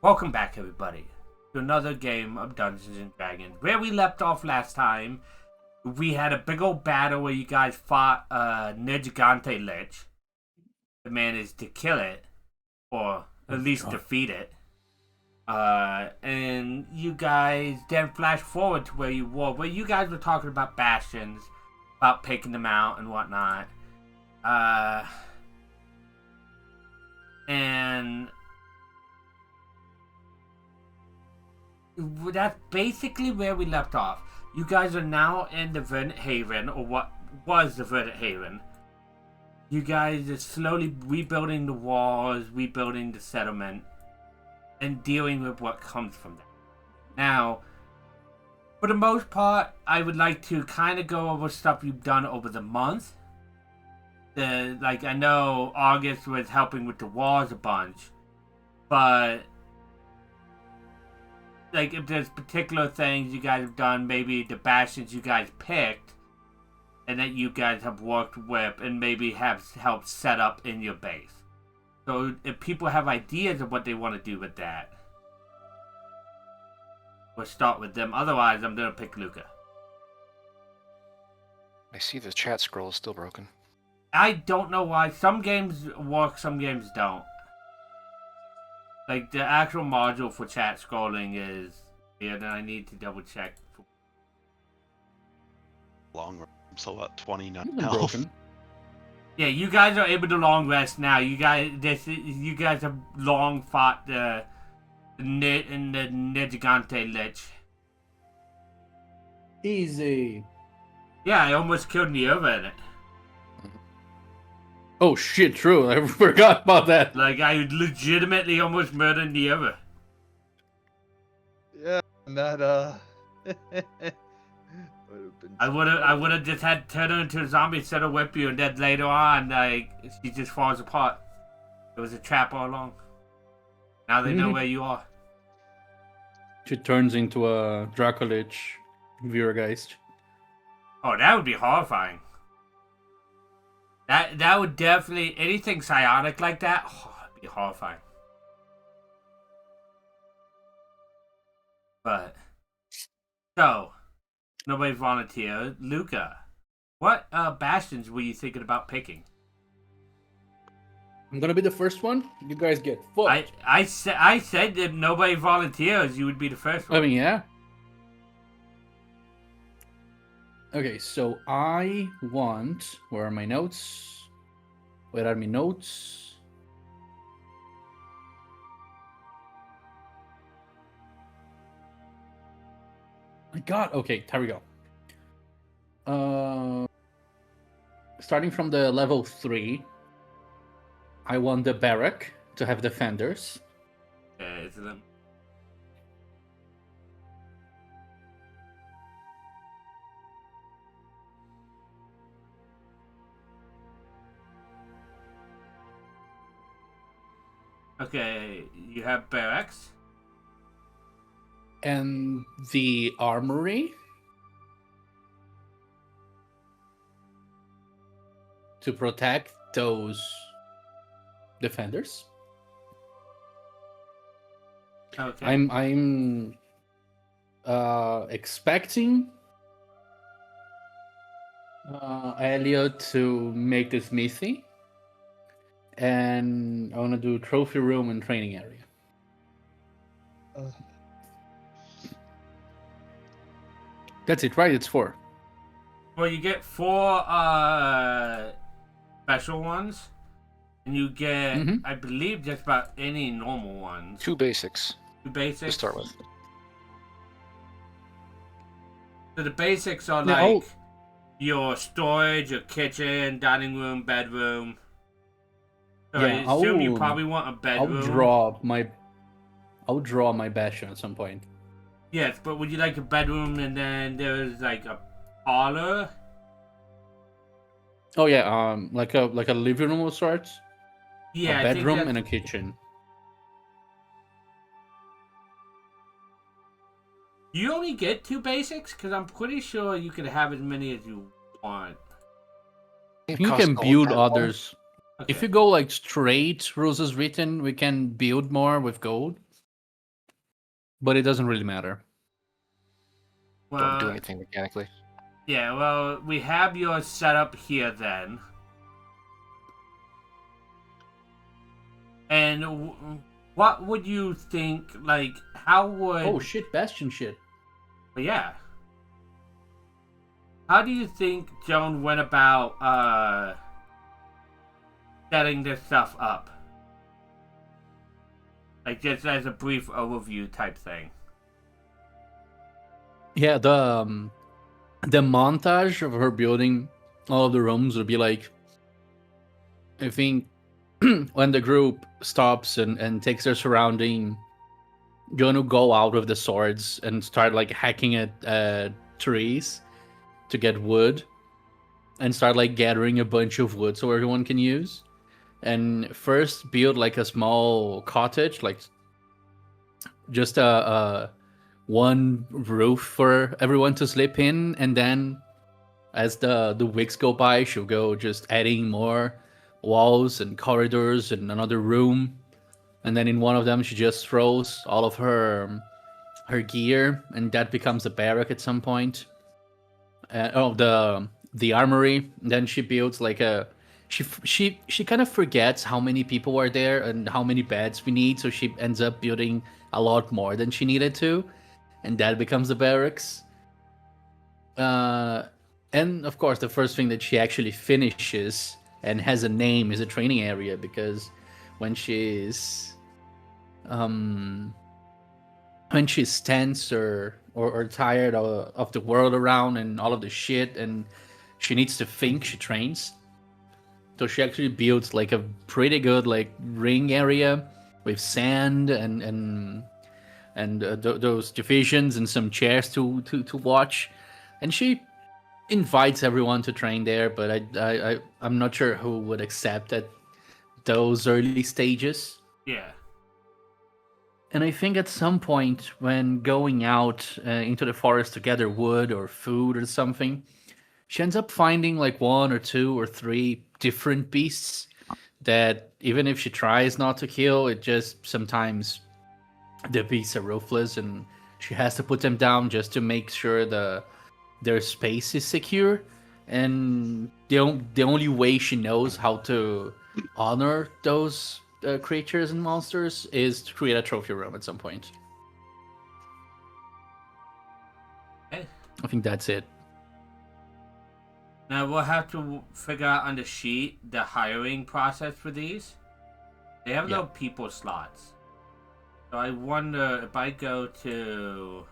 Welcome back, everybody, to another game of Dungeons and Dragons. Where we left off last time, we had a big old battle where you guys fought Nergigante Lich. The managed to kill it, or at least defeat it. And you guys then flash forward to where you guys were talking about bastions, about picking them out and whatnot. And that's basically where we left off. You guys are now in the Verdant Haven, or what was the Verdant Haven. You guys are slowly rebuilding the walls, rebuilding the settlement, and dealing with what comes from that. Now, for the most part, I would like to kind of go over stuff you've done over the month. I know August was helping with the walls a bunch, but if there's particular things you guys have done, maybe the bastions you guys picked, and that you guys have worked with, and maybe have helped set up in your base. So if people have ideas of what they want to do with that, we'll start with them. Otherwise, I'm going to pick Luca. I see the chat scroll is still broken. I don't know why. Some games work, some games don't. The actual module for chat scrolling is weird, and I need to double check. Long so what? 29 It's health. broken. Yeah, you guys are able to long rest now. You guys have long fought the Nergigante Lich. Easy. Yeah, I almost killed Nierva in it. Oh shit, true. I forgot about that. I legitimately almost murdered Nierva. Yeah, and that I would have just had to turn her into a zombie instead of whip you, and then later on, she just falls apart. It was a trap all along. Now they know where you are. She turns into a Dracolich Virageist. Oh, that would be horrifying. That would definitely, anything psionic like that, it'd be horrifying. But, so, nobody volunteered. Luca, what bastions were you thinking about picking? I'm gonna be the first one. You guys get fucked. I said that nobody volunteers, you would be the first one. I mean, yeah. Okay, so I want... Where are my notes? Where are my notes? My god, okay, there we go. Starting from the level 3, I want the barrack to have defenders. Excellent. Okay, you have barracks. And the armory to protect those defenders. Okay. I'm expecting Elliot to make the smithy, and I want to do trophy room and training area. That's it, right? It's 4. Well, you get 4 special ones, and you get, I believe, just about any normal ones. 2 basics 2 basics. to start with. So the basics are your storage, your kitchen, dining room, bedroom. So Yeah, I assume you probably want a bedroom. I'll draw my bastion at some point. Yes, but would you like a bedroom and then there's a parlor? Oh yeah, like a living room of sorts. Yeah, a bedroom and a kitchen. You only get 2 basics? Because I'm pretty sure you could have as many as you want. You can build others. Okay. If you go like straight rules as written, we can build more with gold. but it doesn't really matter. Don't do Well, anything mechanically. yeah, well, we have yours set up here then. And what would you think, like, how would... Oh shit, Bastion shit. But yeah. How do you think Joan went about, setting this stuff up? Like, just as a brief overview type thing. Yeah, the montage of her building all of the rooms would be like, I think, when the group stops and takes their surrounding, you're gonna go out with the swords and start like hacking at trees to get wood, and start like gathering a bunch of wood so everyone can use. And first build like a small cottage, like just a one roof for everyone to sleep in, and then as the weeks go by, she'll go just adding more walls and corridors and another room, and then in one of them she just throws all of her gear, and that becomes a barrack at some point. The armory. Then she builds like a she kind of forgets how many people are there and how many beds we need, so she ends up building a lot more than she needed to, and that becomes the barracks. And of course, the first thing that she actually finishes and has a name is a training area, because when she's tense or tired of the world around and all of the shit, and she needs to think, she trains. So she actually builds like a pretty good like ring area with sand and those divisions and some chairs to watch, and she invites everyone to train there. But I'm not sure who would accept at those early stages. Yeah. And I think at some point when going out into the forest to gather wood or food or something, she ends up finding like one or two or three different beasts that even if she tries not to kill, it just sometimes the beasts are ruthless and she has to put them down just to make sure their space is secure. And the only way she knows how to honor those creatures and monsters is to create a trophy room at some point. Okay. I think that's it. Now we'll have to figure out on the sheet the hiring process for these. They have no people slots. So I wonder if I go to...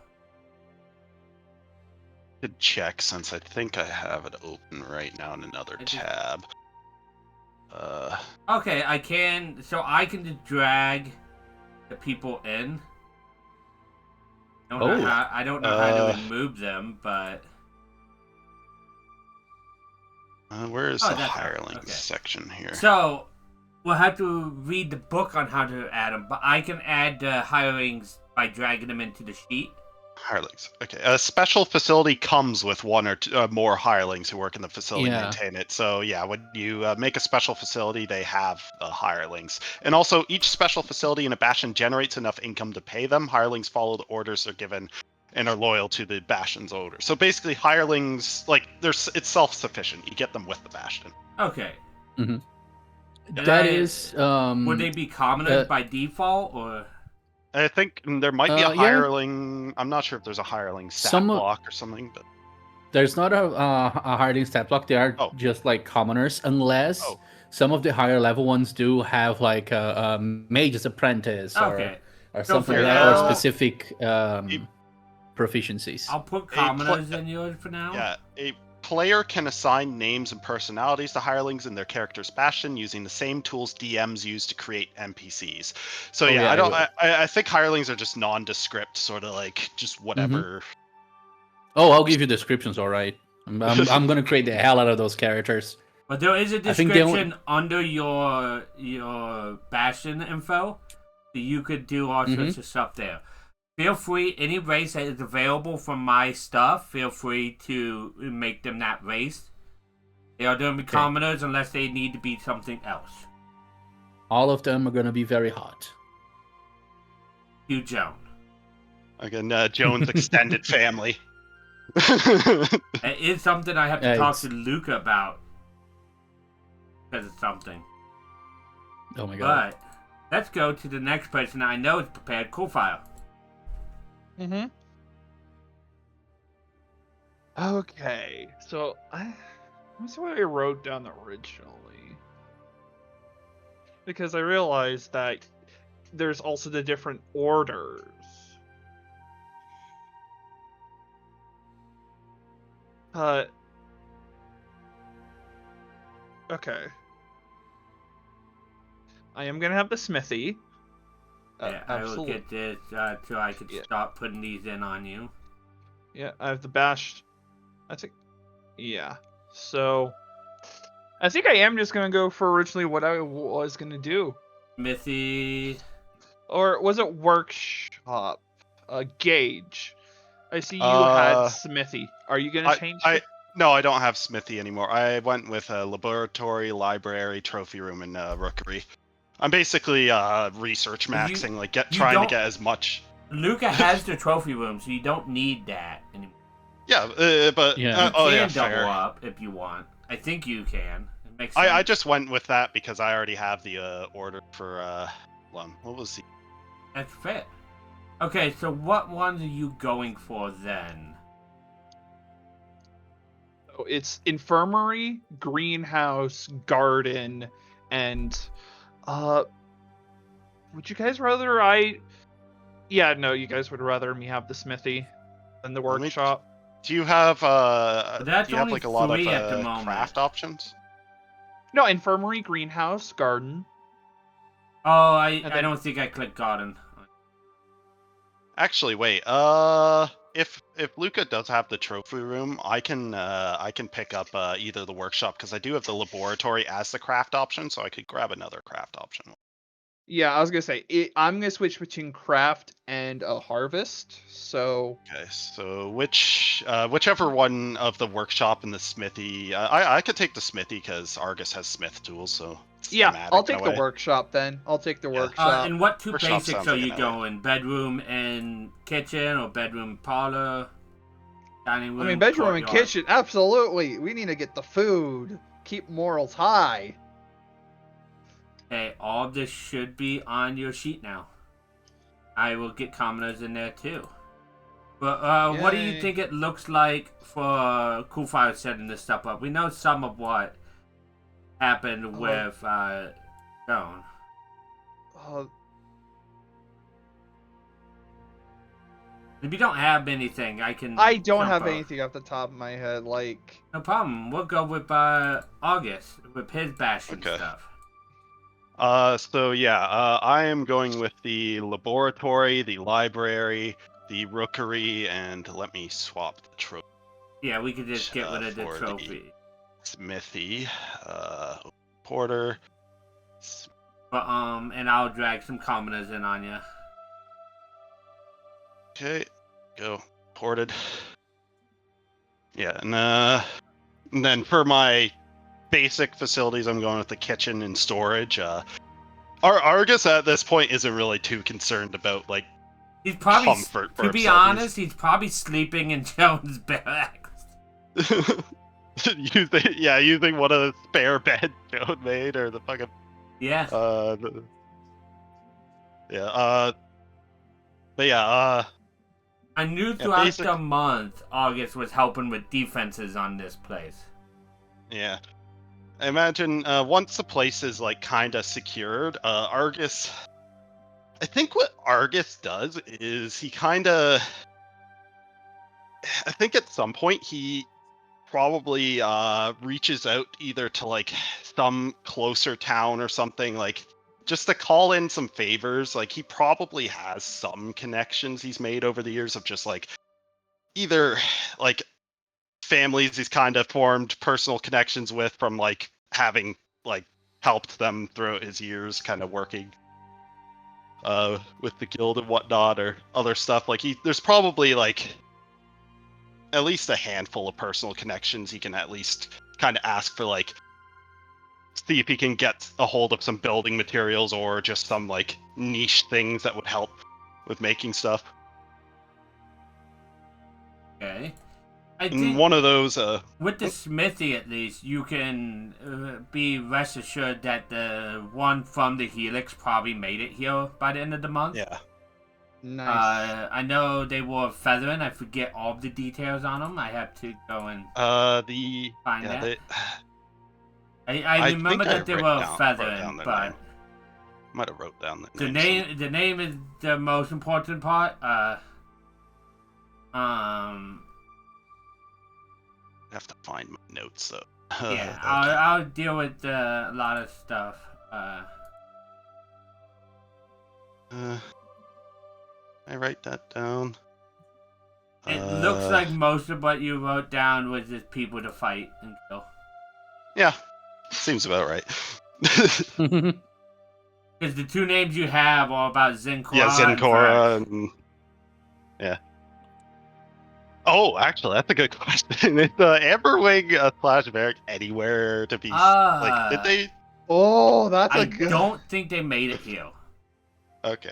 Could check since I think I have it open right now in another tab. Okay, I can... So I can just drag the people in. I don't know how to remove them, but... Where is Oh, the that's hirelings okay. section here? So, we'll have to read the book on how to add them, but I can add the hirings by dragging them into the sheet. Hirelings. Okay. A special facility comes with one or two, more hirelings who work in the facility and Yeah. maintain it. So yeah, when you make a special facility, they have hirelings. And also, each special facility in a bastion generates enough income to pay them. Hirelings follow the orders they're given and are loyal to the bastion's order. So basically, hirelings, like, it's self-sufficient. You get them with the bastion. Okay. Mm-hmm. And That is. Would they be commoners by default, or? I think there might be a yeah. hireling. I'm not sure if there's a hireling stat block or something, but There's not a hireling stat block. They are just like commoners, unless some of the higher level ones do have like a mage's apprentice or something like that, or specific proficiencies. I'll put commoners in yours for now. Yeah, a player can assign names and personalities to hirelings in their character's bastion using the same tools DMs use to create NPCs. So I think hirelings are just nondescript, sort of like just whatever. Oh, I'll give you descriptions, all right. I'm gonna create the hell out of those characters. But there is a description under your bastion info, so you could do all sorts of stuff there. Feel free, any race that is available from my stuff, feel free to make them that race. They are going to be commoners unless they need to be something else. All of them are going to be very hot. You, Joan. Again, Jones' extended family. It is something I have to Yeah, talk it's- to Luca about. Because it's something. Oh my god. But let's go to the next person I know is prepared. Coolfire. Mm-hmm. Okay, so let me see what I wrote down originally, because I realized that there's also the different orders. Okay. I am gonna have the smithy. Yeah, I will Absolutely. get this so I can Yeah. stop putting these in on you. Yeah, I have the bashed. I think. Yeah. So, I think I am just gonna go for originally what I was gonna do, Smithy. or was it workshop? Gauge. I see you had Uh, smithy. Are you gonna change? No, I don't have smithy anymore. I went with a laboratory, library, trophy room, and rookery. I'm basically research Well, you- maxing, like you trying to don't- get as much. Luca has the trophy room, so you don't need that anymore. Yeah, but Yeah. You oh can yeah, double fair. up if you want. I think you can. It makes sense. I just went with that because I already have the order for what was the That's fair. Okay, so what ones are you going for then? Oh, it's infirmary, greenhouse, garden, and would you guys rather I? Yeah, no, you guys would rather me have the smithy than the Let me- workshop. Do you have that's do you have only like a lot of 3 at the moment. craft options? No, infirmary, greenhouse, garden. Oh, I then- don't think I clicked garden. Actually, wait. If Luca does have the trophy room, I can pick up either the workshop because I do have the laboratory as the craft option, so I could grab another craft option. Yeah, I was gonna say I'm gonna switch between craft and a harvest. So Okay, so whichever one of the workshop and the smithy, I could take the smithy because Argus has smith tools, so it's yeah, thematic I'll in a take the way. workshop then. I'll take the Yeah. workshop. And what two Workshop basics sounds are like you an idea. going? Bedroom and kitchen, or bedroom parlor, dining room? I mean, bedroom and courtyard? kitchen. Absolutely, we need to get the food. Keep morals high. Okay, all of this should be on your sheet now. I will get commoners in there too. But what do you Yay. think it looks like for Coolfire setting this stuff up? We know some of what happened with Stone. If you don't have anything, I can. I don't jump have up. anything off the top of my head. Like, No problem. We'll go with August with his bashing Okay. stuff. So yeah, I am going with the laboratory, the library, the rookery, and let me swap the trophy. Yeah, we could just get rid of the for the- trophy. Smithy, Porter. But and I'll drag some commoners in on you. Okay, go ported. Yeah, and then for my basic facilities, I'm going with the kitchen and storage. Argus at this point isn't really too concerned about like He's probably, comfort for to be himself. honest, he's probably sleeping in Jones' barracks. using one of the spare beds Joan made, or the fucking Yeah. but yeah, I knew yeah, throughout basic- the month August was helping with defenses on this place. yeah. I imagine once the place is like kind of secured, Argus. I think what Argus does is he kind of. I think at some point he probably reaches out either to like some closer town or something, like just to call in some favors. Like he probably has some connections he's made over the years of just like either like families he's kind of formed personal connections with from like having like helped them throughout his years kind of working with the guild and whatnot, or other stuff. Like there's probably like at least a handful of personal connections he can at least kind of ask for, like see if he can get a hold of some building materials or just some like niche things that would help with making stuff. Okay. I And think one of those, with the smithy, at least, you can be rest assured that the one from the Helix probably made it here by the end of the month. yeah. Nice. I know they were feathering. I forget all the details on them. I have to go and The find yeah, that. they, I remember think I that they wrote were down feathering, the but name. Might have wrote down the name is the most important part. I have to find my notes though. Yeah, Okay. I'll deal with a lot of stuff. I write that down. It looks like most of what you wrote down was just people to fight and kill. Yeah, seems about right. Because the two names you have are about Zincora. Yeah, and Zencora Verax. and yeah. Oh, actually, that's a good question. Is Amberwing slash Varric anywhere to be like? Did they? Oh, that's I a good. don't think they made it here. Okay.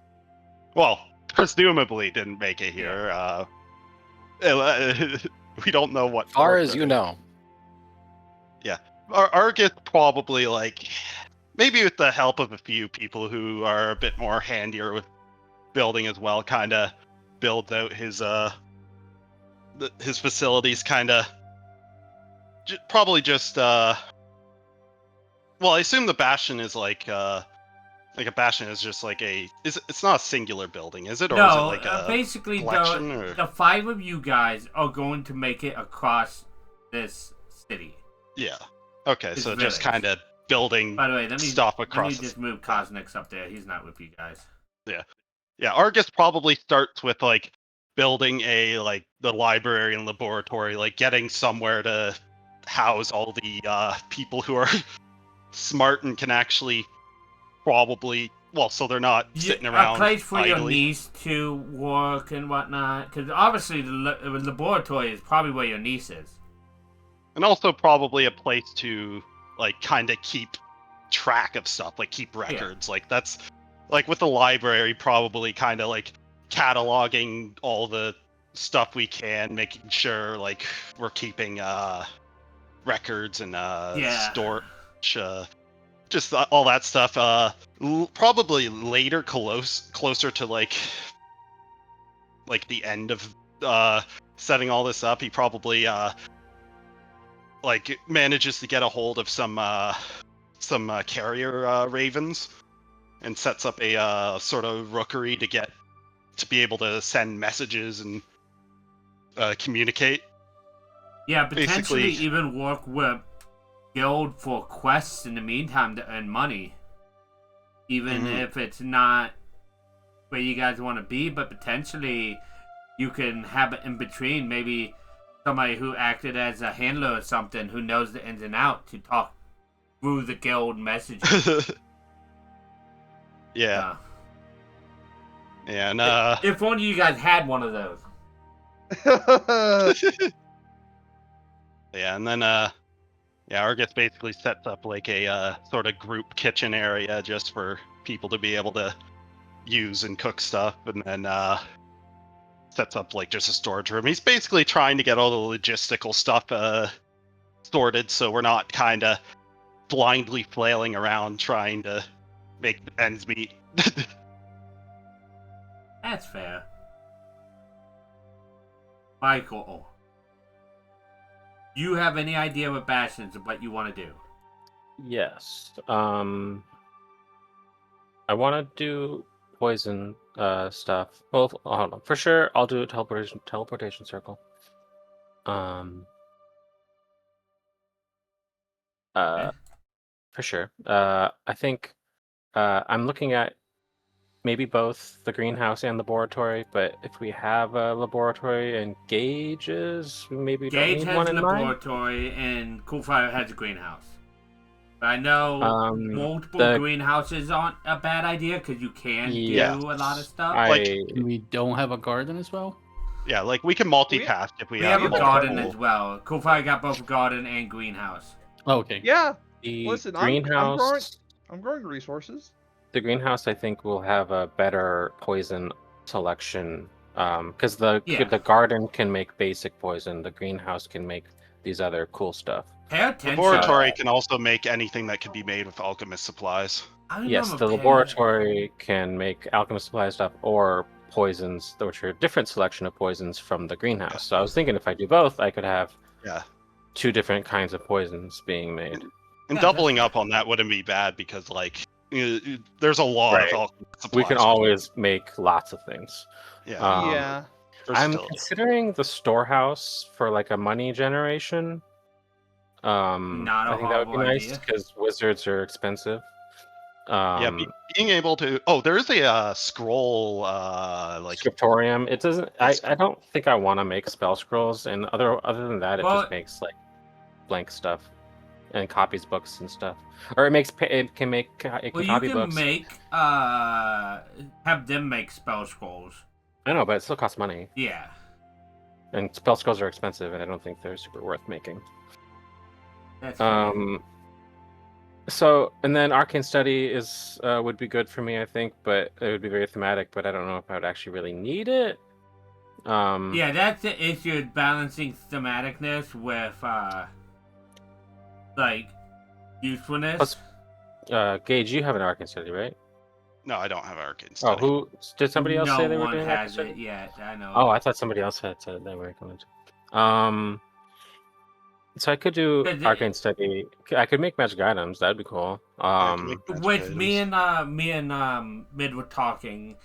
Well, presumably didn't make it here. We don't know what. Far as you know. Argus probably like maybe with the help of a few people who are a bit more handier with building as well, kind of builds out his facilities, kind of probably just well, I assume the Bastion is like a Bastion is just like it's not a singular building, is it? Or is it No, like a basically collection, or? the five of you guys are going to make it across this city. Yeah. Okay, It's so just village. kind of building By the way, let me stuff across. just move Cosnix up there. He's not with you guys. Yeah, Argus probably starts with like building the library and laboratory, like getting somewhere to house all the people who are smart and can actually probably so they're not sitting around A place for your idly. niece to work and whatnot, because obviously the laboratory is probably where your niece is. And also probably a place to like kind of keep track of stuff, like keep records. Like that's like with the library, probably kind of like cataloging all the stuff we can, making sure like we're keeping records and storage, just all that stuff. Probably later, closer to like the end of setting all this up, he probably like manages to get a hold of some carrier ravens and sets up a sort of rookery to be able to send messages and communicate. Yeah, potentially Basically- even work with guild for quests in the meantime to earn money. Even Mhm. if it's not where you guys want to be, but potentially you can have it in between. Maybe somebody who acted as a handler or something who knows the ins and outs to talk through the guild messages. Yeah, and If only you guys had one of those. yeah, and then Argus basically sets up like a sort of group kitchen area just for people to be able to use and cook stuff, and then sets up like just a storage room. He's basically trying to get all the logistical stuff sorted, so we're not kind of blindly flailing around trying to make ends meet. That's fair. Michael, you have any idea what Bastions of what you want to do? Yes. I want to do poison stuff. Well, hold on. For sure, I'll do a teleportation circle. Okay. For sure. I think I'm looking at maybe both the greenhouse and laboratory, but if we have a laboratory and gauges, maybe Gage don't need has one a in mind. laboratory and Coolfire has a greenhouse. But I know multiple the- greenhouses aren't a bad idea because you can Yeah. do a lot of stuff. We don't have a garden as well. Yeah, like we can multitask if we we have a multiple- garden as well. Coolfire got both a garden and greenhouse. Oh, okay. Yeah, The listen, greenhouse. I'm growing resources. The greenhouse, I think, will have a better poison selection Because the Yeah. the garden can make basic poison, the greenhouse can make these other cool stuff. Pay attention. Laboratory can also make anything that can be made with alchemist supplies. I Yes, remember the laboratory can make alchemist supply stuff or poisons, which are a different selection of poisons from the greenhouse. So I was thinking if I do both, I could have Yeah. 2 different kinds of poisons being made. And Yeah, doubling that's up on that wouldn't be bad because, like, there's a lot Right. of alchemist supplies. We can always make lots of things. Yeah. Yeah. I'm versatility. considering the storehouse for like a money generation. Not a I think that would be horrible nice idea. because wizards are expensive. Yeah, being able to. Oh, there is a scroll. Like Scriptorium. It doesn't. Yes. I don't think I want to make spell scrolls, and other than that, it Well- just makes like blank stuff and copies books and stuff. Or it can make it Well, can you copy can books. make have them make spell scrolls. I know, but it still costs money, Yeah. and spell scrolls are expensive, and I don't think they're super worth making. That's fine. So and then arcane study is would be good for me, I think, but it would be very thematic. But I don't know if I would actually really need it. Yeah, that's the issue, balancing thematicness with like usefulness. Plus, Gage, you have an arcane study, right? no, I don't have arcane Oh, study. who did somebody else no say they were one doing arcane has study? it yet. I know. Oh, I thought somebody else had said they were going to. So I could do But the- arcane study. I could make magic items. That'd be cool. I can make magic Which me items. and Mid were talking.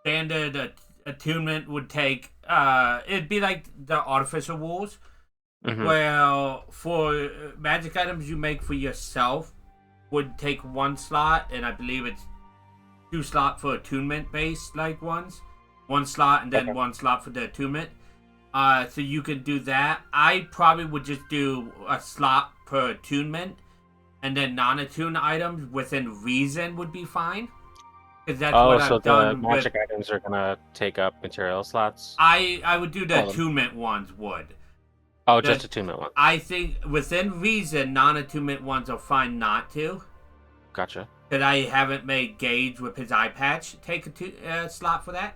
Standard attunement would take it'd be like the artificer rules. Mhm. Well, for magic items you make for yourself would take 1 slot, and I believe it's 2 slot for attunement based like ones. 1 slot and then Okay. 1 slot for the attunement. So you could do that. I probably would just do a slot per attunement, and then non-attuned items within reason would be fine. Because that's Oh, what so I've the done with. magic items are gonna take up material slots. I would do the Oh. attunement ones would. Oh, the- just attunement one. I think within reason, non-attunement ones are fine not to. Gotcha. Because I haven't made Gage with his eye patch take a slot for that.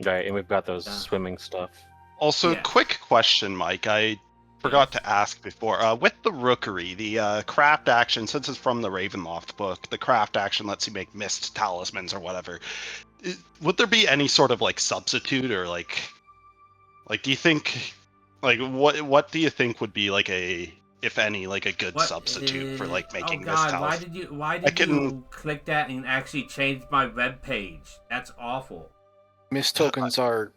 Right, and we've got those Yeah. swimming stuff. Also, Yeah. quick question, Mike. I forgot to ask before. With the Rookery, the craft action, since it's from the Ravenloft book, the craft action lets you make mist talismans or whatever. Would there be any sort of like substitute or like do you think like what do you think would be like a, if any, like a good What substitute for like making oh mist God, talismans? why did can- you click that and actually change my web page? That's awful. Mist tokens are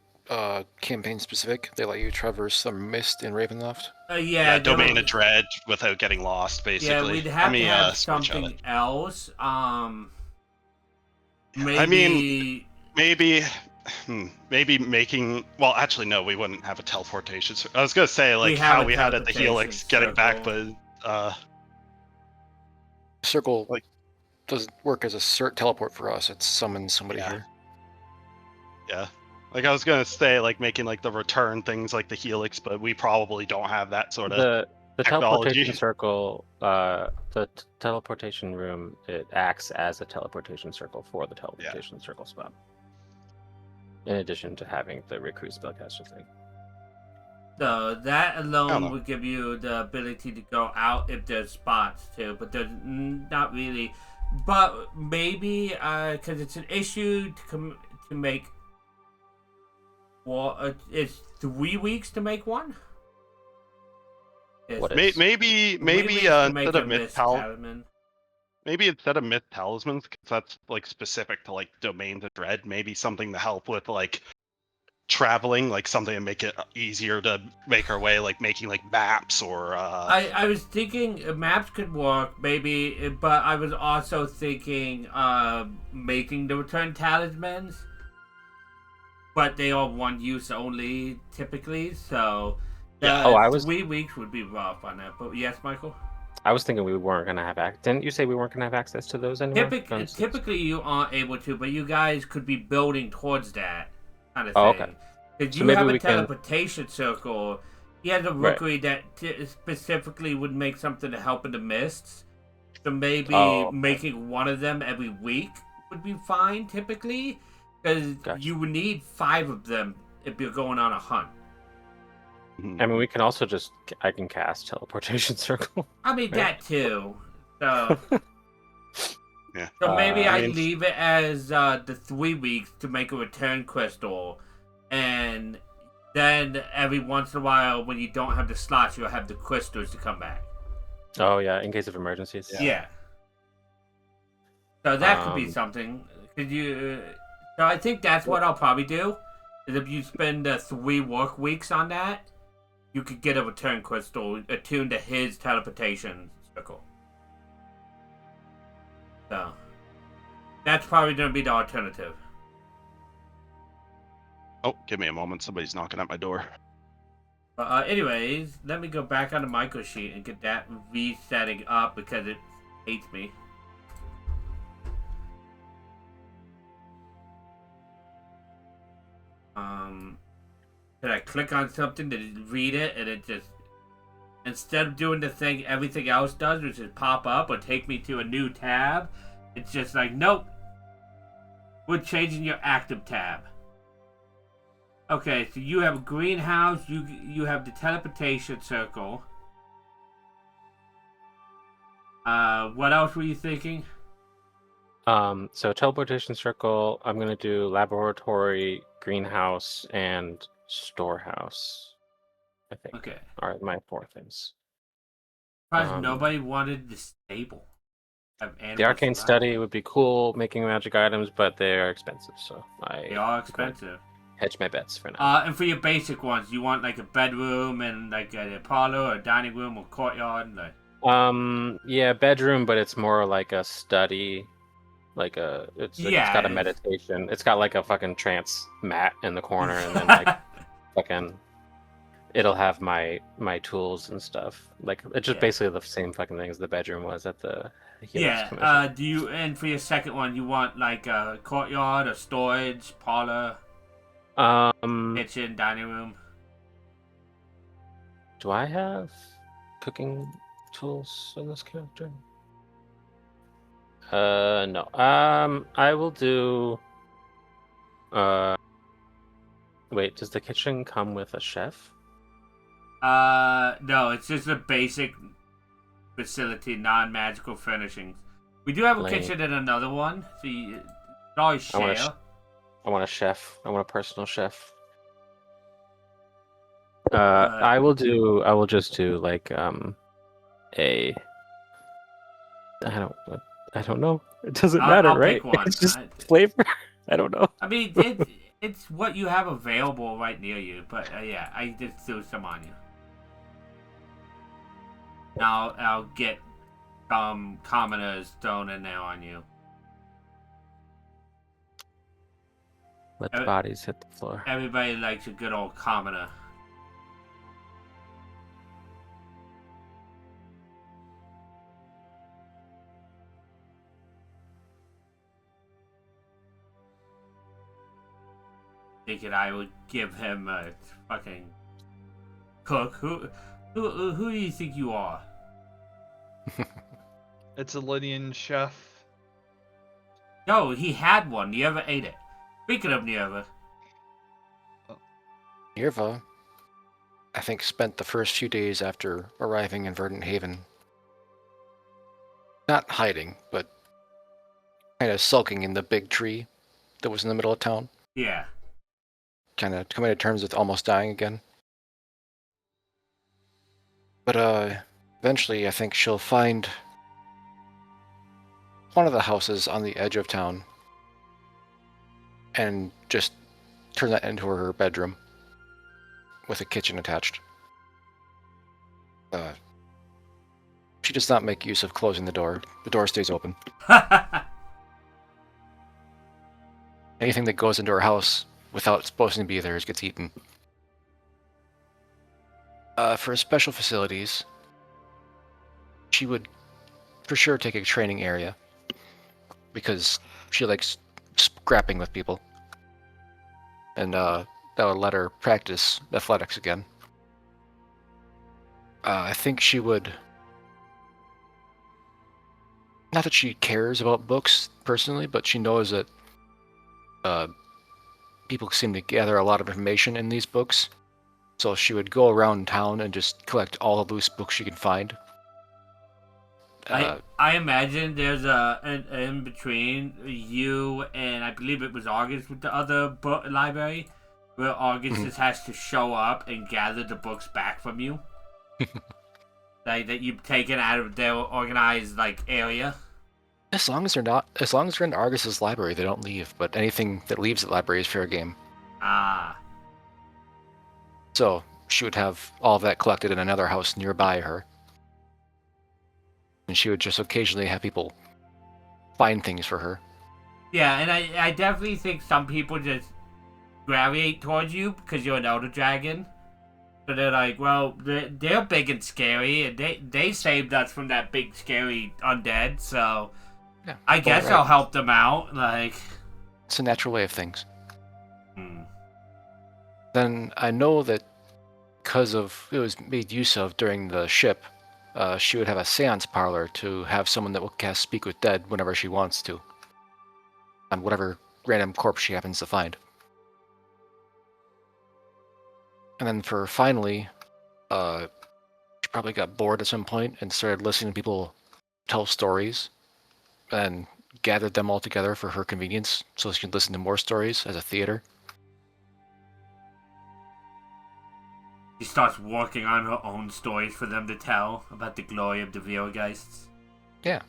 campaign specific. They let you traverse the mist in Ravenloft. Yeah, there Domain would- of Dread without getting lost, basically. Yeah, we'd have to have screenshot something it. else. Maybe. I mean, maybe making. Well, actually, no, we wouldn't have a teleportation. I was gonna say like have how a we had at the Helix, teleportation getting back, circle. but Circle Like- doesn't work as a teleport for us. It summons somebody Yeah. here. yeah. Like I was gonna say, like making like the return things like the Helix, but we probably don't have that sort of. The technology. teleportation circle, teleportation room, it acts as a teleportation circle for the teleportation circle spot. In addition to having the recruit spellcaster thing. So that alone know. would give you the ability to go out if there's spots too, but there's not really. But maybe because it's an issue to make. Well, it's 3 weeks to make one. It's What May- is- maybe 3 maybe weeks to make instead a of myth mist tal- talisman. maybe instead of myth talismans, because that's like specific to like domains of dread. Maybe something to help with like traveling, like something to make it easier to make our way, like making like maps or. I was thinking maps could work, maybe, but I was also thinking making the return talismans. But they are 1 use only, typically, so... Yeah. Oh, I was- 3 weeks would be rough on that, but yes, Michael? I was thinking we weren't gonna have access. Didn't you say we weren't gonna have access to those anymore? Typically you aren't able to, but you guys could be building towards that kind of thing. Oh, okay. Because So you maybe have a we can- teleportation circle. He has a Right. rookery that specifically would make something to help in the mists. So maybe Oh, okay. making one of them every week would be fine, typically. Because Gotcha. you would need 5 of them if you're going on a hunt. Mhm. I mean, we can also I can cast teleportation circle. I mean, Right. that too. So, Yeah. so maybe I I mean- leave it as the 3 weeks to make a return crystal. And then every once in a while, when you don't have the slots, you'll have the crystals to come back. Oh yeah, in case of emergencies. Yeah. So that could be Um, something. Could you? So I think that's what I'll probably do. Is if you spend 3 work weeks on that, you could get a return crystal attuned to his teleportation circle. So that's probably going to be the alternative. Oh, give me a moment. Somebody's knocking at my door. But anyways, let me go back on the micro sheet and get that resetting up because it hates me. Did I click on something to read it and it just, instead of doing the thing everything else does, which is pop up or take me to a new tab, it's just like, nope, we're changing your active tab. Okay, so you have a greenhouse, you have the teleportation circle. What else were you thinking? So teleportation circle, I'm gonna do laboratory, greenhouse, and storehouse. I think Okay. are my 4 things. Surprised nobody wanted the stable. The arcane study would be cool, making magic items, but they are expensive, so They are expensive. hedge my bets for now. And for your basic ones, you want like a bedroom and like a parlor or a dining room or courtyard, like. Yeah, bedroom, but it's more like a study. It's got a meditation. It's got like a fucking trance mat in the corner, and then like fucking, it'll have my tools and stuff. Like it's just basically the same fucking thing as the bedroom was at the Helix Commission. Do you, and for your second one, you want like a courtyard, a storage, parlor, kitchen, dining room? Do I have cooking tools in this character? No. I will do. Wait, does the kitchen come with a chef? No, it's just a basic facility, non-magical furnishings. We do have a Lame. kitchen in another one, so you always share. I want a chef. I want a personal chef. I will just do like a. I don't know. It doesn't matter, I'll right? pick one. It's just flavor. I don't know. I mean, it's what you have available right near you, but yeah, I just threw some on you. Now I'll get some commoners thrown in there on you. Let the bodies hit the floor. Everybody likes a good old commoner. Thinking I would give him a fucking cook. Who do you think you are? It's a Lydian chef. No, he had one. Nierva ate it. Speaking of Nierva. Nirva, I think, spent the first few days after arriving in Verdant Haven not hiding, but kind of sulking in the big tree that was in the middle of town. Yeah. Kind of coming to terms with almost dying again. But eventually I think she'll find one of the houses on the edge of town and just turn that into her bedroom with a kitchen attached. She does not make use of closing the door. The door stays open. Anything that goes into her house without supposed to be there gets eaten. For special facilities, she would for sure take a training area because she likes scrapping with people. And that would let her practice athletics again. I think she would... Not that she cares about books personally, but she knows that people seem to gather a lot of information in these books. So she would go around town and just collect all the loose books she could find. I imagine there's an in between you and I believe it was August with the other book library, where August just has to show up and gather the books back from you, like that you've taken out of their organized like area. As long as they're in Argus's library, they don't leave. But anything that leaves the library is fair game. Ah, So she would have all of that collected in another house nearby her. And she would just occasionally have people find things for her. yeah, and I definitely think some people just gravitate towards you because you're an elder dragon. So they're like, well, they're big and scary, and they saved us from that big scary undead, so Yeah, I guess right. I'll help them out. Like, It's a natural way of things. hmm. Then I know that because of it was made use of during the ship, she would have a seance parlor to have someone that will cast Speak with Dead whenever she wants to, on whatever random corpse she happens to find. And then for finally, she probably got bored at some point and started listening to people tell stories, and gathered them all together for her convenience, so she could listen to more stories as a theater. She starts working on her own stories for them to tell about the glory of the Veilgeists. Yeah.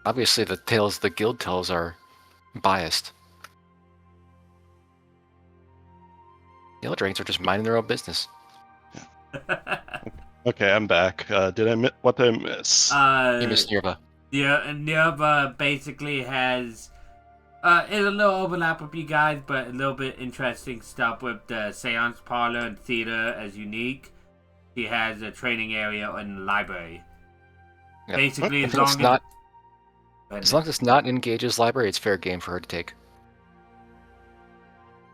Obviously, the tales the guild tells are biased. The Eldrains are just minding their own business. Okay, I'm back. What did I miss? You miss Nirva. Yeah, and Nirva basically has it's a little overlap with you guys, but a little bit interesting stuff with the seance parlor and theater as unique. She has a training area and a library. Yep. Basically, As long as as it's not in Gage's library, it's fair game for her to take.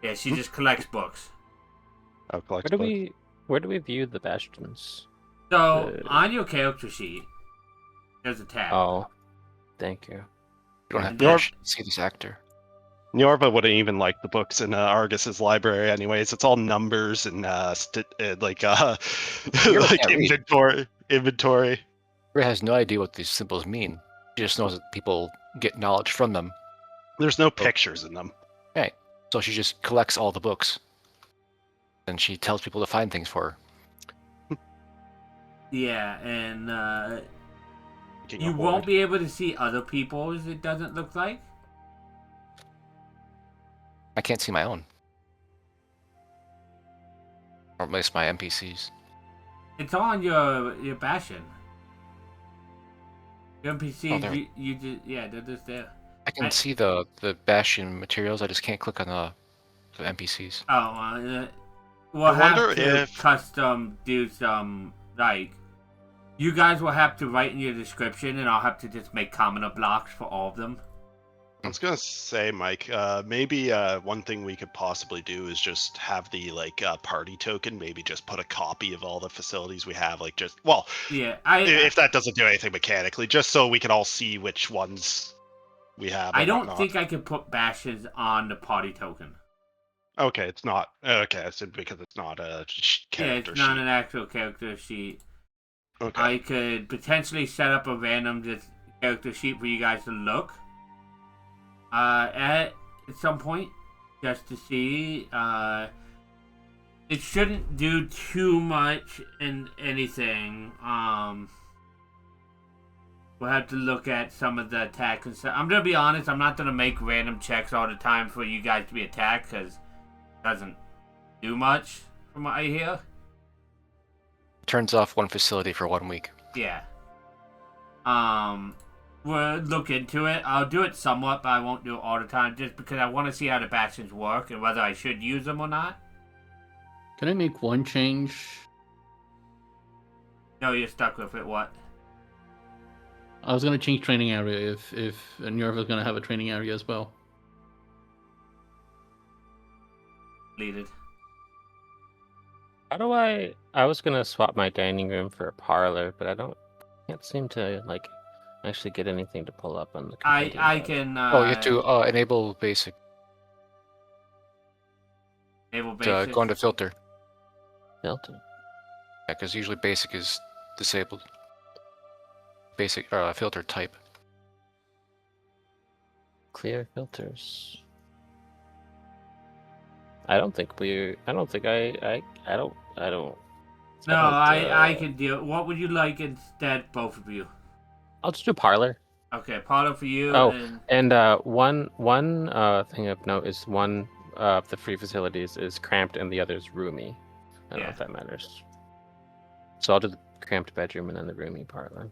yeah, she just collects books. I'll collect Where do we view the bastions? So on your character sheet, there's a tab. Oh, thank you. You don't have Nor- to see this actor. Niorva wouldn't even like the books in Argus's library, anyways. It's all numbers and like can't read. inventory. Nirva has no idea what these symbols mean. She just knows that people get knowledge from them. There's no pictures in them. So she just collects all the books. And she tells people to find things for her. Yeah, and Making a you hoard. won't be able to see other people's. It doesn't look like. I can't see my own. Or at least my NPCs. It's on your bastion. Your Oh, NPCs, there. you just they're just there. I can see the Bastion materials, I just can't click on the NPCs. Oh, we'll I have wonder to if- custom do some like. You guys will have to write in your description, and I'll have to just make commenter blocks for all of them. I was gonna say, Mike, maybe one thing we could possibly do is just have the party token. Maybe just put a copy of all the facilities we have. Yeah, if that doesn't do anything mechanically, just so we can all see which ones we have. I and don't whatnot. think I could put bashes on the party token. Okay, it's not. Okay, I said because it's not a Yeah, character it's not sheet. an actual character sheet. Okay. I could potentially set up a random just character sheet for you guys to look at some point, just to see. It shouldn't do too much in anything. We'll have to look at some of the attack and stuff. I'm gonna be honest. I'm not gonna make random checks all the time for you guys to be attacked because it doesn't do much from what I hear. Turns off one facility for 1 week. Yeah. We'll look into it. I'll do it somewhat, but I won't do it all the time just because I want to see how the bastions work and whether I should use them or not. Can I make one change? No, you're stuck with it. What? I was gonna change training area if Nirva's gonna have a training area as well. Deleted. How do I was gonna swap my dining room for a parlor, but can't seem to actually get anything to pull up on the I companion tab. can. Oh, you have to enable basic. Naval To, basics. go into filter. Filter. Yeah, because usually basic is disabled. Basic filter type. Clear filters. I don't think I don't. No, I I can deal. What would you like instead, both of you? I'll just do parlor. Okay, Paolo for you. Oh, and and one thing of note is one of the free facilities is cramped and the other is roomy. I don't know if that matters. So I'll do the cramped bedroom and then the roomy parlor.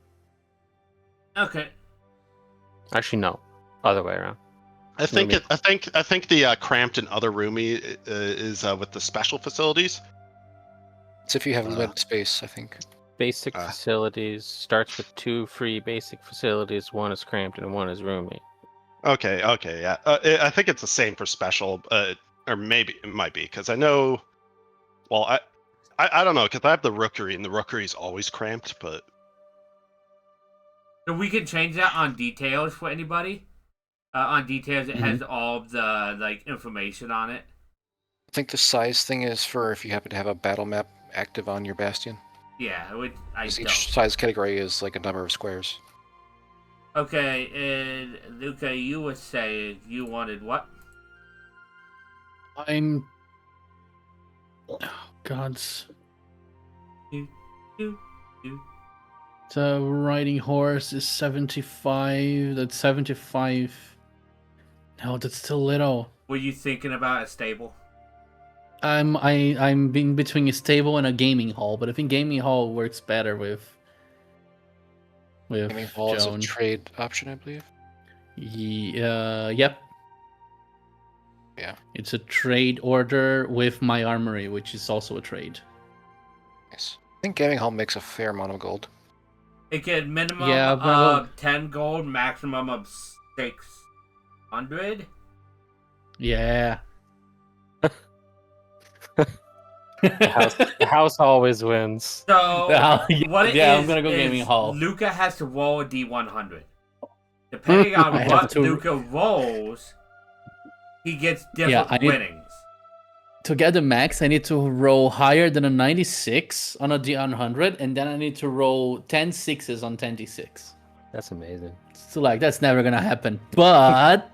Okay. Actually, no, other way around. I think Roomy. I think the cramped and other roomy is with the special facilities. It's if you have limited space, I think. Basic facilities starts with 2 free basic facilities. One is cramped and one is roomy. Okay, yeah. I think it's the same for special, or maybe it might be because I know. Well, I don't know because I have the rookery and the rookery is always cramped, but So we can change that on details for anybody. On details, it has all of the information on it. I think the size thing is for if you happen to have a battle map active on your bastion. Yeah, I Because don't. each size category is like a number of squares. Okay, and Luca, you were saying you wanted what? I'm. Oh, gods. Do, do. The riding horse is 75. That's 75. No, that's still little. Were you thinking about a stable? I'm in between a stable and a gaming hall, but I think gaming hall works better with Gaming hall is a Joan. trade option, I believe. Yep. Yeah. It's a trade order with my armory, which is also a trade. Nice. I think gaming hall makes a fair amount of gold. It get minimum Yeah, but of 10 gold, maximum of 600. Yeah. The house always wins. So what it yeah, is, I'm gonna go is gaming hall. Luca has to roll a D100. Depending on I have what to- Luca rolls, he gets different I need- winnings. To get the max, I need to roll higher than a 96 on a D100, and then I need to roll 10 sixes on 10d6. That's amazing. So like that's never gonna happen. But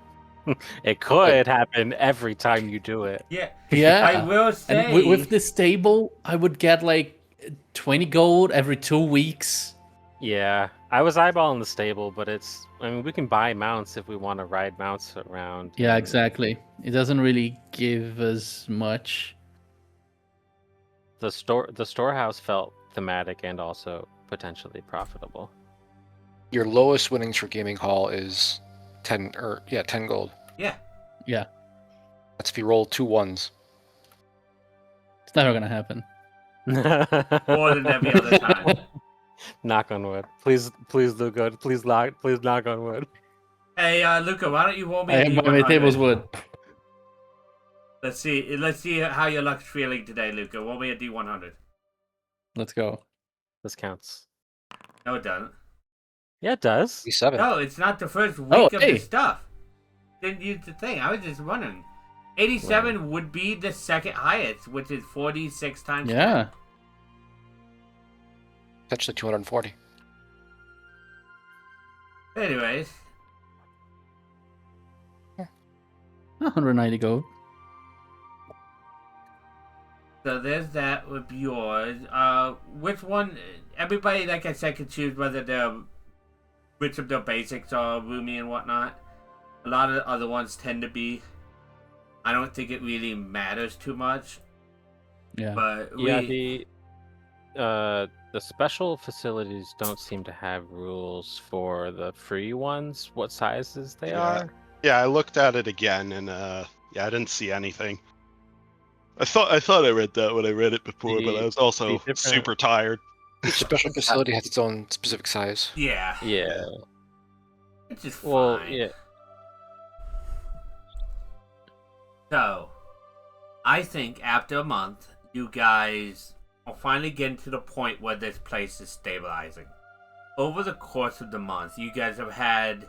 It could happen every time you do it. Yeah, yeah, I will say. and with this stable, I would get like 20 gold every 2 weeks. Yeah, I was eyeballing the stable, but we can buy mounts if we want to ride mounts around. Yeah, and- exactly. It doesn't really give us much. The storehouse felt thematic and also potentially profitable. Your lowest winnings for gaming hall is 10 gold. Yeah. Yeah, That's if you roll 2 ones. it's never gonna happen. More than every other time. Knock on wood. Please do good. Please knock on wood. Hey, Luca, why don't you roll me a My D100? tables would. Let's see how your luck's feeling today, Luca. Roll me a D100. Let's go. This counts. No, it doesn't. Yeah, it does. 7. No, it's not the first week Oh, of hey. the stuff. Didn't use the thing. I was just wondering. 87 would be the second highest, which is 46 times. Yeah. Potentially 240. Anyways, 190 gold. so there's that with yours. Which one? Everybody, like I said, can choose which of their basics are roomy and whatnot. A lot of the other ones tend to be. I don't think it really matters too much. Yeah. But Yeah, the special facilities don't seem to have rules for the free ones. What sizes they Yeah. are? Yeah, I looked at it again, and I didn't see anything. I thought I read that when I read it before, but I was also different- super tired. Each special facility has its own specific size. yeah, Yeah. it's just Well, fine. yeah. So, I think after a month, you guys are finally getting to the point where this place is stabilizing. Over the course of the month, you guys have had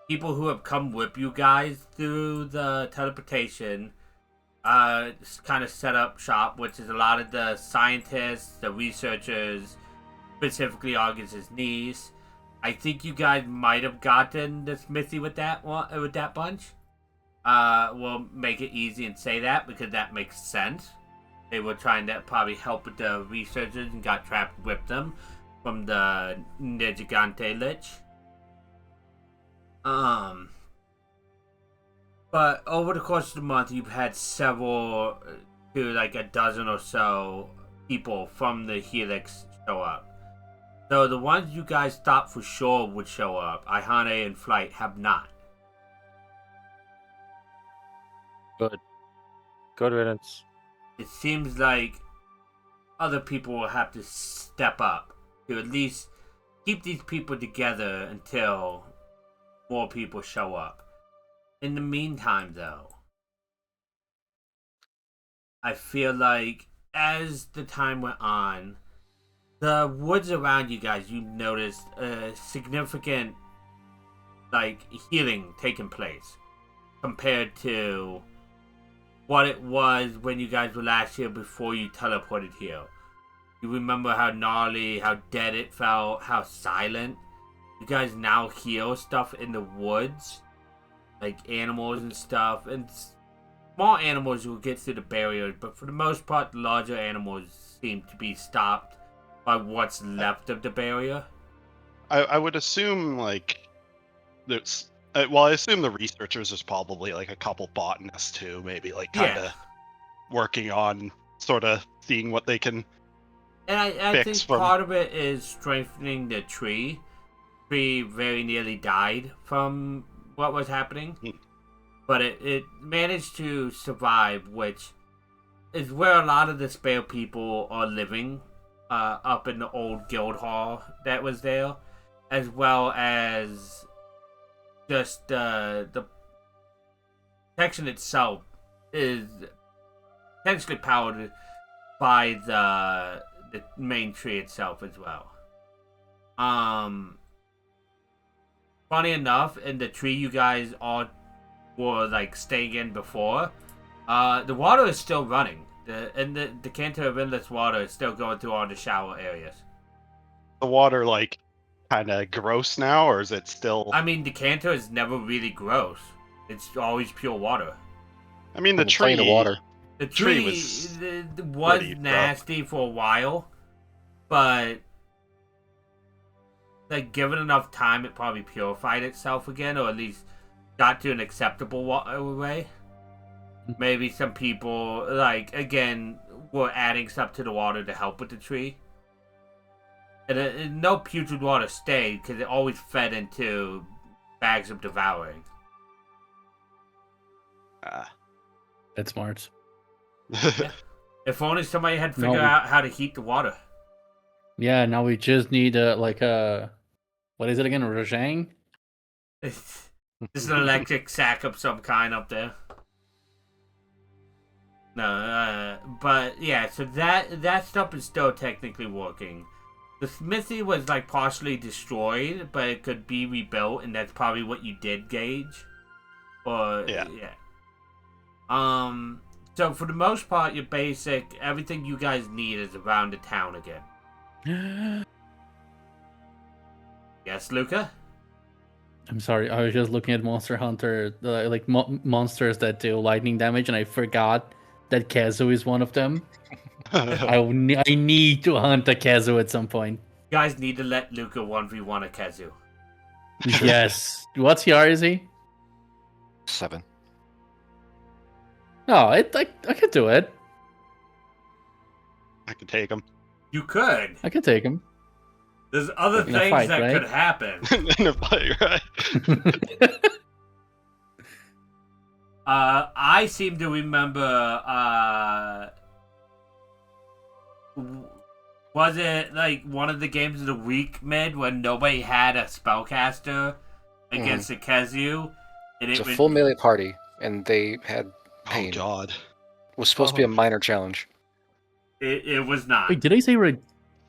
people who have come with you guys through the teleportation kind of set up shop, which is a lot of the scientists, the researchers, specifically Augus's niece. I think you guys might have gotten the smithy with that bunch. We'll make it easy and say that because that makes sense. They were trying to probably help with the researchers and got trapped with them from the Negigante Lich. But over the course of the month, you've had several, to like a dozen or so people from the Helix show up. So the ones you guys thought for sure would show up, Ihane and Flight, have not. Good riddance. It seems like other people will have to step up to at least keep these people together until more people show up. In the meantime, though, I feel like as the time went on, the woods around you guys, you noticed a significant, like, healing taking place compared to what it was when you guys were last here before you teleported here. You remember how gnarly, how dead it felt, how silent. You guys now heal stuff in the woods, like animals and stuff, and small animals will get through the barriers, but for the most part, the larger animals seem to be stopped by what's left of the barrier. I would assume like there's well, I assume the researchers is probably like a couple botanists too, maybe like kind of working on sort of seeing what they can. And I think part of it is strengthening the tree. Tree very nearly died from what was happening, but it managed to survive, which is where a lot of the spare people are living, up in the old guild hall that was there, as well as just the section itself is potentially powered by the main tree itself as well. Funny enough, in the tree you guys all were like staying in before, the water is still running. The decanter of endless water is still going through all the shower areas. The water like kind of gross now, or is it still? I mean, decanter is never really gross. It's always pure water. I mean, the tree. Plain of water. The tree was was nasty for a while, but like given enough time, it probably purified itself again, or at least got to an acceptable way. Maybe some people, like, again, were adding stuff to the water to help with the tree. And no putrid water stayed, because it always fed into bags of devouring. That's smart. Yeah. If only somebody had figured out how to heat the water. Yeah, now we just need what is it again? A Rajang? Just an electric sack of some kind up there. No, but yeah, so that stuff is still technically working. The smithy was like partially destroyed, but it could be rebuilt, and that's probably what you did, Gage. Or yeah. So for the most part, your basic everything you guys need is around the town again. Yes, Luca? I'm sorry, I was just looking at Monster Hunter, monsters that do lightning damage, and I forgot that Kazu is one of them. I need to hunt a Kazu at some point. You guys need to let Luca 1v1 a Kazu. Yes. What's CR is he? 7. No, I could do it. I could take him. You could. I could take him. There's other In a things fight, that right? could happen. In a fight, right? I seem to remember, was it like one of the games of the week mid when nobody had a spellcaster against a Kazu? And It was a full melee party, and they had pain. Oh God! It was supposed to be a minor challenge. It was not. Wait, did I say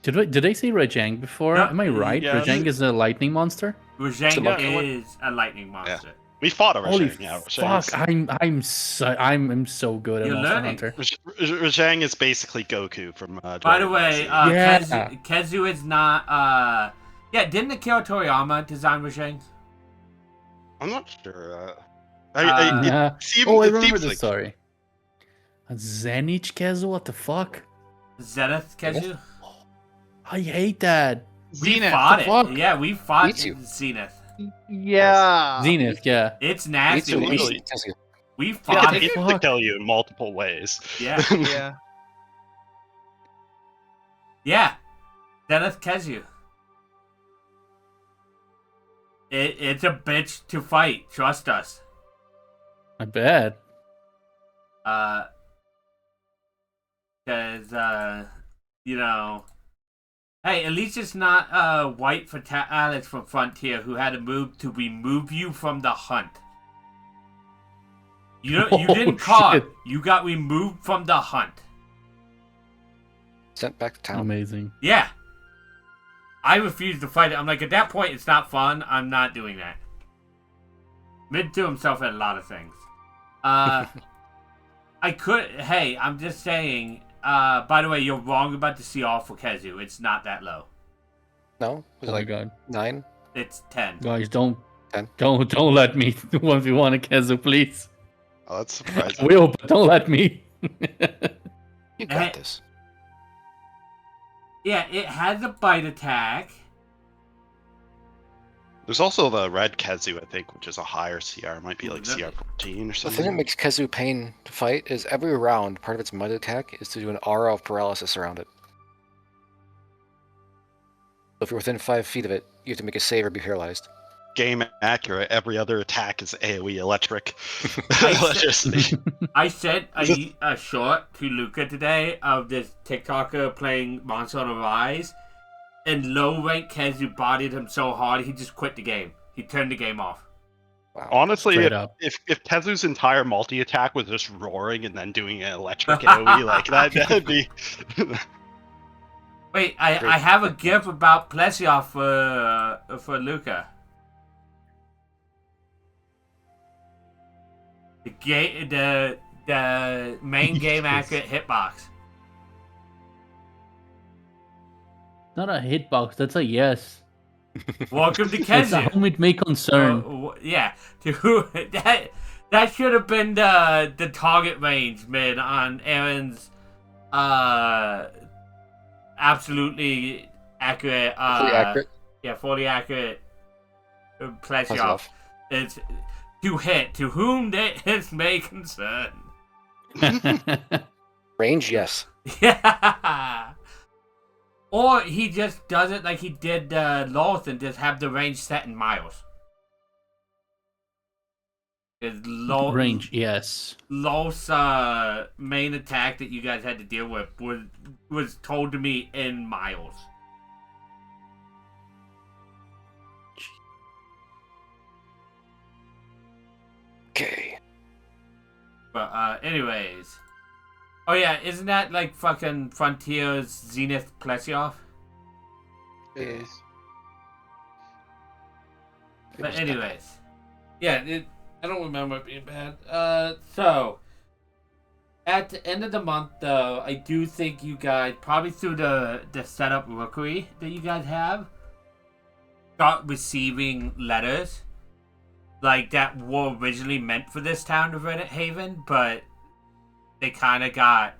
did I say Rajang before? No, Am I right? yeah. Rajang is a lightning monster? It's a monkey Rajanga one. is a lightning monster. We fought a Holy Rajang. Yeah, fuck! I'm so good at You're Monster learning. Hunter. Rajang is basically Goku from. By the Dragon Ball way, Z. Yeah. Kezu is not. Yeah, didn't Akira Toriyama design Rajang? I'm not sure. Yeah. It seems, Oh, I it remember seems the like story. Zenich Kezu, what the fuck? Zenith Kezu? I hate that. We Zenith. fought the it. fuck? Yeah, we fought Me too. Zenith. Yeah. Zenith, yeah. It's Me nasty. too. Really? We it fought continues it. to fuck? kill you in multiple ways. Yeah. Yeah. Yeah. Zenith Kezu. It's a bitch to fight. Trust us. I bet. Because, you know, hey, at least it's not White for Alex from Frontier who had to move to remove you from the hunt. You didn't call. shit. You got removed from the hunt. Sent back to town. Amazing. Yeah. I refuse to fight it. I'm like, at that point, it's not fun. I'm not doing that. Mid to himself at a lot of things. I could. Hey, I'm just saying. By the way, you're wrong about the CR for Kezu. It's not that low. No, was Oh it my like god. 9? It's 10. Guys, don't 10. don't let me 1v1 a Kezu, please. Oh, that's I surprising. will, but don't let me. You got this. Yeah, it has a bite attack. There's also the red Kezu, I think, which is a higher CR. It might be Ooh, like that- CR 14 or The thing that something. makes Kezu pain to fight is every round, part of its mud attack is to do an aura of paralysis around it. So if you're within 5 feet of it, you have to make a save or be paralyzed. Game accurate. Every other attack is AoE electric. I Electricity. I sent Is a short to Luca today of this TikToker playing Monster Hunter Rise, and low rank Kezu bodied him so hard he just quit the game. He turned the game off. Wow. Honestly, Straight up. if Kezu's entire multi attack was just roaring and then doing an electric AoE like that'd be. Wait, I have a gif about Plesiov for Luca. The main game accurate hitbox. Not a hitbox, that's a yes. Welcome to It's a Kezu. whom it may concern. Yeah, that should have been the target range, man, on Aaron's absolutely accurate. Fully accurate. Yeah, fully accurate. Plus Plesiov. off. It's to hit to whom this may concern. Range, yes. Yeah. Or he just does it like he did Loth and just have the range set in miles. Range, yes. Loth's main attack that you guys had to deal with was told to me in miles. Okay. But anyways. Oh yeah, isn't that like fucking Frontier's Zenith Plesiov? It is. It But was bad. anyways. Yeah, I don't remember it being bad. So at the end of the month though, I do think you guys probably through the setup rookery that you guys have start receiving letters like that were originally meant for this town of Reddit Haven, but they kind of got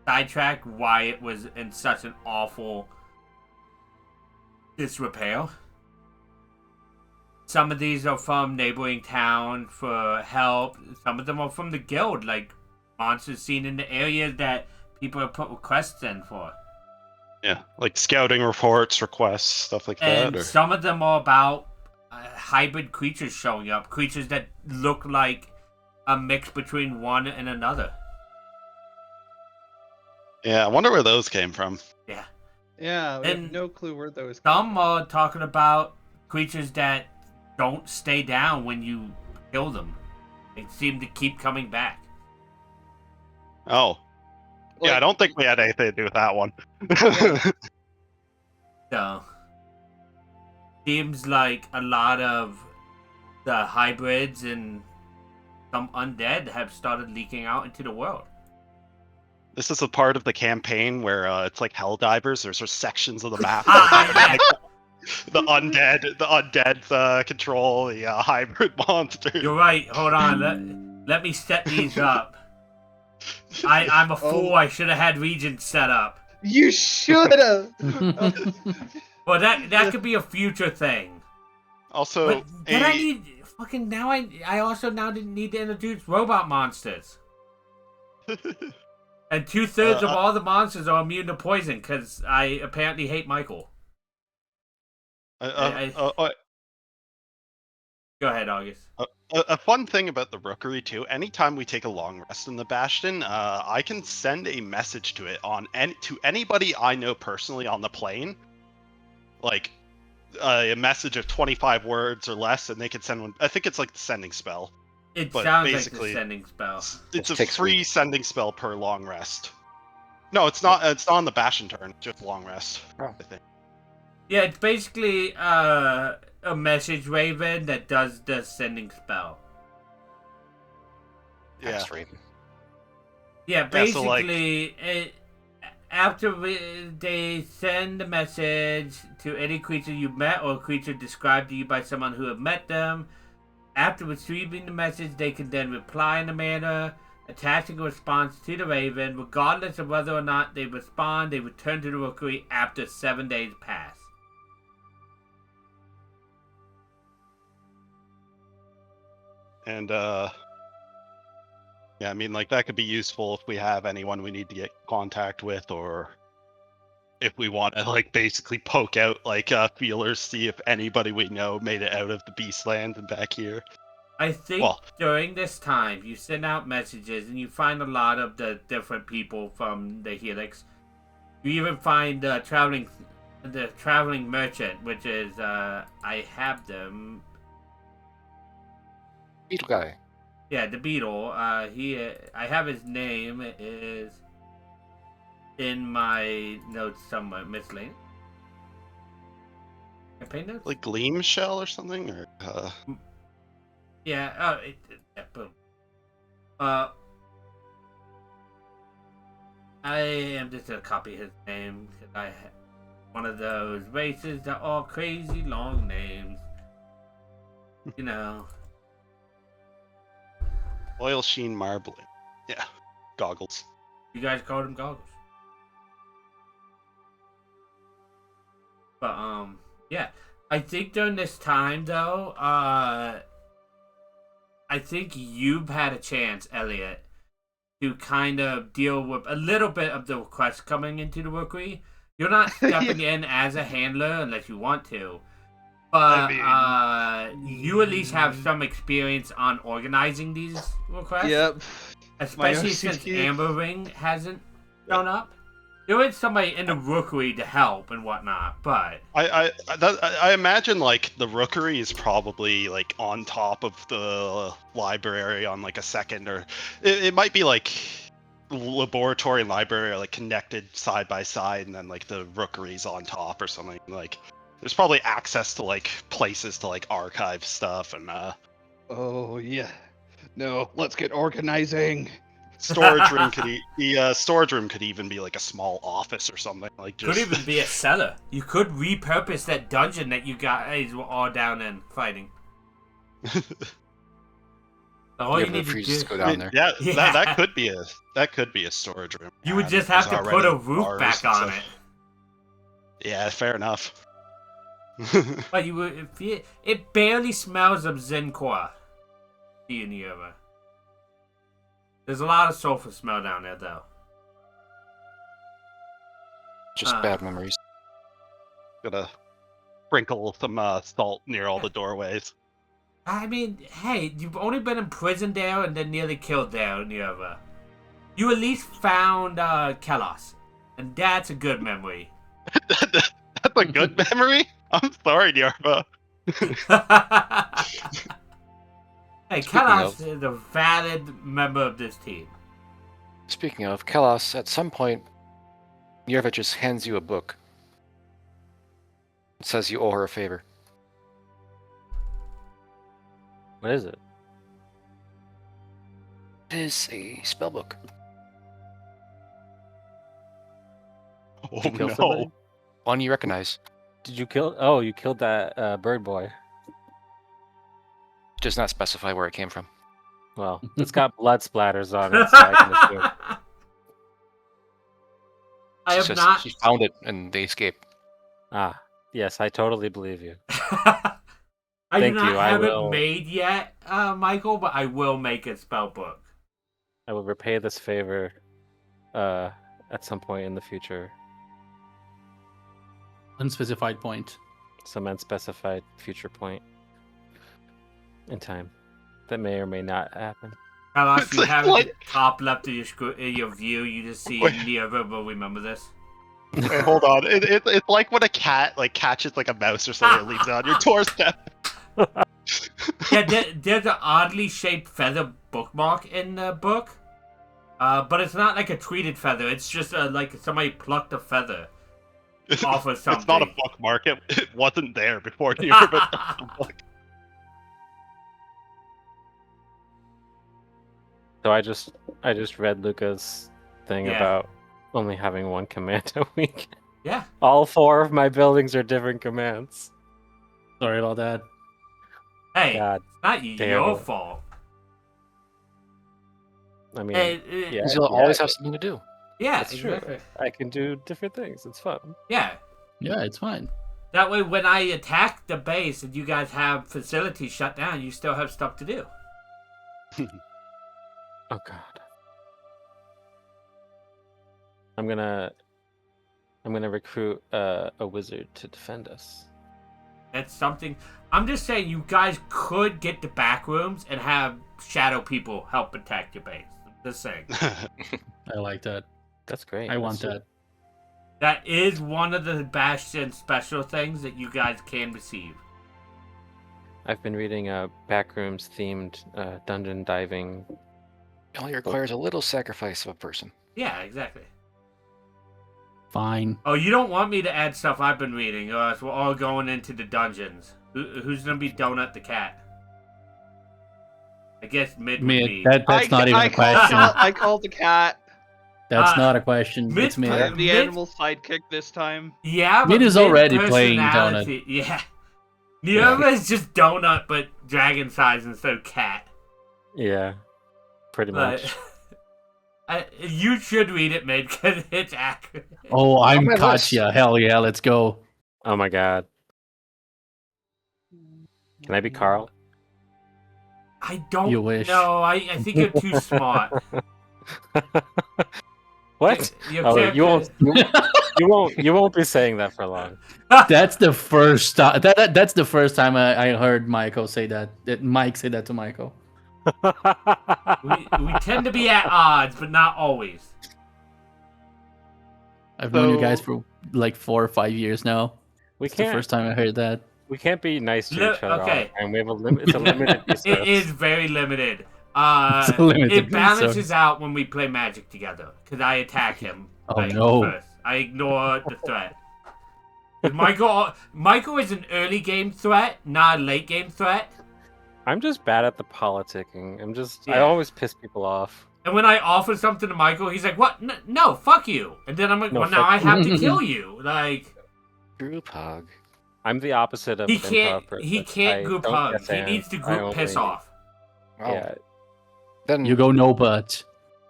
sidetracked why it was in such an awful disrepair. Some of these are from neighboring towns for help. Some of them are from the guild, like monsters seen in the area that people have put requests in for. Yeah, like scouting reports, requests, stuff like And that. Or... some of them are about hybrid creatures showing up. Creatures that look like a mix between one and another. Yeah, I wonder where those came from. Yeah. Yeah, we And have no clue where those. Some are talking about creatures that don't stay down when you kill them. They seem to keep coming back. Oh. Yeah, I Like- don't think we had anything to do with that one. So, seems like a lot of the hybrids and some undead have started leaking out into the world. This is a part of the campaign where it's like Helldivers. There's sort of sections of the map. Yeah. The undead control the hybrid monsters. You're right. Hold on. Let me set these up. I'm a fool. I should have had regions set up. You should have. Well, that could be a future thing. Also, But then I need fucking now. I also now need to introduce robot monsters. And 2/3 of all the monsters are immune to poison because I apparently hate Michael. Go ahead, August. a fun thing about the Rookery too. Anytime we take a long rest in the Bastion, I can send a message to it to anybody I know personally on the plane, like a message of 25 words or less, and they can send one. I think it's like the sending spell. It But sounds like basically, the sending spell. It's a takes free sending spell per long rest. No, it's not. It's not on the Bastion turn. Just long rest. Oh. I think. Yeah, it's basically a message raven that does the sending spell. Yeah. That's right. Yeah, Yeah, so, like- basically, they send a message to any creature you met or a creature described to you by someone who have met them. After receiving the message, they can then reply in a manner attaching a response to the raven. Regardless of whether or not they respond, they return to the rookery after 7 days pass. And yeah, I mean, like that could be useful if we have anyone we need to get contact with, or if we want to like basically poke out like feelers, see if anybody we know made it out of the Beastland and back here. I think Well- during this time, you send out messages and you find a lot of the different people from the Helix. You even find the traveling merchant, which is I have them. Beetle guy. Yeah, the beetle. I have his name. It is in my notes somewhere. Miss Lane. Campaign notes. Like Gleam Shell or something, or Yeah. Yeah, boom. I am just gonna copy his name because I have one of those races that are crazy long names. You know. Oil Sheen Marbling. Yeah, goggles. You guys called him goggles. But yeah. I think during this time though, I think you've had a chance, Elliot, to kind of deal with a little bit of the requests coming into the rookery. You're not stepping in as a handler unless you want to. But you at least have some experience on organizing these requests. Yep. Especially since OCT. Amber Ring hasn't shown up. There is somebody in the rookery to help and whatnot, but I imagine like the Rookery is probably like on top of the library on like a second, or it might be like laboratory and library are like connected side by side, and then like the Rookery's on top or something. Like there's probably access to like places to like archive stuff and Oh yeah. No, let's get organizing. storage room the storage room could even be like a small office or something, like just could even be a cellar. You could repurpose that dungeon that you guys were all down in fighting. All you Never need to freezes do, go down there. Yeah, Yeah. that could be a storage room. you would And just have there's to put already a roof bars back and on stuff. it. Yeah, fair enough. But you would, it barely smells of Zencor. Neova. There's a lot of sulfur smell down there, though. Just bad memories. Gotta sprinkle some salt near all the doorways. I mean, hey, you've only been in prison there and then nearly killed there, Neova. You at least found Kelos, and that's a good memory. That's a good memory? I'm sorry, Diarva. Hey, Speaking Kelos of- is a valid member of this team. Speaking of, Kelos, at some point, Yerva just hands you a book. It says you owe her a favor. What is it? It is a spell book. Oh Did you kill no. somebody? One you recognize. Did you kill? Oh, you killed that bird boy. Does not specify where it came from. Well, it's got blood splatters on it, so I can assume. I It's have just, not. He found it and they escaped. Ah, yes, I totally believe you. I Thank do not you, I have will- it made yet, Michael, but I will make a spell book. I will repay this favor at some point in the future, Unspecified point. some unspecified future point in time that may or may not happen. Carlos, It's you like- have it at like- the top left of your view. You just see Wait. Neva will remember this. Wait, hold on. It's like when a cat like catches like a mouse or something and leaves it on your doorstep. Yeah, there's an oddly shaped feather bookmark in the book, but it's not like a treated feather. It's just like somebody plucked a feather off of something. It's not a bookmark. It wasn't there before you were about to book. So I just read Luca's thing Yeah. about only having one command a week. Yeah. All 4 of my buildings are different commands. Sorry about that. Hey, God, it's not damn your it. fault. I mean, Hey, yeah, Because you'll always have something to do. yeah, That's true. exactly. I can do different things. It's fun. Yeah. Yeah, it's fine. That way, when I attack the base and you guys have facilities shut down, you still have stuff to do. Oh God. I'm gonna recruit a wizard to defend us. That's something. I'm just saying, you guys could get the back rooms and have shadow people help protect your base. I'm just saying. I like that. That's great. I want That's that. That is one of the Bastion special things that you guys can receive. I've been reading a backrooms themed dungeon diving. It only requires a little sacrifice of a person. Yeah, exactly. Fine. Oh, you don't want me to add stuff I've been reading, or else we're all going into the dungeons. Who's gonna be Donut the cat? I guess Mid would be. That's not even a question. I called the cat. That's Uh, not a question. Mid- It's me. I'm the Mid- animal sidekick this time. Yeah, but Mid is already playing personality- Yeah. Nirva is just Donut, but dragon size instead of cat. Yeah, pretty much. But you should read it, Mid, because it's accurate. Oh, I'm my list. Katya. Hell yeah, let's go. Oh my God. Can I be Carl? I don't You wish. know. I think you're too smart. What? Your Oh, character- you won't be saying that for long. That's the first time. That's the first time I heard Michael say that. That Mike said that to Michael. we tend to be at odds, but not always. I've known you guys So- for like 4 or 5 years now. We It's the can't. first time I heard that. We can't be nice to Look, each other okay. all the time. We have a limit. It's a limited resource. It is very limited. It's a limited It balances resource. out when we play Magic together, because I attack him. Oh, no. First. I ignore the threat. 'Cause Michael is an early game threat, not a late game threat. I'm just bad at the politicking. I Yeah. always piss people off. And when I offer something to Michael, he's like, "What? No, fuck you." And then I'm like, No, "Well, now fuck I have to kill you." Like, Group hug. I'm the opposite of he an can't. improv He person. can't I group don't hug. yes He and. needs to I group piss only- off. Wow. Yeah, Then You go no but.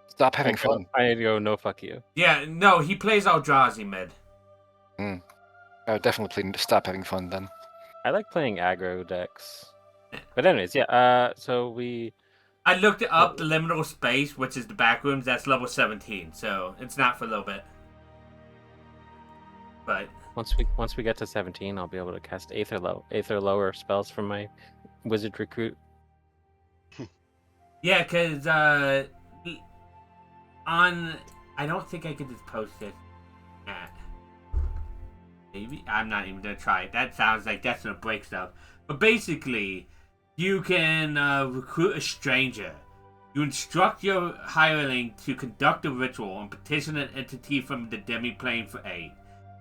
stop having fun. I go no fuck you. Yeah, no, he plays Eldrazi mid. I would definitely stop having fun then. I like playing aggro decks. But anyways, yeah. So we I looked it up. The liminal space, which is the back rooms, that's level 17, so it's not for a little bit. But once we get to 17, I'll be able to cast eighth or lower spells from my wizard recruit. yeah, because I don't think I could just post it. Maybe I'm not even gonna try it. That sounds like that's gonna break stuff. But basically, you can recruit a stranger. You instruct your hireling to conduct a ritual and petition an entity from the demi-plane for aid.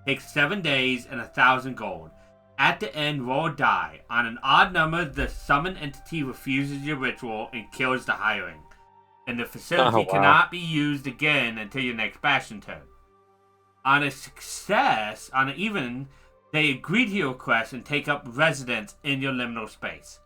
Takes 7 days and 1,000 gold. At the end, roll a die. On an odd number, the summoned entity refuses your ritual and kills the hireling. And the facility Oh, wow. cannot be used again until your next Bastion turn. On a success, on an even, they agree to your request and take up residence in your liminal space.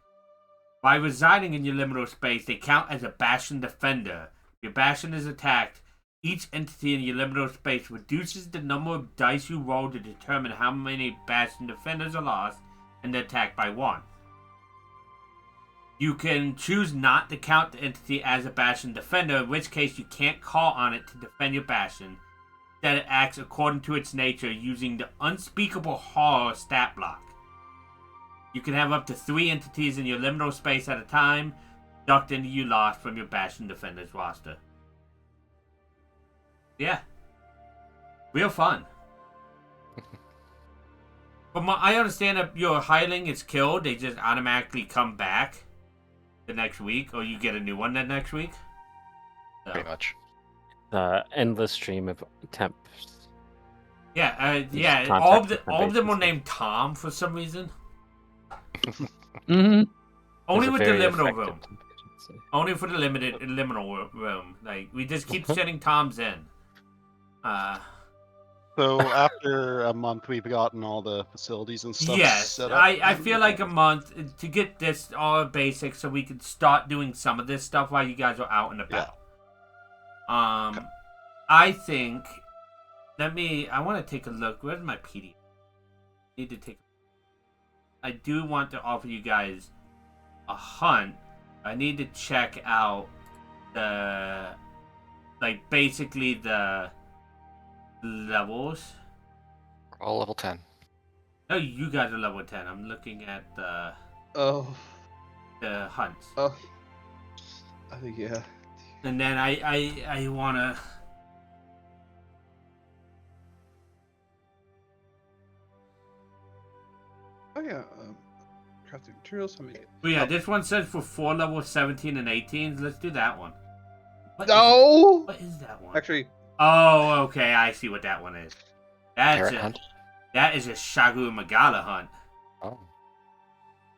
By residing in your liminal space, they count as a Bastion defender. If your Bastion is attacked, each entity in your liminal space reduces the number of dice you roll to determine how many Bastion defenders are lost and they're attacked by 1. You can choose not to count the entity as a Bastion defender, in which case you can't call on it to defend your Bastion. Instead, it acts according to its nature using the Unspeakable Horror stat block. You can have up to 3 entities in your liminal space at a time, ducked into you lost from your Bastion defenders roster. Yeah. Real fun. But I understand that your hireling is killed, they just automatically come back the next week, or you get a new one the next week. So, Pretty much. Endless stream of temps. yeah, Just all of contact them different were bases. named Tom for some reason. Mm-hmm. Only There's a with the very liminal effective room. temp agency. Only for the liminal room. Like, we just keep sending Toms in. So after a month, we've gotten all the facilities and stuff Yes, set up. I feel like a month to get this all basic so we could start doing some of this stuff while you guys are out and about. I think, I want to take a look. Where's my PDF? Need to take. I do want to offer you guys a hunt. I need to check out basically the levels. All level 10. No, you guys are level 10. I'm looking at the Oh, hunts. yeah. And then I wanna. Oh yeah. Crafting materials. How many? Well, yeah, this one says for 4 levels 17 and 18. Let's do that one. No. What is that one? Actually, Oh, okay. I see what that one is. Parrot hunt. That is a Shagu Magala hunt. Oh.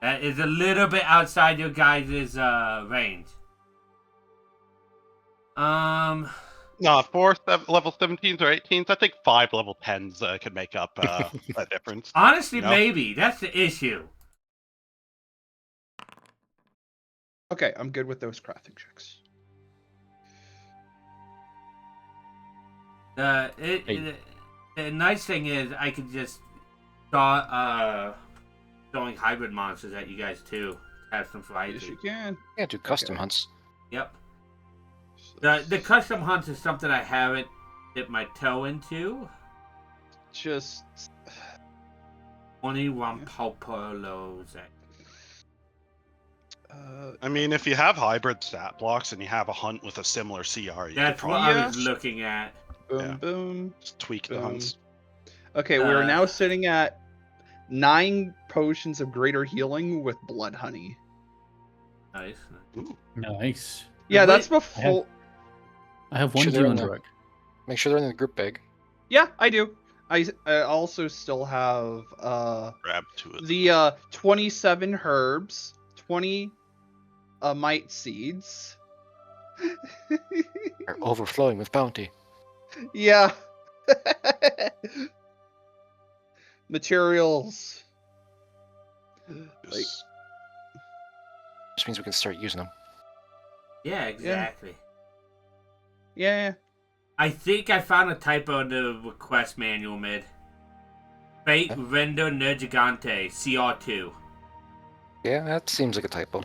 That is a little bit outside your guys' range. No, 4 level 17s or 18s. I think 5 level 10s could make up a difference. Honestly, No. maybe that's the issue. okay, I'm good with those crafting checks. The nice thing is I could just start throwing hybrid monsters at you guys too. Have some Yes, variety. you can. Yeah, do custom Okay. hunts. Yep. The custom hunts is something I haven't dipped my toe into. Just 21 Pauperlos. I mean, if you have hybrid stat blocks and you have a hunt with a similar CR, you could That's what probably I was looking at. boom, Yeah. boom. just tweak the Boom. hunts. Okay, we are Uh, now sitting at 9 potions of greater healing with blood honey. Nice. Nice. Yeah, Wait, that's before. I have one Sure, they're demon in the- drug. Make sure they're in the group bag. Yeah, I do. I also still have Grab 2 of them. the 27 herbs, 20 mite seeds. Are overflowing with bounty. Yeah. Materials. Just- Which means we can start using them. Yeah, exactly. Yeah. I think I found a typo in the request manual mid. Fate Huh? Render Nergigante, CR2. Yeah, that seems like a typo.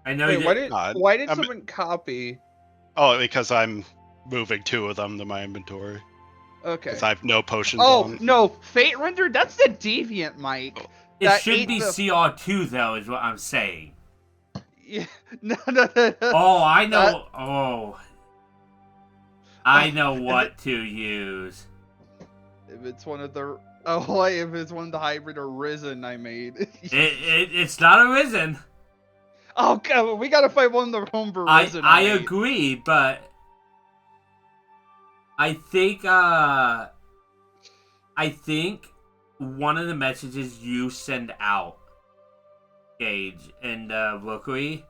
I know Wait, that. why did I'm- someone copy? Oh, because I'm moving 2 of them to my inventory. Okay. Because I have no potions Oh on. no, Fate Rendered. That's the deviant, Mike. It that should ate be the- CR2 though, is what I'm saying. Yeah. No. Oh, I know. I know what to use. If it's one of the if it's one of the hybrid Arisen I made. It's not Arisen. Oh god, we gotta fight one of the home Arisen. I agree, but I think I I think one of the messages you send out, Gage, and Rookery,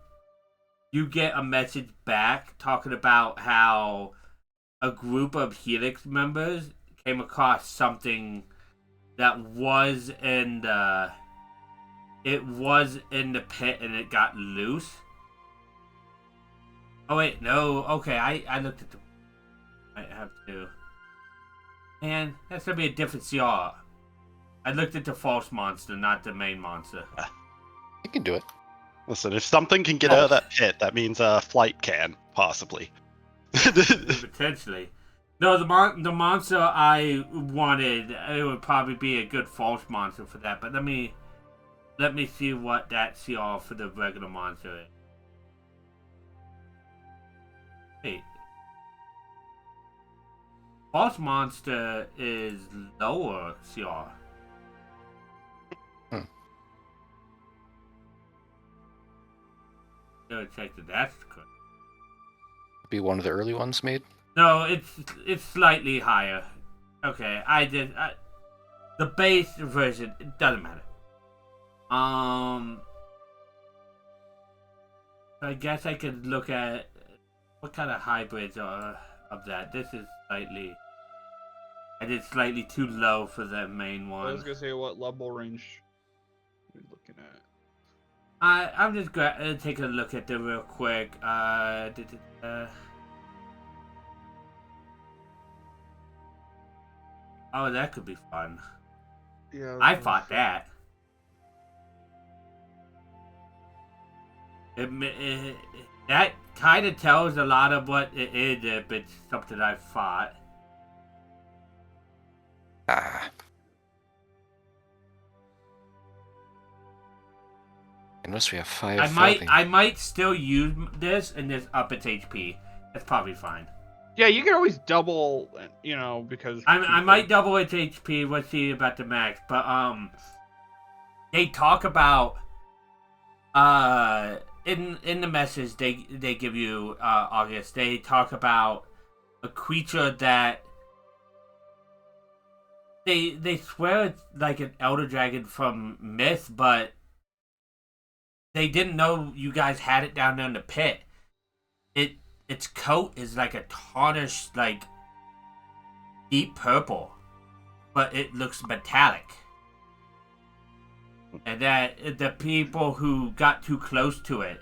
you get a message back talking about how a group of Helix members came across something that was in the pit and it got loose. Oh wait, no, okay, I looked at the... I have to... Man, that's gonna be a different CR. I looked at the false monster, not the main monster. You can do it. Listen, if something can get out of that pit, that means a flight can, possibly. Potentially. No, the monster I wanted, it would probably be a good false monster for that, but let me see what that CR for the regular monster is. Wait. False monster is lower CR. Go check that that's correct. Be one of the early ones made. No, it's slightly higher. Okay, the base version, it doesn't matter. I guess I could look at what kind of hybrids are of that. This is slightly, I did slightly too low for the main I was one. gonna say what level range you're looking at. I'm just taking a look at them real quick. Oh, that could be fun. Yeah. I fought that. That kind of tells a lot of what it is if it's something I fought. Unless we have 5 I might still use this and just up its HP. That's probably fine. Yeah, you can always double, you know, because I might double its HP. We'll see about the max, but they talk about in the message they give you August. They talk about a creature that they swear it's like an elder dragon from myth, but they didn't know you guys had it down there in the pit. Its coat is like a tarnished, like deep purple, but it looks metallic. And that the people who got too close to it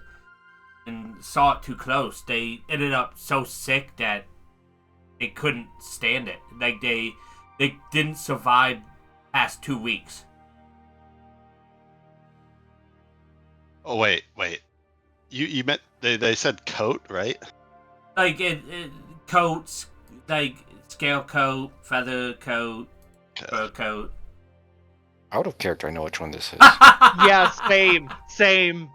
and saw it too close, they ended up so sick that they couldn't stand it. Like they didn't survive past 2 weeks. Oh wait. You meant they said coat, right? Like it coats, like scale coat, feather coat, fur coat. Out of character, I know which one this is. Yeah, same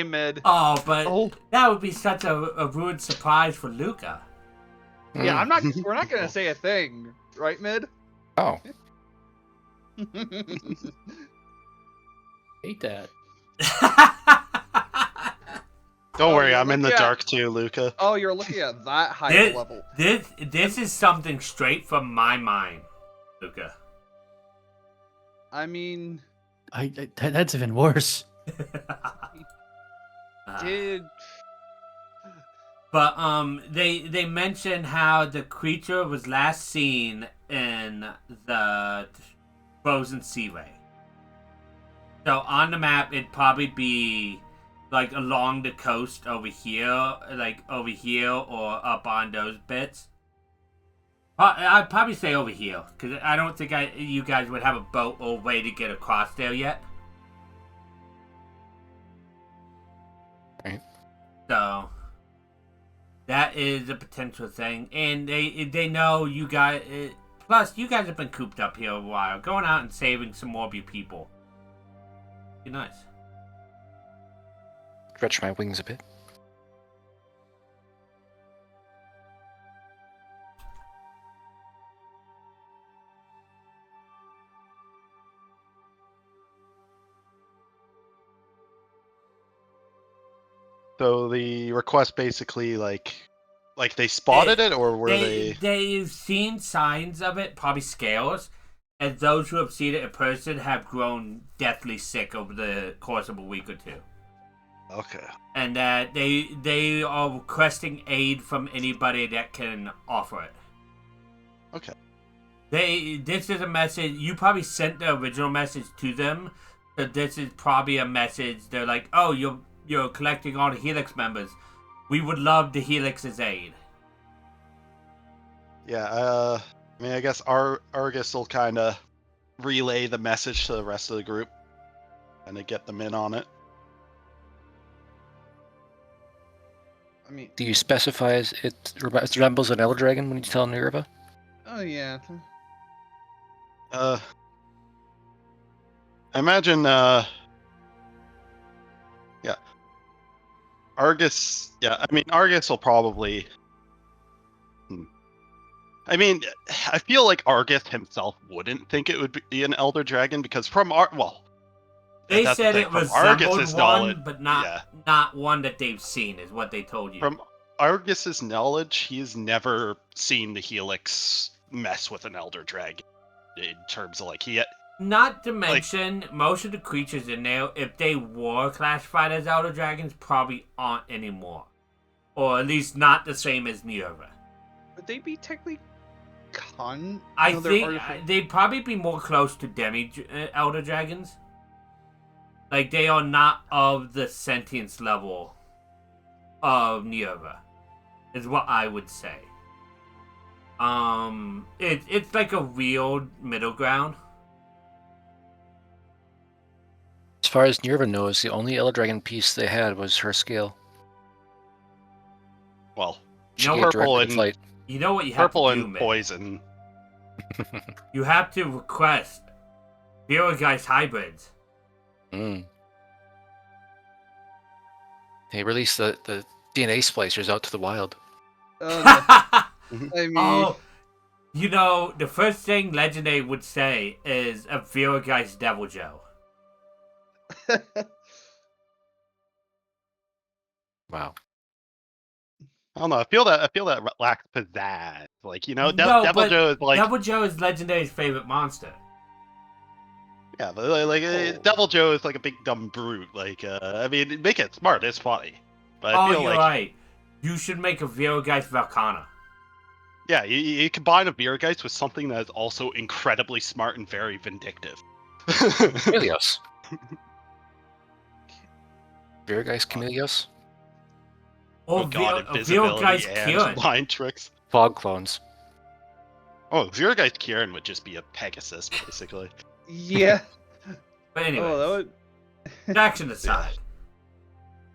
mid. Oh, but Oh. that would be such a ruined surprise for Luca. Yeah, we're not gonna say a thing, right, mid? Oh, Hate that. Don't Oh, worry, you're I'm in the looking at- dark too, Luca. Oh, you're looking at that high This- level. This is something straight from my mind, Luca. I mean, That's even worse. did But they mention how the creature was last seen in the frozen seaway. So on the map, it'd probably be like along the coast over here, or up on those bits. I'd probably say over here because I don't think you guys would have a boat or way to get across there yet. Right. So that is a potential thing, and they know you guys. Plus, you guys have been cooped up here a while, going out and saving some more of your people. Be nice. stretch my wings a bit. So the request basically like they spotted it, or were they? They've seen signs of it, probably scales, as those who have seen it in person have grown deathly sick over the course of a week or two. Okay. And that they are requesting aid from anybody that can offer it. Okay. This is a message, you probably sent the original message to them, so this is probably a message, they're like, oh, you're collecting all the Helix members. We would love the Helix's aid. Yeah, I mean, I guess Argus will kind of relay the message to the rest of the group and get them in on it. I mean, Do you specify it resembles an elder dragon when you tell Nirva? oh yeah. I imagine, yeah. Argus, yeah, I mean, Argus will probably... I mean, I feel like Argus himself wouldn't think it would be an Elder Dragon, because They that's the said thing, it from resembled Argus's one, knowledge, but not yeah. not one that they've seen, is what they told you. From Argus's knowledge, he's never seen the Helix mess with an Elder Dragon. In terms of, like, Not to mention, most of the creatures in there, if they were classified as Elder Dragons, probably aren't anymore. Or at least not the same as Nirva. Would they be technically I they're think artificial- they'd probably be more close to Elder Dragons. Like, they are not of the sentience level of Nirva, is what I would say. It's like a real middle ground. As far as Nirva knows, the only elder dragon piece they had was her scale. well, She No, gave purple directly and to flight. You know what you have purple to do, and man. poison. You have to request Viragei's hybrids. Mm. They released the DNA splicers out to the wild. I mean, Oh, you know, the first thing Legendary would say is a Viragei's Devil Joe. Wow. I don't know. I feel that lacks pizzazz. Like, you know, No, Devil but Joe is like, Devil Joe is Legendary's favorite monster. yeah, but like Devil Joe is like a big dumb brute. Like, I mean, make it smart. It's funny, but I Oh, feel you're like, right. You should make a Viragei's Valkana. yeah, you combine a Virgeist with something that is also incredibly smart and very vindictive. Chameleos. Virgeist Chameleos? Or Oh god, Viragei's invisibility and Kieran. mind tricks. Fog clones. Oh, Virgeist Kieran would just be a Pegasus, basically. yeah. But anyway, Oh, that would. action aside.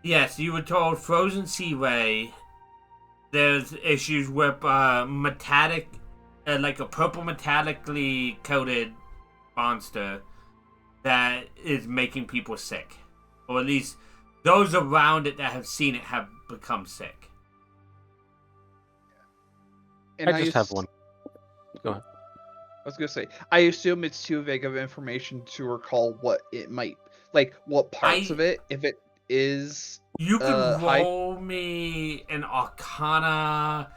Yes, you were told Frozen Sea Ray. There's issues with metallic, like a purple metallically coated monster that is making people sick, or at least those around it that have seen it have become sick. And I just have one. I was gonna say, I assume it's too vague of information to recall what it might, like what parts of it, if it is. You could Hi- roll me an Arcana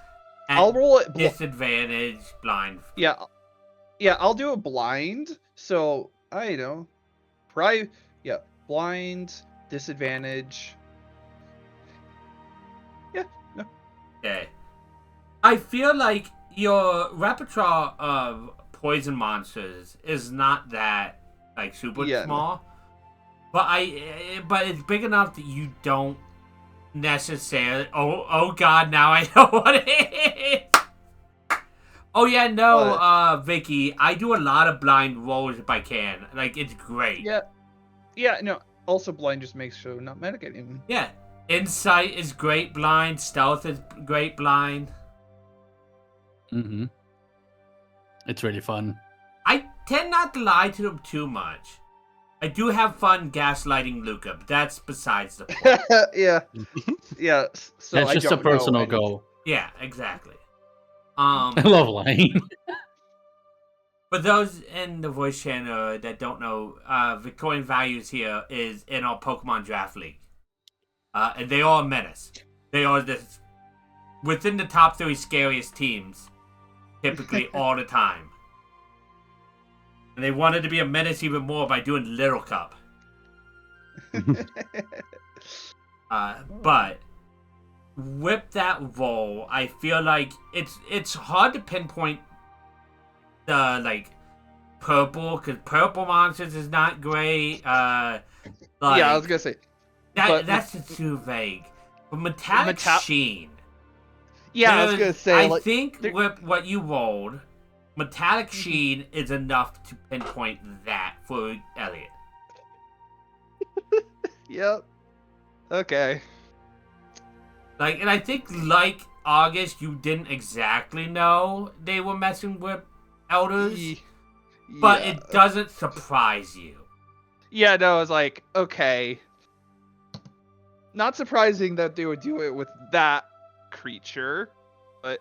at I'll roll it. disadvantage blind. Yeah, I'll do a blind. So I know, blind disadvantage. Okay. I feel like your repertoire of poison monsters is not that like super Yeah, no. small, but it's big enough that you don't necessarily. Oh God! Now I know what it is. Oh yeah, no, What? Vicky, I do a lot of blind rolls if I can. Like, it's great. Yeah. No. Also, blind just makes sure not metagaming. Yeah. Insight is great blind. Stealth is great blind. Mm-hmm. It's really fun. I tend not to lie to them too much. I do have fun gaslighting Luca, but that's besides the point. yeah. Yeah. So That's I just a don't know personal any- goal. Yeah, exactly. I love lying. For those in the voice channel that don't know, Victorian Values here is in our Pokemon Draft League. And they are a menace. They are within the top 3 scariest teams, typically all the time. And they wanted to be a menace even more by doing Little Cup. But with that roll, I feel like it's hard to pinpoint the like purple, because purple monsters is not great. Yeah, I was gonna say. but that's too vague. But metallic sheen. Yeah, I was gonna say. I think with what you rolled, metallic sheen is enough to pinpoint that for Elliot. Yep. Okay. Like, and I think like August, you didn't exactly know they were messing with elders, but Yeah. it doesn't surprise you. Yeah, no, it's like, okay. Not surprising that they would do it with that creature, but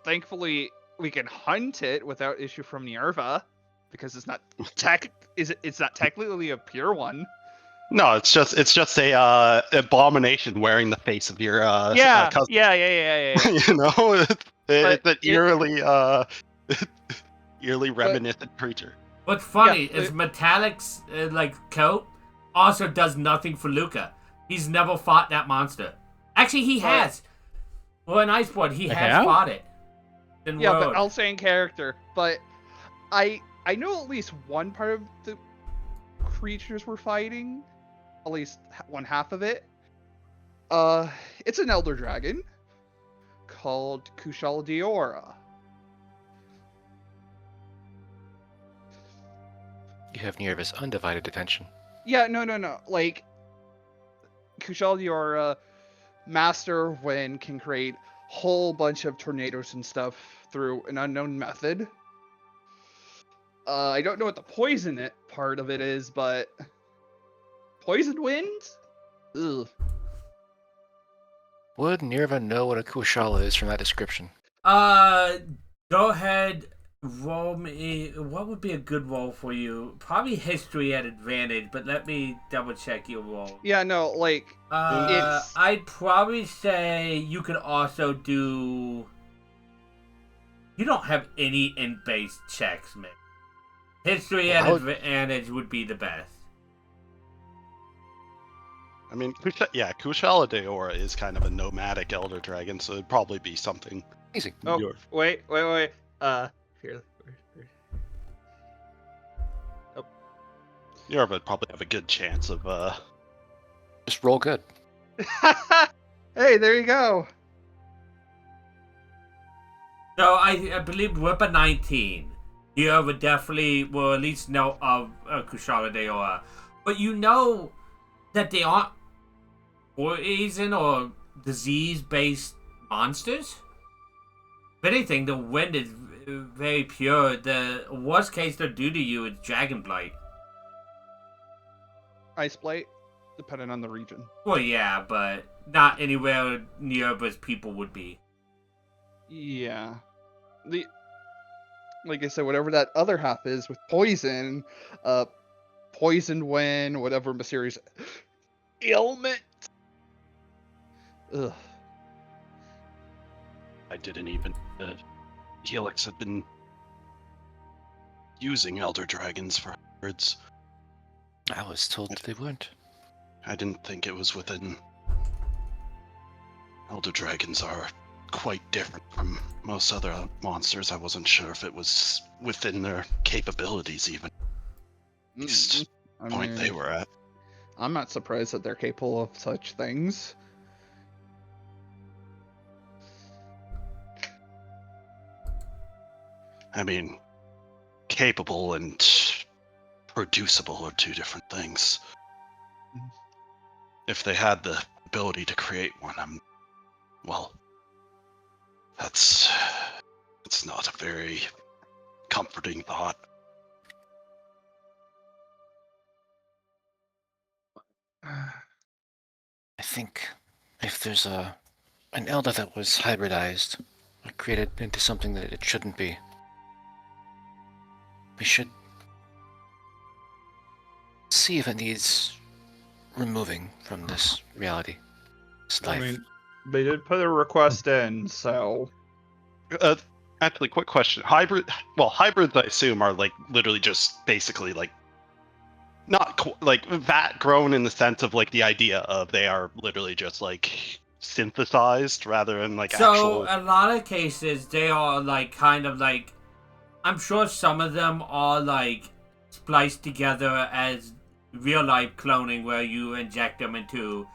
thankfully we can hunt it without issue from Nerva, because it's not it's not technically a pure one. No, it's just a abomination wearing the face of your Yeah, cousin. yeah. You know, it's an it- eerily reminiscent creature. What's funny Yeah, is Metallic's like coat also does nothing for Luca. He's never fought that monster. Actually, he has. Well, in Iceborne, he has have? fought it. In Yeah, Road. but I'll say in character. But I know at least one part of the creatures we're fighting, at least one half of it. It's an elder dragon called Kushala Diora. You have Nerva's undivided attention. Yeah, no. Like Kushala Diora, master when can create whole bunch of tornadoes and stuff through an unknown method. I don't know what the poison it part of it is, but poison wind? Ugh. Would Nerva know what a Kushala is from that description? Go ahead. Roll me. What would be a good roll for you? Probably history at advantage, but let me double check your roll. Yeah, no, like it's I'd probably say you could also do. You don't have any in-base checks, man. History at advantage would be the best. I mean, Kushala Daora is kind of a nomadic elder dragon, so it'd probably be something. Easy. Oh, your- wait. Here. Yorva would probably have a good chance of Just roll good. Hey, there you go. So I believe with a 19, you would definitely will at least know of Kushala Daora. But you know that they aren't poison or disease-based monsters. If anything, the wind is very pure. The worst case they'll do to you is Dragon Blight. Ice Blight, depending on the region. Well, yeah, but not anywhere near as people would be. Yeah. Like I said, whatever that other half is with poison, poison wind, whatever mysterious ailment. Ugh. I didn't even. Helix had been using elder dragons for hundreds. I was told they weren't. I didn't think it was within. Elder dragons are quite different from most other monsters. I wasn't sure if it was within their capabilities, even. Least I point they mean, were at. I'm not surprised that they're capable of such things. I mean, capable and producible are two different things. If they had the ability to create one, well, that's not a very comforting thought. I think if there's an elder that was hybridized or created into something that it shouldn't be, we should see if it needs removing from this reality, this life. I mean, they did put a request in, so. Actually, quick question. Hybrids I assume are like literally just basically like like vat grown in the sense of like the idea of they are literally just like synthesized rather than like So actual. a lot of cases they are like kind of like, I'm sure some of them are like spliced together as real life cloning, where you inject them into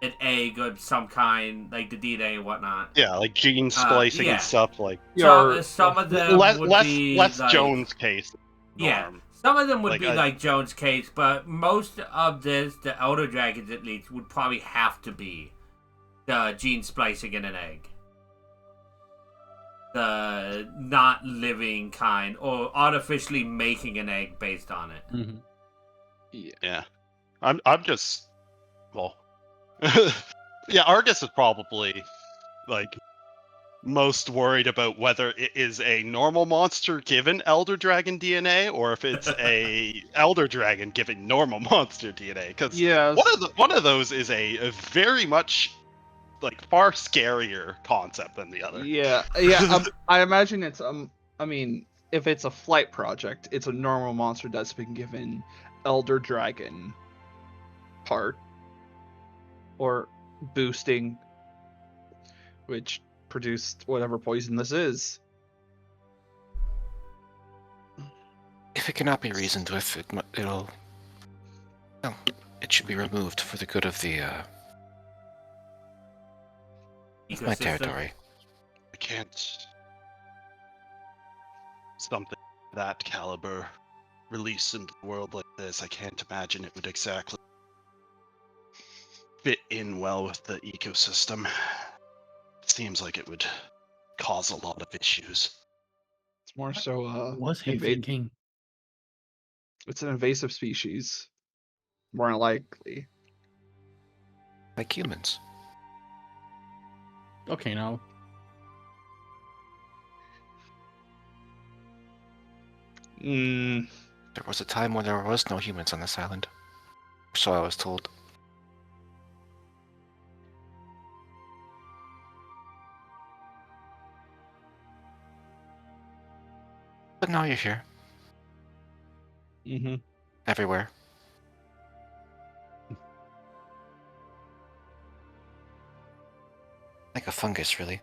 an egg of some kind, like the DNA and whatnot. Yeah, like gene splicing yeah. and stuff like Some of them would less be less like, Jones case. yeah, Norm. some of them would Like, be like Jones' case, but most of this, the Elder Dragons at least, would probably have to be the gene splicing in an egg. The not living kind, or artificially making an egg based on it. Mhm. Yeah, I'm just well, yeah. Argus is probably like most worried about whether it is a normal monster given Elder Dragon DNA or if it's a Elder Dragon given normal monster DNA. Because Yeah. one of those is a very much like far scarier concept than the other. Yeah. I imagine it's I mean, if it's a flight project, it's a normal monster that's been given Elder Dragon part or boosting, which produced whatever poison this is. If it cannot be reasoned with, it'll. No, it should be removed for the good of the of my Ecosystem. territory. I can't. Something that caliber released into the world like this, I can't imagine it would exactly fit in well with the ecosystem. It seems like it would cause a lot of issues. It's more so What was he thinking? it's an invasive species. More than likely. Like humans. Okay, now. Mm, There was a time when there was no humans on this island. So I was told. But now you're here. mm-hmm. Everywhere. Like a fungus, really.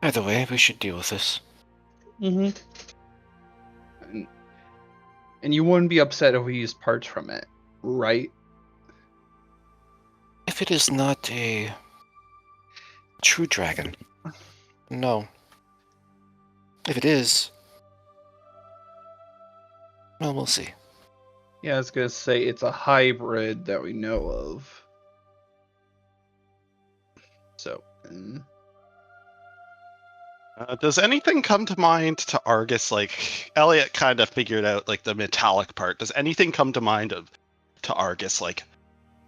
Either way, we should deal with this. Mm-hmm. And you wouldn't be upset if we used parts from it, right? If it is not a true dragon, no. If it is, well, we'll see. Yeah, I was gonna say it's a hybrid that we know of. So, Does anything come to mind to Argus? Like Elliot kind of figured out like the metallic part. Does anything come to mind to Argus like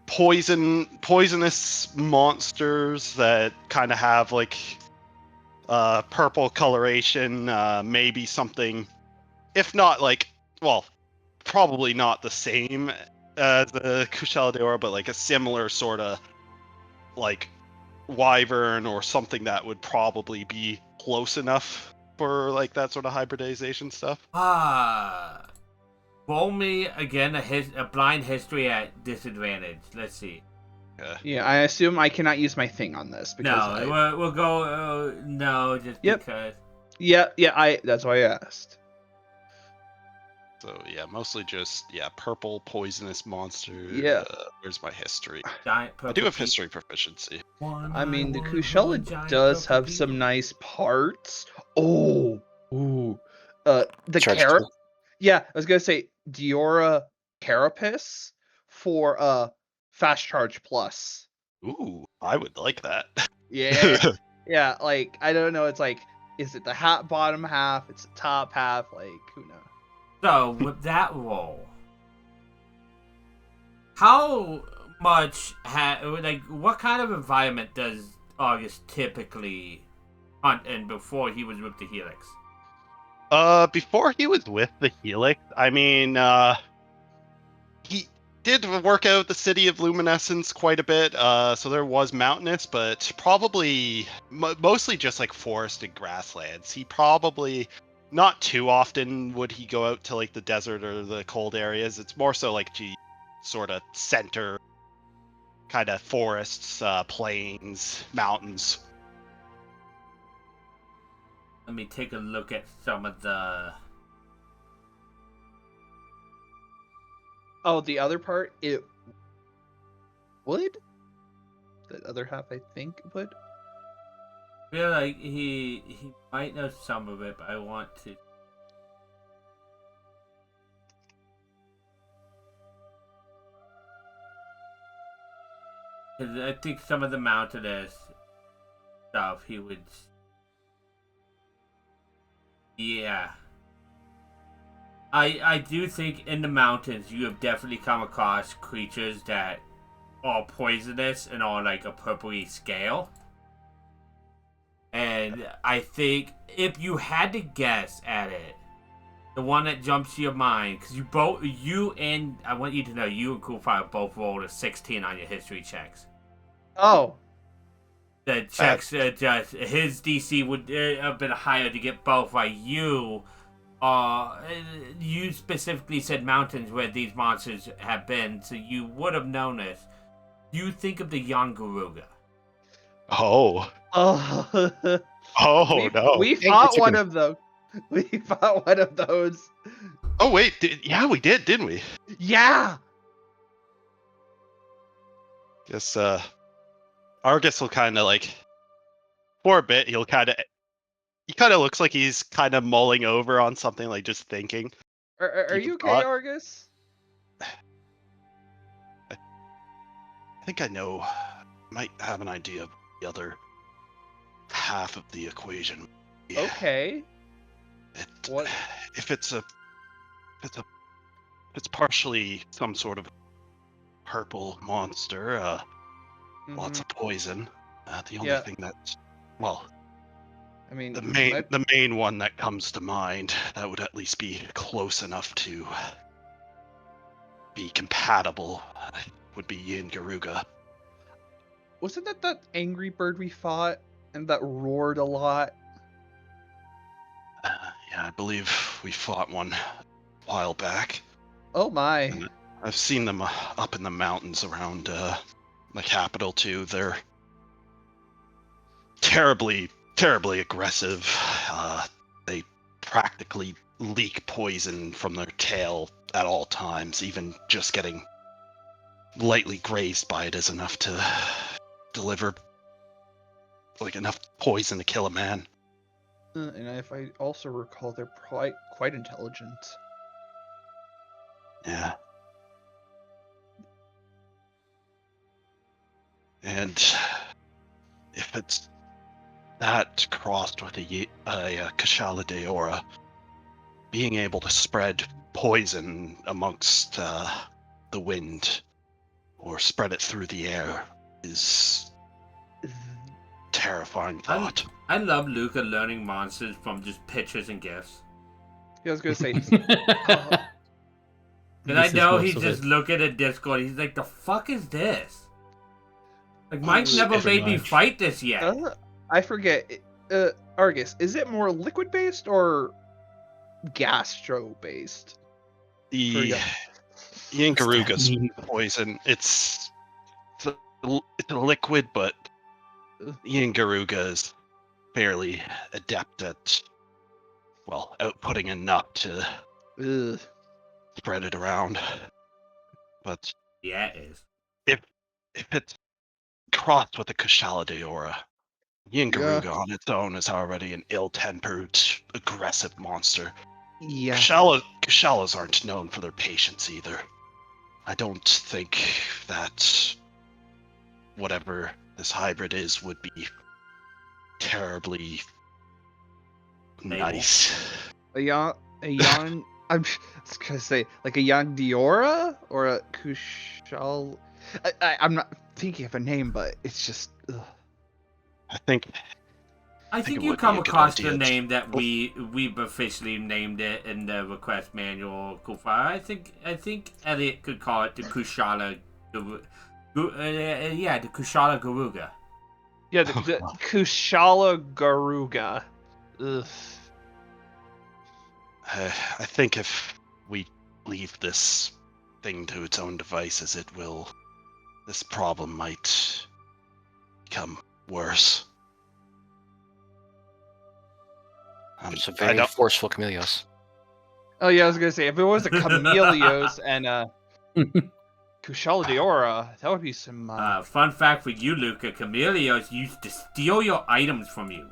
poisonous monsters that kind of have like purple coloration? Maybe something, if not like, well, probably not the same as the Kushala Daora, but like a similar sort of like wyvern or something that would probably be close enough for like that sort of hybridization stuff. Roll me again a blind history at disadvantage. Let's see. yeah, I assume I cannot use my thing on this because No, we'll go. No, just because. Yeah, that's why I asked. So yeah, mostly just purple poisonous monster. Yeah. Where's my history? Giant I do have history proficiency. I mean, the Kushala does have some nice parts. Oh, ooh, the Charge carrot. two. Yeah, I was gonna say Diora Carapace for fast charge plus. Ooh, I would like that. Yeah, yeah. Like I don't know. It's like, is it the bottom half? It's the top half. Like who knows? So with that roll, how much what kind of environment does August typically hunt in before he was with the Helix? Before he was with the Helix, I mean, did work out the city of Luminescence quite a bit. So there was mountainous, but probably mostly just like forested grasslands. He probably not too often would he go out to like the desert or the cold areas. It's more so like sort of center kind of forests, plains, mountains. Let me take a look at some of the. Oh, the other part, it would? The other half, I think, would? I feel like he might know some of it, but I want to. Because I think some of the mountainous stuff he would. Yeah. I do think in the mountains you have definitely come across creatures that are poisonous and are like a purpley scale. And I think if you had to guess at it, the one that jumps to your mind, because you and I want you to know, you and Coolfire both rolled a 16 on your history checks. Oh. The checks, just his DC would have been higher to get both. Like you specifically said mountains where these monsters have been, so you would have known this. You think of the Yangaruga. Oh. Oh. No. We fought one of them. We fought one of those. Oh wait, yeah, we did, didn't we? Yeah. Guess Argus will kind of like, for a bit, he kind of looks like he's kind of mulling over on something, like just thinking. Are Deep you okay, thought. Argus? I think I know. Might have an idea of the other half of the equation. Yeah. Okay. What? If it's partially some sort of purple monster, lots of poison. The only Yeah. thing that, well, I mean, the main one that comes to mind that would at least be close enough to be compatible would be Yin Garuga. wasn't that angry bird we fought and that roared a lot? Yeah, I believe we fought one a while back. Oh my. I've seen them up in the mountains around the capital too. They're terribly aggressive. They practically leak poison from their tail at all times. Even just getting lightly grazed by it is enough to deliver like enough poison to kill a man. And if I also recall, they're quite intelligent. Yeah. And if it's that crossed with a Kashala Deora, being able to spread poison amongst the wind or spread it through the air is terrifying thought. I love Luca learning monsters from just pictures and gifs. Yeah, I was gonna say. And I know he's just looking at Discord. He's like, "The fuck is this?" Like Mike never made me fight this yet. I forget. Argus, is it more liquid based or gastro based? The Yangaruga's poison. It's a liquid, but Yangaruga is fairly adept at, well, outputting enough to spread it around. But Yeah, it is. if it's crossed with the Kashala Deora, Yangaruga on its own is already an ill-tempered, aggressive monster. Yeah. Kashalas aren't known for their patience either. I don't think that whatever this hybrid is would be terribly nice. A yon. I'm just gonna say like a Yangdiora or a Kushal. I'm not thinking of a name, but it's just. Ugh. I think I think think it you would be come a good across the idea to- name that we've officially named it in the request manual, Kufar. I think Elliot could call it the Kushala, the Kushala Garuga. Yeah, the Kushala Garuga. Ugh. I think if we leave this thing to its own devices, this problem might become worse. It's a I very don't. forceful Chameleos. Oh yeah, I was gonna say if it was a Chameleos and a Kushala Diora, that would be some. Fun fact for you, Luca: Chameleos used to steal your items from you.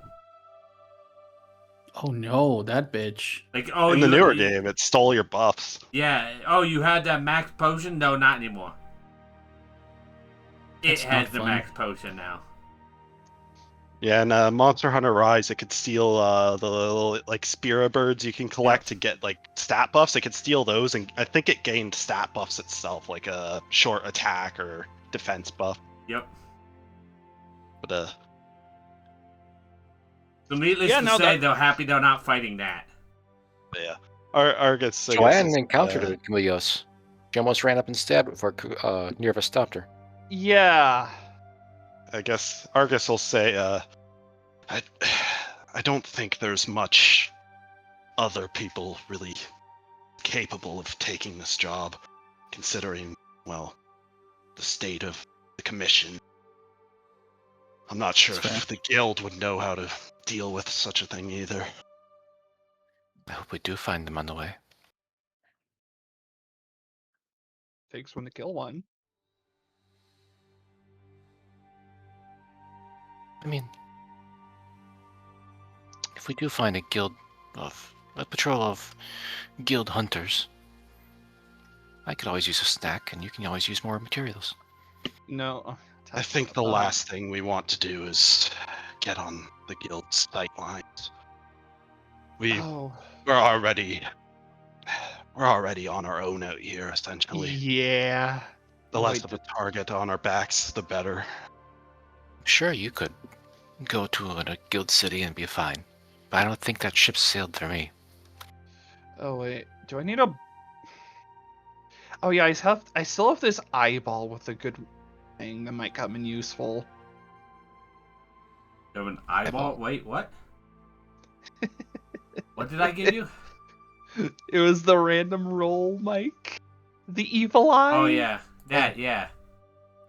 Oh no, that bitch. Like, In the newer game, it stole your buffs. Yeah. Oh, you had that max potion? No, not anymore. That's It has not the fun. max potion now. Yeah, and Monster Hunter Rise, it could steal the little like Spira birds you can collect to get like stat buffs. It could steal those, and I think it gained stat buffs itself, like a short attack or defense buff. Yep. But So needless Yeah, to no, say, that- they're happy they're not fighting that. yeah, Argus. I guess, Joanne is, encountered a Chameleos. She almost ran up and stabbed it before Nerva stopped her. Yeah. I guess Argus will say, I don't think there's much other people really capable of taking this job, considering, well, the state of the commission. I'm not sure That's if the guild would know how to deal with such a thing either. I hope we do find them on the way. Takes one to kill one. I mean, if we do find a patrol of guild hunters, I could always use a snack, and you can always use more materials. No. I think the last thing we want to do is get on the guild's sight lines. Oh. We're already on our own out here, essentially. Yeah. The less Wait. of a target on our backs, the better. Sure, you could go to a guild city and be fine, but I don't think that ship sailed for me. Oh wait. Do I need a? Oh yeah, I still have this eyeball with a good thing that might come in useful. You have an eyeball? Eyeball. Wait, what? What did I give you? It was the random roll, Mike. The evil eye. Oh yeah, that yeah.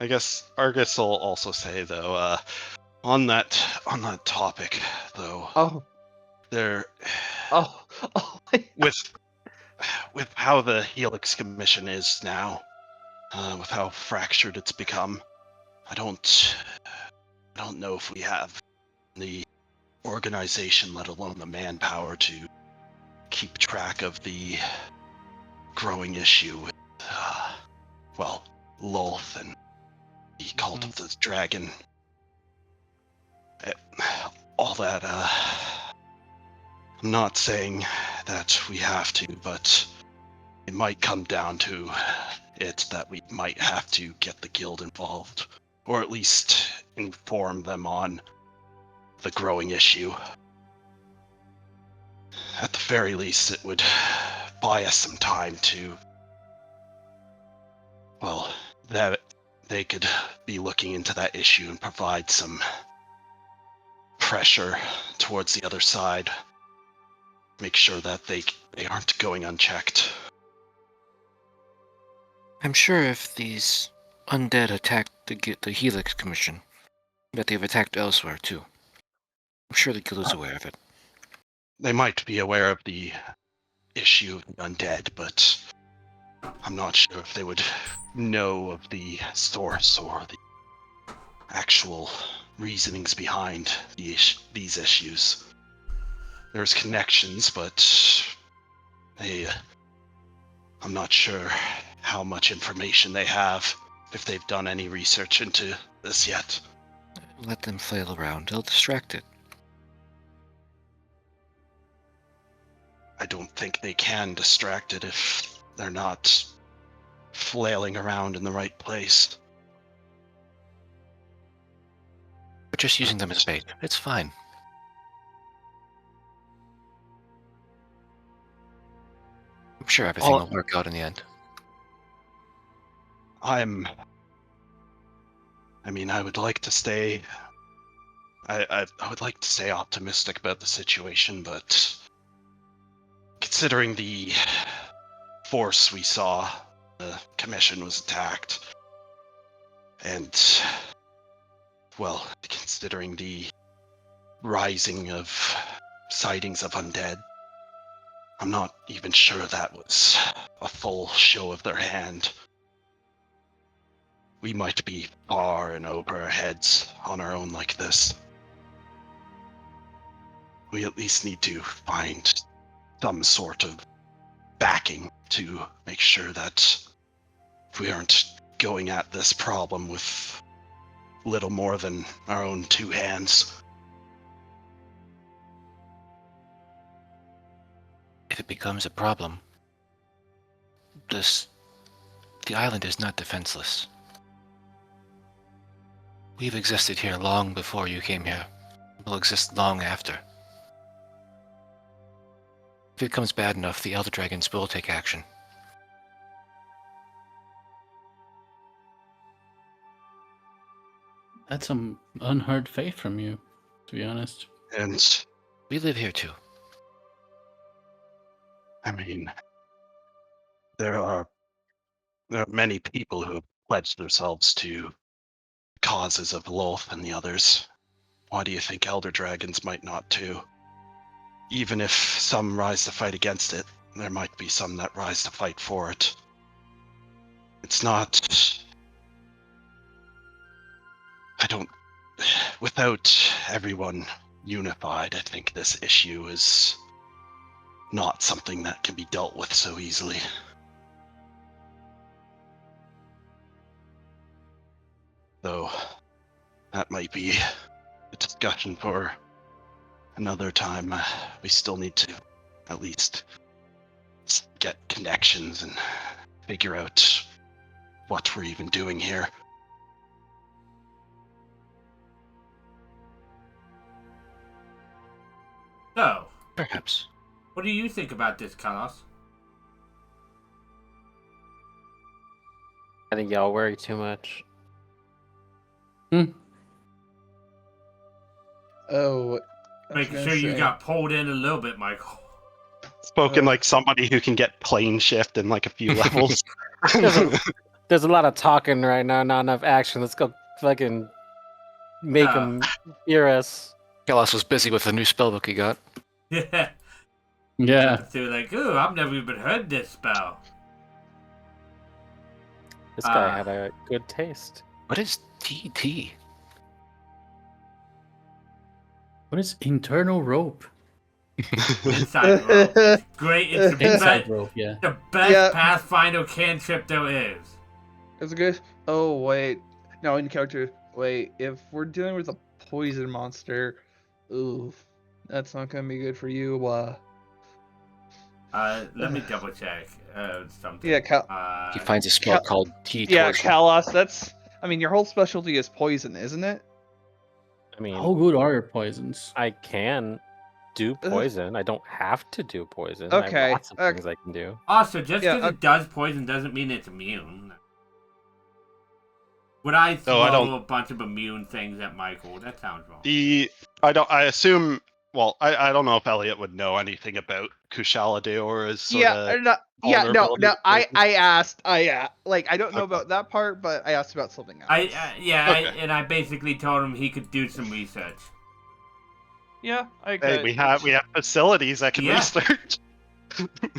I guess Argus will also say though, on that topic though, Oh. there Oh. Oh. with how the Helix Commission is now, with how fractured it's become, I don't know if we have the organization, let alone the manpower, to keep track of the growing issue with, Lolth and the Cult of the Dragon. All that, I'm not saying that we have to, but it might come down to it that we might have to get the guild involved, or at least inform them on the growing issue. At the very least, it would buy us some time to, well, that they could be looking into that issue and provide some pressure towards the other side. Make sure that they aren't going unchecked. I'm sure if these undead attacked the Helix Commission, that they've attacked elsewhere too. I'm sure the guild is aware of it. They might be aware of the issue of the undead, but I'm not sure if they would know of the source or the actual reasonings behind these issues. There's connections, but I'm not sure how much information they have, if they've done any research into this yet. Let them flail around. They'll distract it. I don't think they can distract it if they're not flailing around in the right place. We're just using them as bait. It's fine. sure everything Well- will work out in the end. I mean, I would like to stay. I would like to stay optimistic about the situation, but considering the force we saw, the commission was attacked, and well, considering the rising of sightings of undead, I'm not even sure that was a full show of their hand. We might be far and over our heads on our own like this. We at least need to find some sort of backing to make sure that we aren't going at this problem with little more than our own two hands. If it becomes a problem, the island is not defenseless. We've existed here long before you came here. We'll exist long after. If it becomes bad enough, the Elder Dragons will take action. That's some unheard faith from you, to be honest. And We live here too. I mean, there are many people who have pledged themselves to causes of Lolth and the others. Why do you think Elder Dragons might not too? Even if some rise to fight against it, there might be some that rise to fight for it. It's not... Without everyone unified, I think this issue is not something that can be dealt with so easily. Though, that might be a discussion for another time. We still need to at least get connections and figure out what we're even doing here. So, Perhaps. what do you think about this, Carlos? I think y'all worry too much. Oh, I was Making gonna sure you say- got pulled in a little bit, Michael. Spoken like somebody who can get plane shift in like a few levels. There's a lot of talking right now, not enough action. Let's go fucking make them hear us. Kalos was busy with the new spellbook he got. Yeah. Yeah. They're like, ooh, I've never even heard this spell. This guy had a good taste. What is TT? What is internal rope? Inside rope. It's great. It's the Inside best, rope, yeah. the best Yeah. Pathfinder cantrip there is. It's good. Oh wait, no, in character. Wait, if we're dealing with a poison monster, ooh, that's not gonna be good for you. Let me double check something. Yeah, He finds a spell called T. yeah, Torsion. Kalos. That's. I mean, your whole specialty is poison, isn't it? I mean, How good are your poisons? I can do poison. I don't have to do poison. I Okay, have lots of okay. things I can do. Also, just Yeah, because it does poison doesn't mean it's immune. Would I throw No, I don't- a bunch of immune things at Michael? That sounds wrong. I assume. Well, I don't know if Elliot would know anything about Kushala Deora's sort Yeah, of no, yeah, no, vulnerability no. to I poison. asked. Like, I don't know Okay. about that part, but I asked about something else. Okay. And I basically told him he could do some research. Yeah, I Hey, could. we have facilities that can Yeah. research.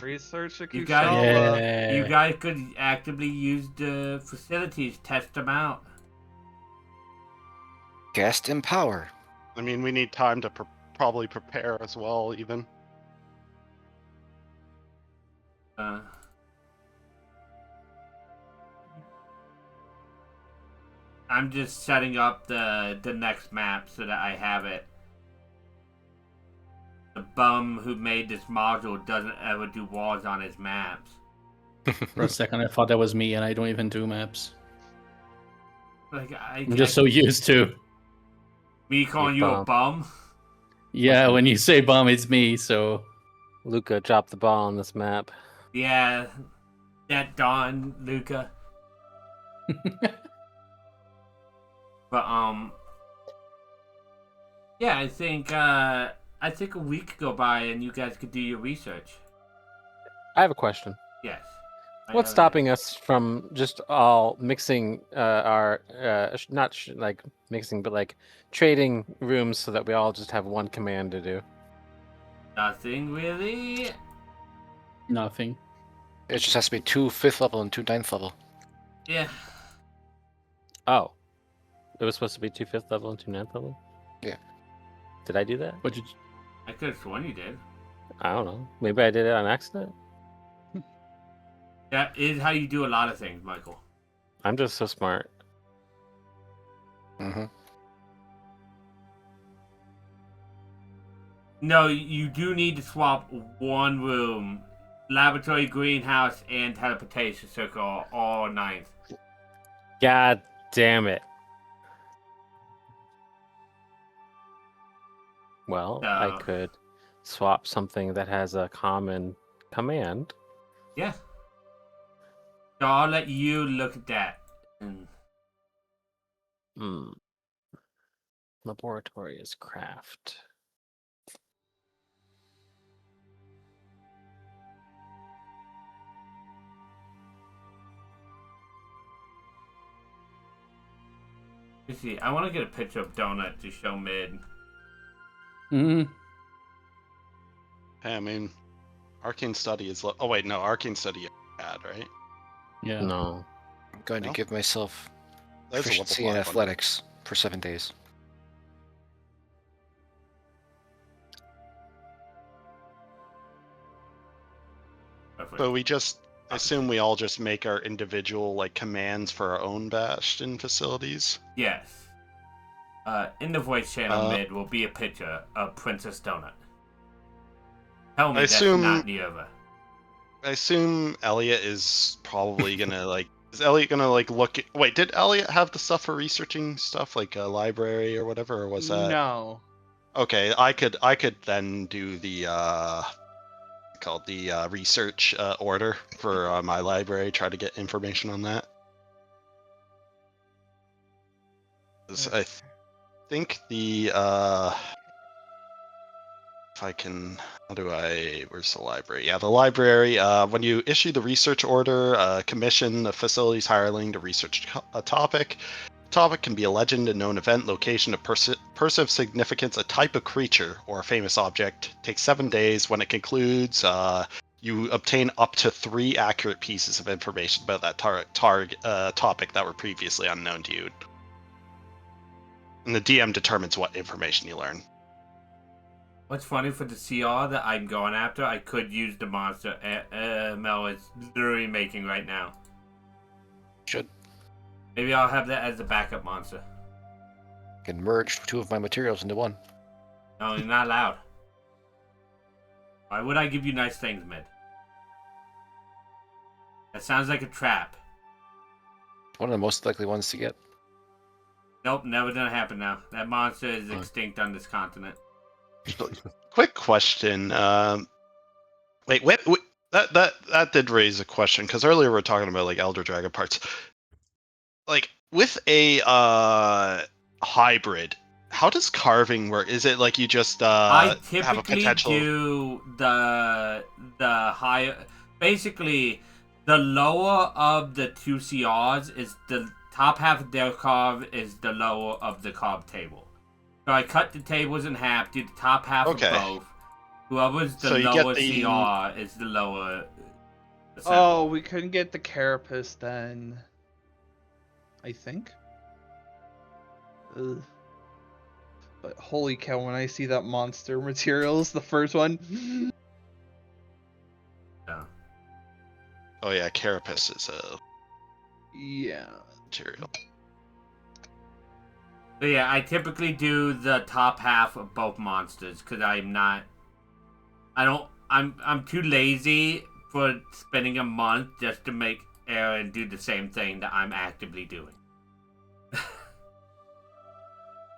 research the You guys- Kushala. Yeah. You guys could actively use the facilities, test them out. Cast Empower. I mean, we need time to probably prepare as well, even. I'm just setting up the next map so that I have it. The bum who made this module doesn't ever do walls on his maps. For a second, I thought that was me, and I don't even do maps. Like I'm just so used to. me calling You you a bum. Yeah, when you say bomb, it's me, so. Luca dropped the ball on this map. Yeah, that Dawn, Luca. But yeah, I think a week could go by and you guys could do your research. I have a question. Yes. I What's have stopping us from just all mixing our not like mixing, but like trading rooms so that we all just have one command to do? Nothing really. Nothing. It just has to be 2 5th level and 2 9th level. Yeah. Oh, it was supposed to be 2 5th level and 2 9th level. Yeah. Did I do that? But you, I could have sworn you did. I don't know. Maybe I did it on accident. That is how you do a lot of things, Michael. I'm just so smart. Mm-hmm. No, you do need to swap one room. Laboratory, greenhouse, and teleportation circle all ninth. God damn it. Well, I No. could swap something that has a common command. Yeah. So I'll let you look at that. Hmm. Laboratory is craft. Let's see. I want to get a picture of Donut to show mid. mm, Hey, I mean, Arcane Study is. Oh wait, no, Arcane Study you had, right? yeah. No. I'm going No? to give myself That's a level proficiency in 5 one. athletics for 7 days. Perfect. So we just assume we all just make our individual like commands for our own bastion facilities. Yes. In the voice channel Uh, mid will be a picture of Princess Donut. Tell me I that's assume- not Neva. I assume Elliot is probably gonna like. Is Elliot gonna like look? Wait, did Elliot have the stuff for researching stuff like a library or whatever, or was that? No. Okay, I could then do the called the research order for my library. Try to get information on that. 'Cause I think the if I can, how do I? Where's the library? Yeah, the library. When you issue the research order, commission a facilities hireling to research a topic. Topic can be a legend, a known event, location, a person of significance, a type of creature, or a famous object. Takes 7 days. When it concludes, you obtain up to 3 accurate pieces of information about that topic that were previously unknown to you. And the DM determines what information you learn. What's funny for the CR that I'm going after, I could use the monster Mel is literally making right now. Should Maybe I'll have that as the backup monster. can merge 2 of my materials into 1. No, you're not allowed. Why would I give you nice things, mid? That sounds like a trap. One of the most likely ones to get. Nope, never gonna happen now. That monster is extinct on this continent. Quick question. Wait, that did raise a question because earlier we were talking about like Elder Dragon parts. Like with a hybrid, how does carving work? Is it like you just I have a typically potential? do the higher. Basically, the lower of the 2 CRs is the top half of their carve is the lower of the carve table. So I cut the tables in half, do the top half Okay. of both. Whoever's the So you get lower the- CR is the lower. Oh, we couldn't get the carapace then. I think. Ugh. But holy cow, when I see that monster materials, the first one. Yeah. Oh yeah, carapace is a Yeah. material. So yeah, I typically do the top half of both monsters because I'm too lazy for spending a month just to make Aaron do the same thing that I'm actively doing.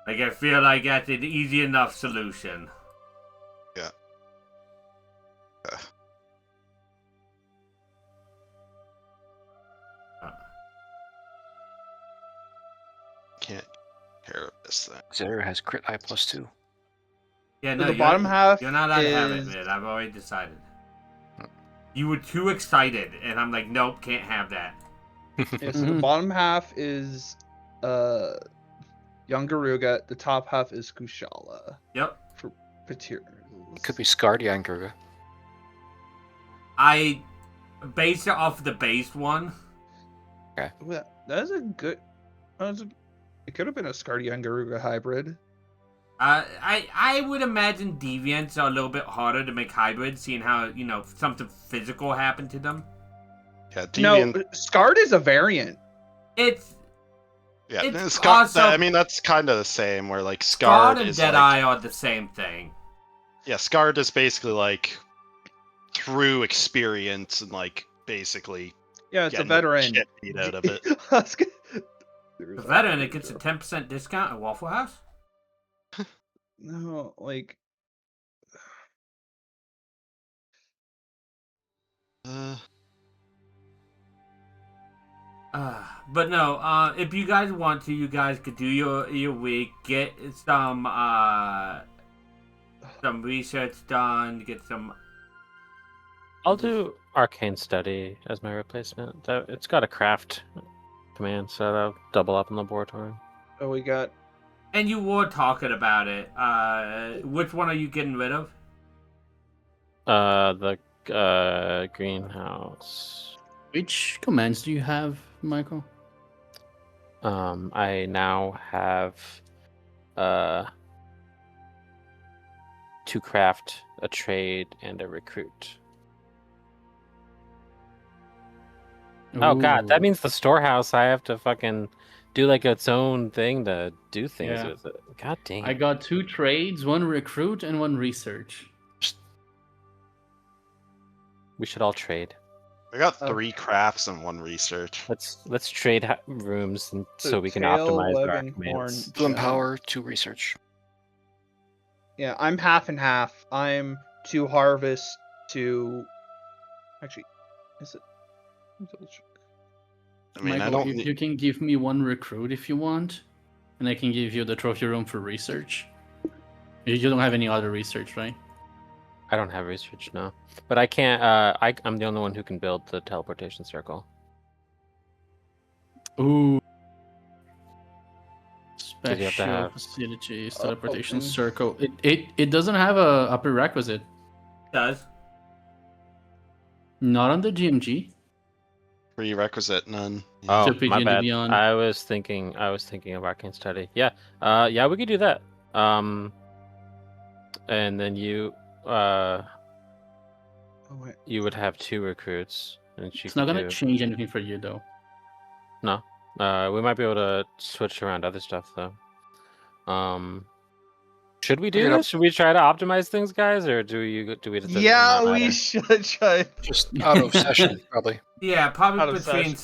Like I feel like that's an easy enough solution. can't care of this thing. Zera has crit eye +2. Yeah, So no, the bottom half you're not allowed to have it, is- man. I've already decided. You were too excited, and I'm like, nope, can't have that. Yeah, so the bottom half is young Garuga. The top half is Kushala Yep. for materials. It could be Scarred Yangaruga. I based it off the base one. Well, that is a good. It could have been a Scarred young Garuga hybrid. I would imagine deviants are a little bit harder to make hybrids, seeing how something physical happened to them. Yeah, Deviant. No, Scarred is a variant. It's Yeah, it's Scar- also- I mean, that's kind of the same. Where like Scarred Scarred and is Deadeye like, are the same thing. yeah, Scarred is basically like through experience and like basically Yeah, it's a getting the veteran. shit beat out of it. The veteran, it gets a 10% discount at Waffle House. No, like But no, if you guys want to, you guys could do your week, get some research done, get some. I'll do Arcane Study as my replacement. It's got a craft command, so that'll double up in laboratory. oh, we got And you were talking about it. Which one are you getting rid of? The greenhouse. Which commands do you have, Michael? I now have to craft, a trade, and a recruit. Oh god, that Ooh. means the storehouse. I have to fucking do like its own thing to do things Yeah. with it. God dang. I got 2 trades, 1 recruit, and 1 research. We should all trade. I got 3 crafts and 1 research. Let's trade rooms so, So we can tail, optimize web, our and commands. horn. 2 empower, 2 research. Yeah, I'm half and half. I'm 2 harvest, 2. Actually, is it? Let me double check. I mean, Michael, I don't. you can give me 1 recruit if you want, and I can give you the trophy room for research. You don't have any other research, right? I don't have research now, but I can't. I'm the only one who can build the teleportation circle. Ooh. Did you have to Special have- facilities, teleportation open. circle. It doesn't have a prerequisite. Does. Not on the GMG. Prerequisite, none. Oh, RPG my and bad. Beyond. I was thinking of Arcane Study. Yeah. Yeah, we could do that. And then you Oh wait. you would have 2 recruits, and she It's not could gonna do- change anything for you though. No. We might be able to switch around other stuff though. Should we do Bring it up. this? Should we try to optimize things, guys, or do we just Yeah, not we matter? should try. Just out of session, probably. Yeah, Out probably of between session.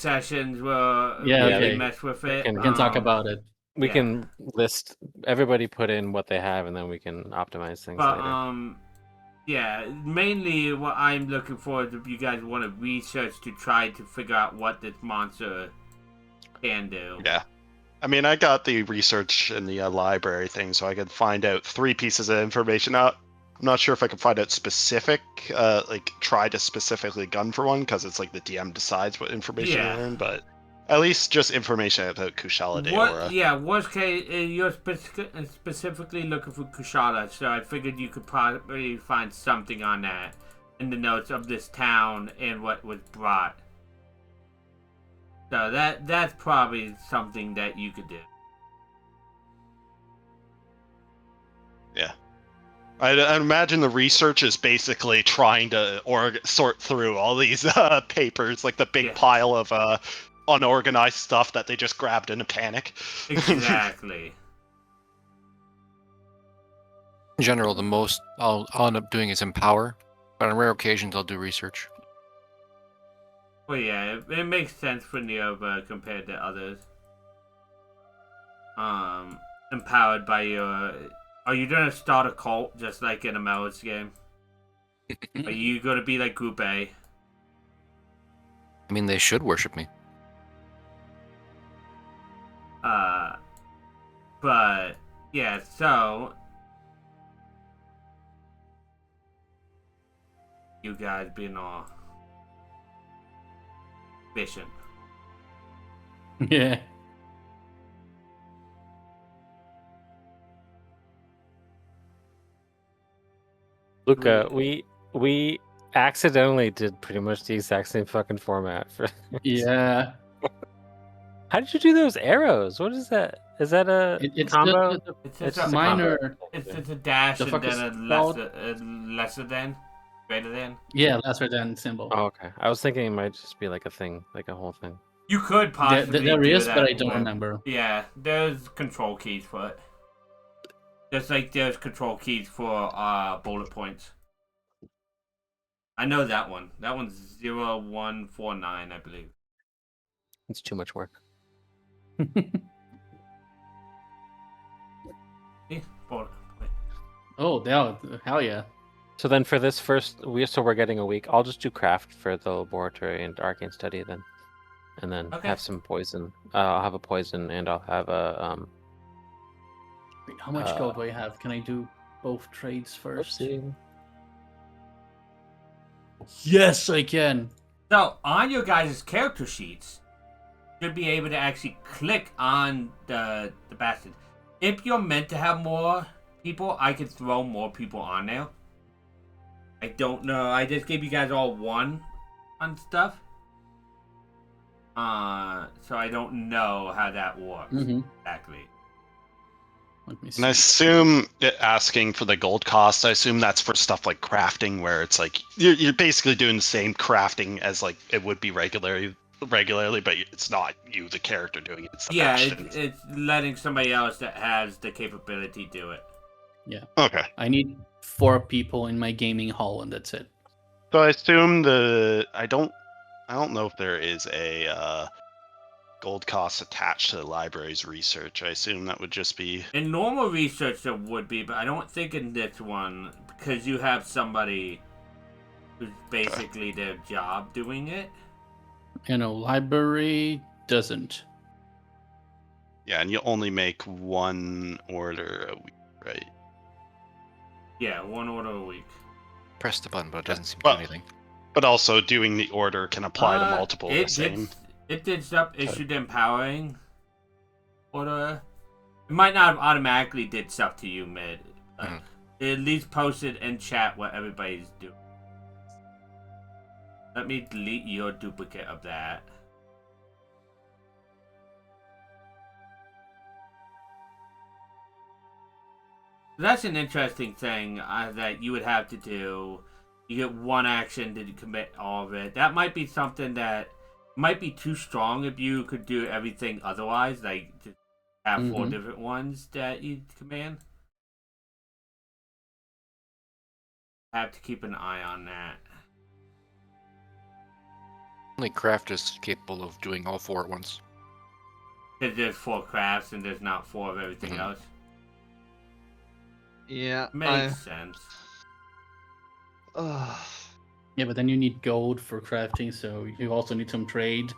sessions we'll Yeah, really okay. mess with it. can- We can talk about it. We Yeah. can list everybody put in what they have, and then we can optimize things But later. yeah, mainly what I'm looking for is if you guys want to research to try to figure out what this monster can do. Yeah. I mean, I got the research in the library thing, so I could find out 3 pieces of information out. I'm not sure if I can find out specific, like try to specifically gun for one, because it's like the DM decides what information Yeah. to learn, but at least just information about Kushala Daora. Worst case, you're specifically looking for Kushala, so I figured you could probably find something on that in the notes of this town and what was brought. So that's probably something that you could do. Yeah. I imagine the research is basically trying to sort through all these papers, like the big Yeah. pile of unorganized stuff that they just grabbed in a panic. Exactly. In general, the most I'll end up doing is empower, but on rare occasions I'll do research. Well, yeah, it makes sense for Neova compared to others. Empowered by your... Are you gonna start a cult just like in a Mellis game? Are you gonna be like Group A? I mean, they should worship me. Yeah, so you guys been all fishing. Yeah. Luca, we accidentally did pretty much the exact same fucking format for. Yeah. How did you do those arrows? What is that? Is that a It's combo? the It's It's just just a a combo. minor. It's a dash The and fuck then is a it called? lesser than, greater than. Yeah, lesser than symbol. Oh, okay. I was thinking it might just be like a thing, like a whole thing. You could possibly There do is, that. but I don't with- remember. Yeah, there's control keys for it. Just like there's control keys for bullet points. I know that one. That one's 0149, I believe. It's too much work. Yeah, bullet point. Oh, hell yeah. So then for this first, we're getting a week. I'll just do craft for the laboratory and arcane study then, and then Okay. have some poison. I'll have a poison and I'll have a Wait, how much gold do I have? Can I do both trades first? Oopsie. Yes, I can. So on your guys' character sheets, you'll be able to actually click on the bastard. If you're meant to have more people, I could throw more people on there. I don't know. I just gave you guys all one on stuff. So I don't know how that works exactly. Let me see. And I assume asking for the gold cost, I assume that's for stuff like crafting, where it's like you're basically doing the same crafting as like it would be regularly, but it's not you, the character, doing it. It's the Yeah, Bastion. it's letting somebody else that has the capability do it. Okay. I need 4 people in my gaming hall, and that's it. So I assume I don't know if there is a gold cost attached to the library's research. I assume that would just be In normal research, there would be, but I don't think in this one, because you have somebody who's basically their job doing it. Library doesn't. yeah, and you only make one order a week, right? Yeah, one order a week. Press the button, but it doesn't seem to Well, do anything. But also doing the order can apply to multiple of the same. It did stuff issued empowering order. It might not have automatically did stuff to you mid. Mhm. It at least posted in chat what everybody's doing. Let me delete your duplicate of that. That's an interesting thing that you would have to do. You get one action to commit all of it. That might be something that might be too strong if you could do everything otherwise, like just have 4 different ones that you command. Have to keep an eye on that. Only craft is capable of doing all 4 at once. Because there's 4 crafts and there's not 4 of everything Mhm. else. Yeah. Makes sense. Yeah, but then you need gold for crafting, so you also need some trade.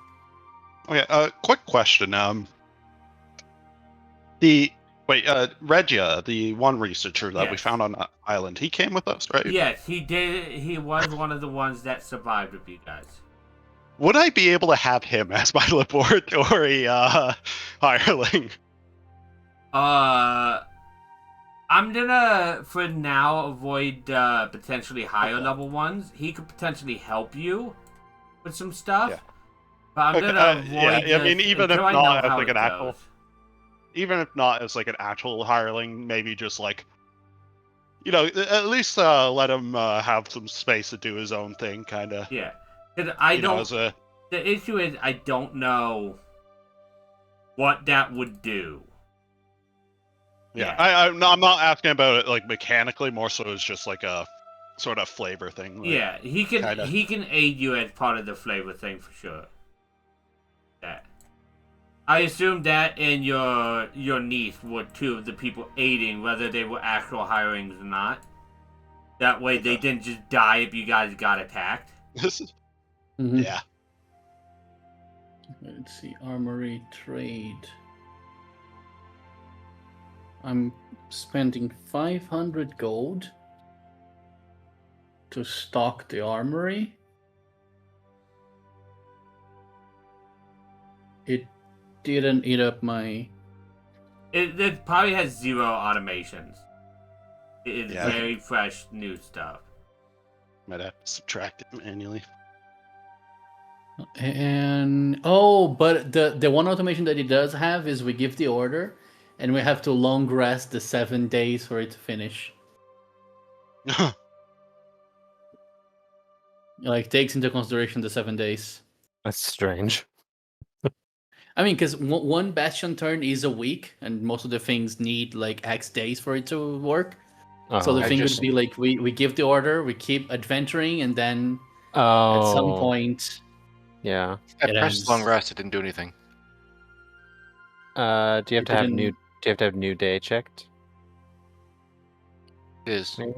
Okay, quick question. Regia, the one researcher that we Yes. found on the island, he came with us, right? Yes, he did. He was one of the ones that survived with you guys. Would I be able to have him as my laboratory hireling? I'm gonna, for now, avoid potentially higher level ones. He could potentially help you with some stuff. Yeah. But I'm Okay, gonna avoid yeah, I mean, this even if until I not know as how like it an actual, goes. even if not as like an actual hireling, maybe just like, at least let him have some space to do his own thing, kind of. Yeah. 'Cause I don't... As a, The issue is I don't know what that would do. yeah, I'm not asking about it like mechanically. More so, it's just like a sort of flavor thing. Like, Yeah, he can kinda. he can aid you as part of the flavor thing for sure. That I assume that and your niece were 2 of the people aiding, whether they were actual hirings or not. That way they didn't just die if you guys got attacked. This is Mhm. yeah. Let's see, armory trade. I'm spending 500 gold to stock the armory. It didn't eat up my... It probably has 0 automations. It's Yeah. very fresh, new stuff. Might have to subtract it manually. And but the one automation that it does have is we give the order, and we have to long rest the 7 days for it to finish. Like takes into consideration the 7 days. That's strange. I mean, because one bastion turn is a week, and most of the things need like X days for it to work. So the Oh. thing would be like we give the order, we keep adventuring, and then Oh. at some point, Yeah. I It pressed long ends. rest. It didn't do anything. Do you have It to have didn't- new? Do you have to have new day checked? It is. Maybe?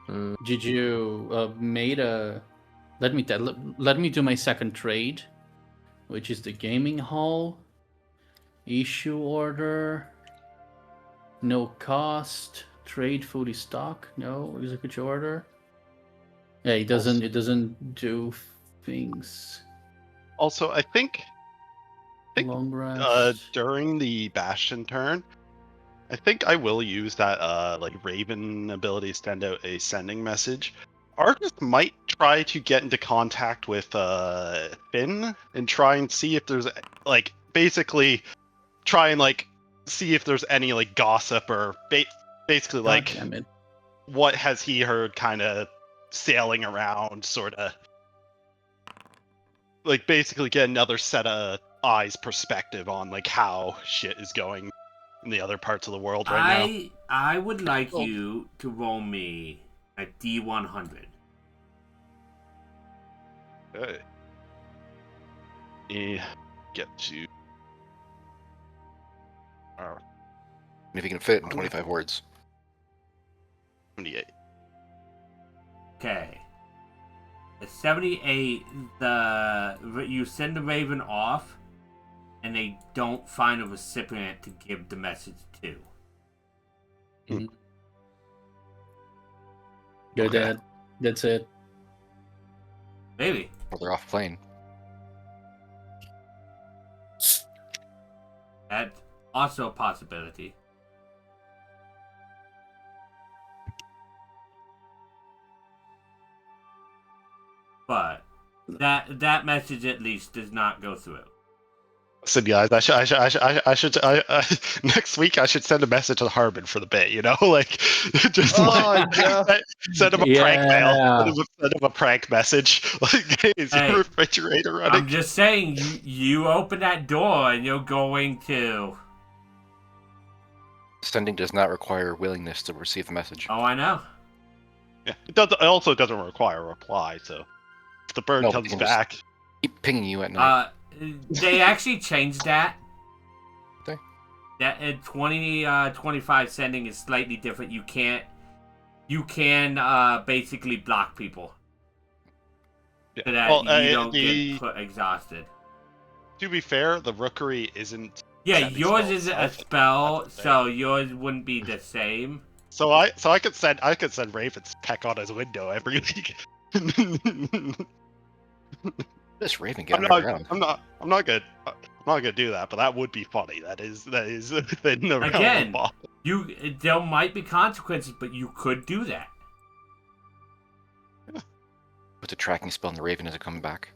Mm, did you made a? Let me do my second trade, which is the gaming hall. Issue order. No cost. Trade fully stock. No execute your order. Yeah, it doesn't do things. Also, I think Long rest. during the Bastion turn, I think I will use that like Raven ability to send out a sending message. Argus might try to get into contact with Finn and try and see if there's like basically try and like see if there's any like gossip or basically God like damn it. what has he heard kind of sailing around, sort of like basically get another set of eyes perspective on like how shit is going in the other parts of the world right now. I would like Oh. you to roll me a D100. Okay. Get to. And if you can fit in 25 words. 78. Okay. At 78, you send the Raven off, and they don't find a recipient to give the message to. You're Okay. dead. That's it. Maybe. Or they're off plane. That's also a possibility. But that message at least does not go through. So guys, I should next week I should send a message to Harbin for the bit, you know, like just Oh, like yeah. send him a prank mail, Yeah. send him a prank message, like hey, is Hey, your refrigerator I'm running? just saying, you open that door and you're going to. Sending does not require willingness to receive the message. Oh, I know. Yeah, it also doesn't require a reply, so if the bird No, but comes you can just- back, Keep pinging you at night. They actually changed that. Okay. That in 25 sending is slightly different. You can basically block people yeah. so that Well, you don't the- get put exhausted. to be fair, the rookery isn't. Yeah, sending yours spell isn't a itself, spell, that's the thing. so yours wouldn't be the same. So I could send Raven's peck on his window every week. This Raven getting around. I'm not gonna do that, but that would be funny. That is within the realm Again. of possible. There might be consequences, but you could do that. Put the tracking spell on the Raven as it comes back.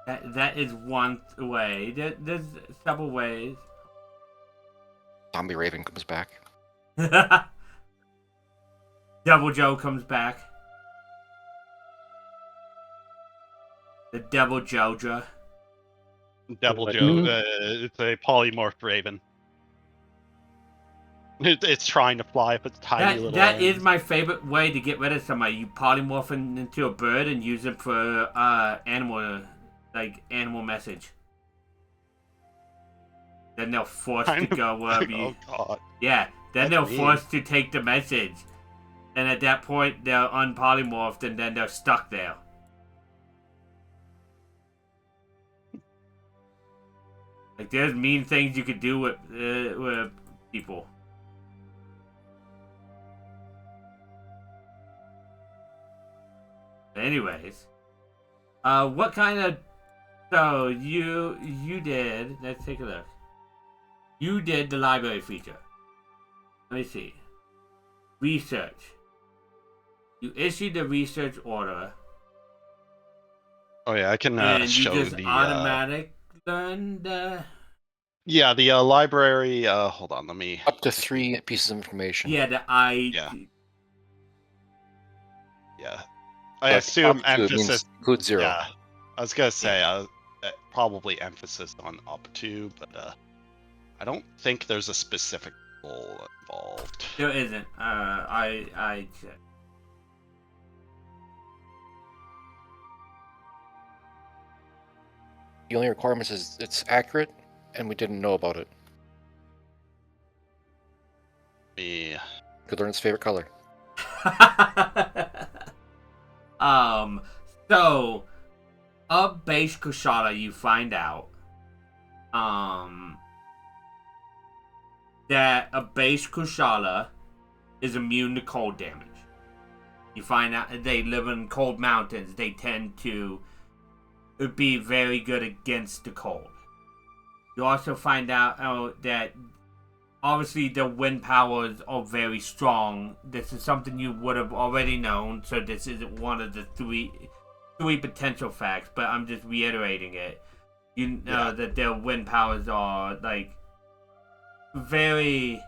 That is one way. There's several ways. Zombie Raven comes back. Devil Joe comes back. The Devil Joja. Devil Like- Joe. It's a polymorphed raven. It's trying to fly up its tiny little. That is arms. my favorite way to get rid of somebody. You polymorph into a bird and use it for animal message. Then they're forced to go wherever you. Oh god. Yeah, then That's they're mean. forced to take the message. And at that point, they're unpolymorphed and then they're stuck there. Like, there's mean things you could do with people. Anyways, what kind of? So you did. Let's take a look. You did the library feature. Let me see. Research. You issued the research order. Oh yeah, I can And you show just the automatic learn the. yeah, the library. Hold on, let me. Up to 3 pieces of information. Yeah, the I. Yeah. Yeah, I But assume up to it means emphasis. include 0. Yeah, I was gonna say probably emphasis on up to, but I don't think there's a specific goal involved. There isn't. I checked. The only requirement is it's accurate, and we didn't know about it. Me. Could learn its favorite color. So of base Kushala, you find out that a base Kushala is immune to cold damage. You find out they live in cold mountains. They tend to be very good against the cold. You also find out that obviously the wind powers are very strong. This is something you would have already known, so this isn't one of the three potential facts, but I'm just reiterating it. You know that their wind powers are like very,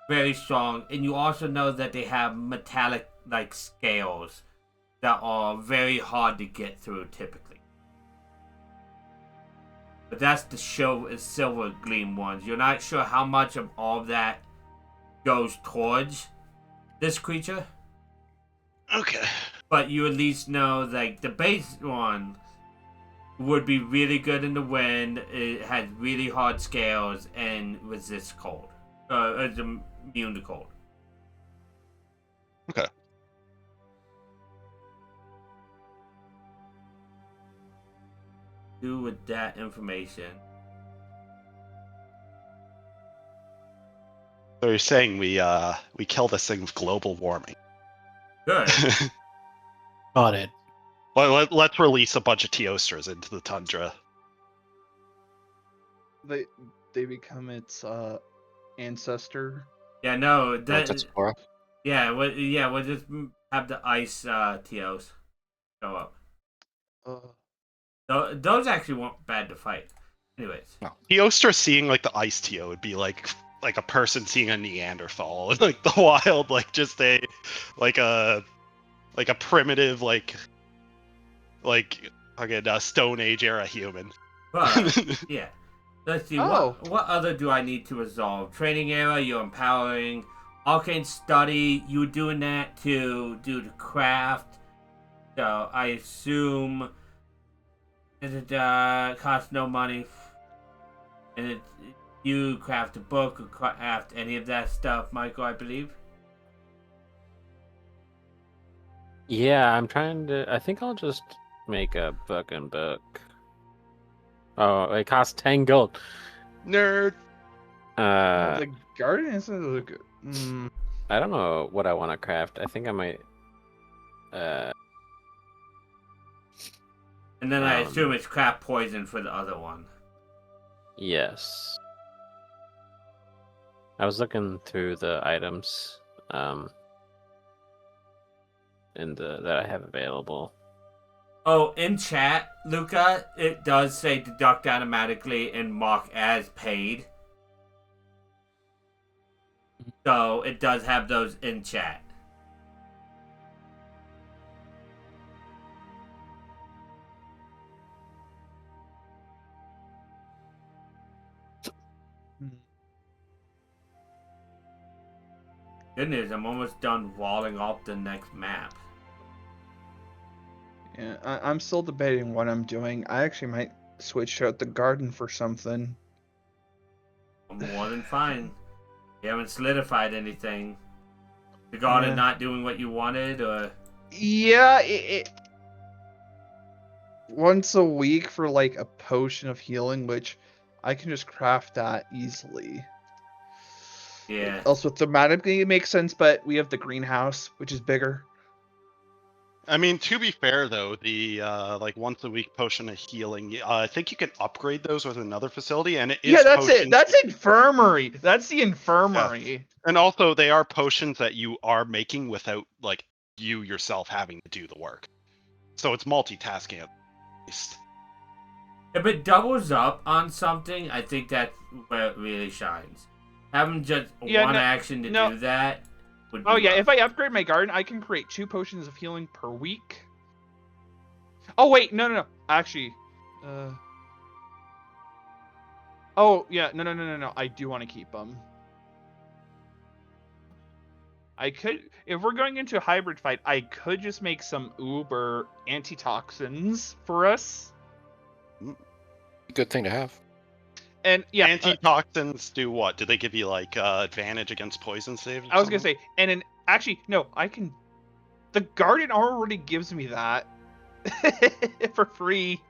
very strong, and you also know that they have metallic like scales that are very hard to get through typically. But that's the silver gleam ones. You're not sure how much of all that goes towards this creature. Okay. But you at least know like the base one would be really good in the wind. It has really hard scales and resists cold. It's immune to cold. Okay. Do with that information. So you're saying we kill this thing with global warming? Good. Got it. Well, let's release a bunch of Teostras into the tundra. They become its ancestor. Yeah, no, No, that. Tetsupora. We'll just have the ice TOs show up. Those actually weren't bad to fight. Anyways. Teostra seeing like the ice Teo would be like a person seeing a Neanderthal in like the wild, like just a primitive like again Stone Age era human. But yeah. Let's see, what other do I need to resolve? Training era, you're empowering. Arcane study, you were doing that to do the craft. So I assume it costs no money. And you craft a book or craft any of that stuff, Michael, I believe. Yeah, I'm trying to. I think I'll just make a fucking book. Oh, it costs 10 gold. Nerd. Uh, The garden isn't good. I don't know what I want to craft. I think I might. And then I assume it's craft poison for the other one. Yes. I was looking through the items, that I have available. Oh, in chat, Luca, it does say deduct automatically and mark as paid. So it does have those in chat. Good news, I'm almost done walling off the next map. Yeah, I'm still debating what I'm doing. I actually might switch out the garden for something. More than fine. You haven't solidified anything. The garden not doing what you wanted, or Yeah, it once a week for like a potion of healing, which I can just craft that easily. Yeah. Also, thematically it makes sense, but we have the greenhouse, which is bigger. I mean, to be fair though, the like once a week potion of healing, I think you can upgrade those with another facility, and it is Yeah, that's it. potions- That's infirmary. That's the infirmary. And also, they are potions that you are making without like you yourself having to do the work. So it's multitasking at least. If it doubles up on something, I think that's where it really shines. Having just Yeah, one no- action to no. do that would be Oh yeah, rough. if I upgrade my garden, I can create 2 potions of healing per week. Oh wait, no. Actually, oh yeah, no. I do want to keep them. I could, if we're going into a hybrid fight, I could just make some uber antitoxins for us. Good thing to have. And yeah, Antitoxins do what? Do they give you like advantage against poison saves? or I was gonna something? say, and then actually no, I can. The garden already gives me that for free.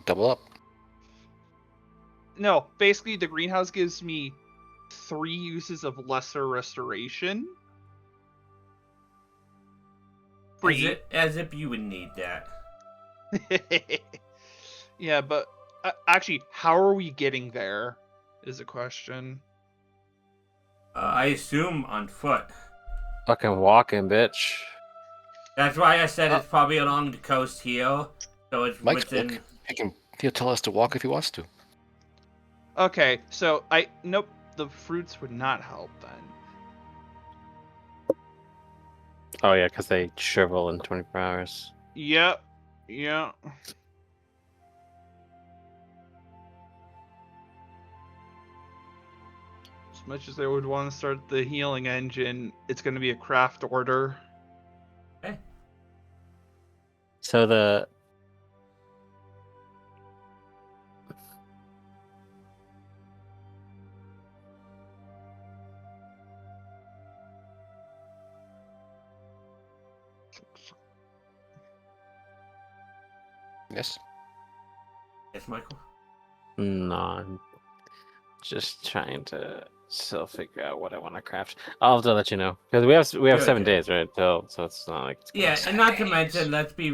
Double up. No, basically the greenhouse gives me 3 uses of lesser restoration. Free. As if you would need that. Yeah, but actually, how are we getting there? Is a question. I assume on foot. Fucking walking, bitch. That's why I said it's probably along the coast here. So it's Mike's within. book. He'll tell us to walk if he wants to. Okay, so nope, the fruits would not help then. Oh yeah, because they shrivel in 24 hours. Yep. Yeah. As much as I would want to start the healing engine, it's going to be a craft order. So the Yes. Yes, Michael. no, I'm just trying to still figure out what I want to craft. I'll have to let you know because we have Good, 7 good. days, right? So it's not like it's gonna Yeah, be- and not to mention, let's be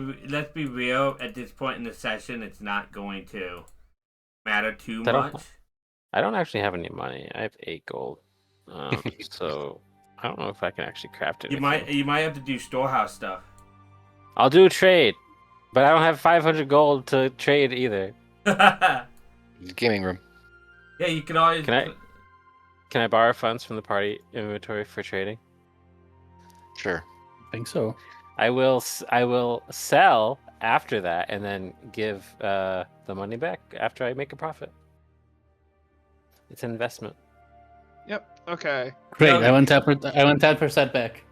real. At this point in the session, it's not going to matter too I don't- much. I don't actually have any money. I have 8 gold, so I don't know if I can actually craft it. You might have to do storehouse stuff. I'll do a trade, but I don't have 500 gold to trade either. Yeah, Gaming room. you can always. Can I borrow funds from the party inventory for trading? Sure. I think so. I will sell after that and then give the money back after I make a profit. It's an investment. Yep. Okay. Great. No, I want 10% back.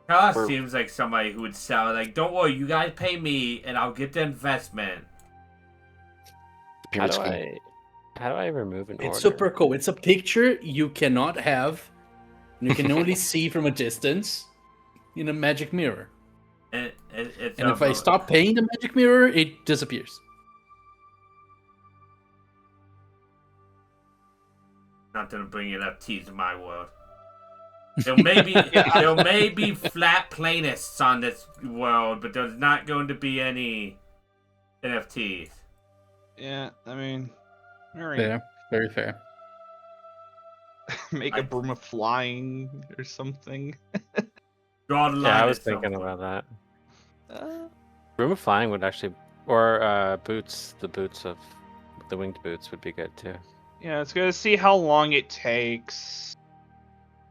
Carlos We're- seems like somebody who would sell. Like, don't worry, you guys pay me, and I'll get the investment. Pyramid scheme. How do I remove an order? It's super cool. It's a picture you cannot have. And you can only see from a distance in a magic mirror. And it's And if I stop paying the magic mirror, it disappears. Not gonna bring NFTs in my world. There may be flat planists on this world, but there's not going to be any NFTs. Yeah. I mean, very Fair. Very fair. make a broom of flying or something. Draw the line. Yeah, I was at some thinking point. about that. Room of flying would actually, or boots. The boots of the winged boots would be good too. Yeah, it's gonna see how long it takes.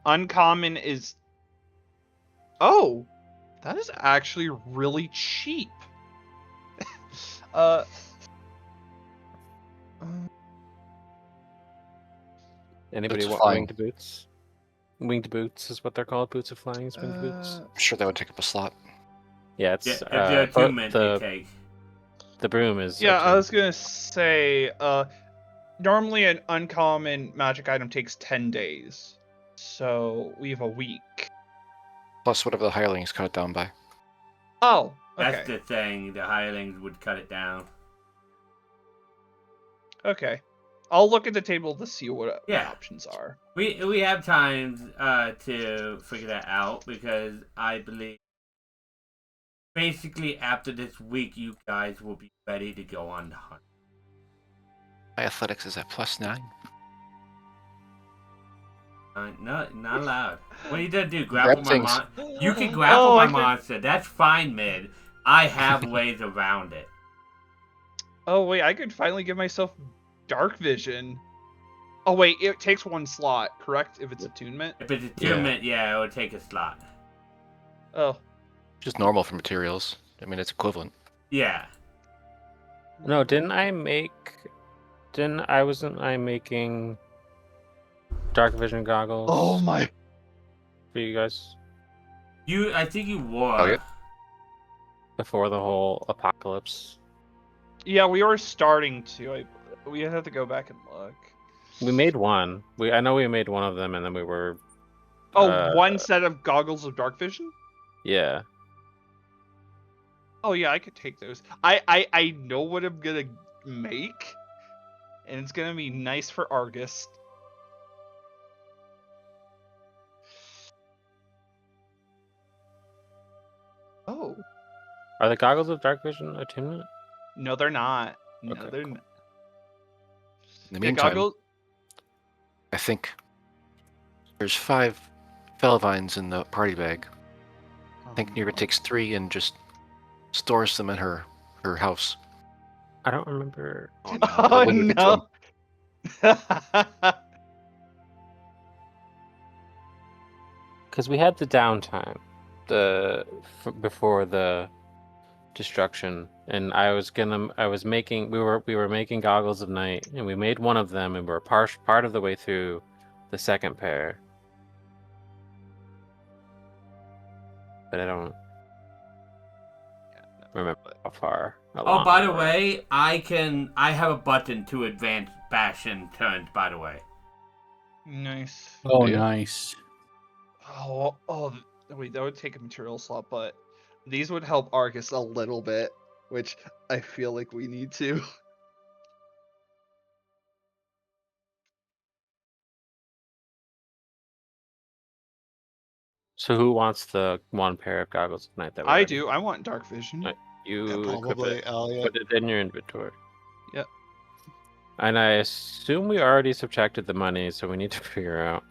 Uncommon is. Oh, that is actually really cheap. Anybody Boots of want flying. winged boots? Winged boots is what they're called. Boots of flying is winged boots. I'm sure that would take up a slot. Yeah, it's Yeah, there are two men to the take. the broom is. yeah, I okay. was gonna say. Normally an uncommon magic item takes 10 days, so we have a week. Plus whatever the hirelings cut it down by. Oh, That's okay. the thing. The hirelings would cut it down. Okay. I'll look at the table to see what Yeah. options are. We have time to figure that out because I believe basically after this week you guys will be ready to go on the hunt. My athletics is at +9. Not allowed. What are you gonna do? Grapple my things. monster? You can grapple my I could- monster. That's fine, mid. I have ways around it. Oh wait, I could finally give myself dark vision. Oh wait, it takes 1 slot, correct? If it's attunement. If it's attunement, yeah, it would take a slot. Oh, Just normal for materials. I mean, it's equivalent. Yeah. No, wasn't I making dark vision goggles oh my! for you guys I think you wore. Oh, yeah. before the whole apocalypse? Yeah, we were starting to. We have to go back and look. We made one. I know we made one of them, and then we were. Oh, 1 set of goggles of dark vision. Yeah. Oh yeah, I could take those. I know what I'm gonna make, and it's gonna be nice for Argus. Oh Are the goggles of dark vision attunement? no, they're not. No, Okay, they're cool. not. In the Yeah, meantime, goggles. I think there's 5 Felvines in the party bag. I think Nira takes 3 and just stores them in her house. I don't remember. Oh, no. Oh I'll leave it to no! Because we had the downtime, before the destruction, and we were making goggles of night, and we made one of them, and we're part of the way through the second pair. But I don't remember how far. Oh, along by we the were. way, I have a button to advance Bastion turns. By the way. Nice. Oh, Yeah. nice. Wait, that would take a material slot, but these would help Argus a little bit, which I feel like we need to. So who wants the one pair of goggles of night that we I have? do. I want dark vision. Right. You Yeah, equip probably it, Elliot. put it in your inventory. Yep. And I assume we already subtracted the money, so we need to figure out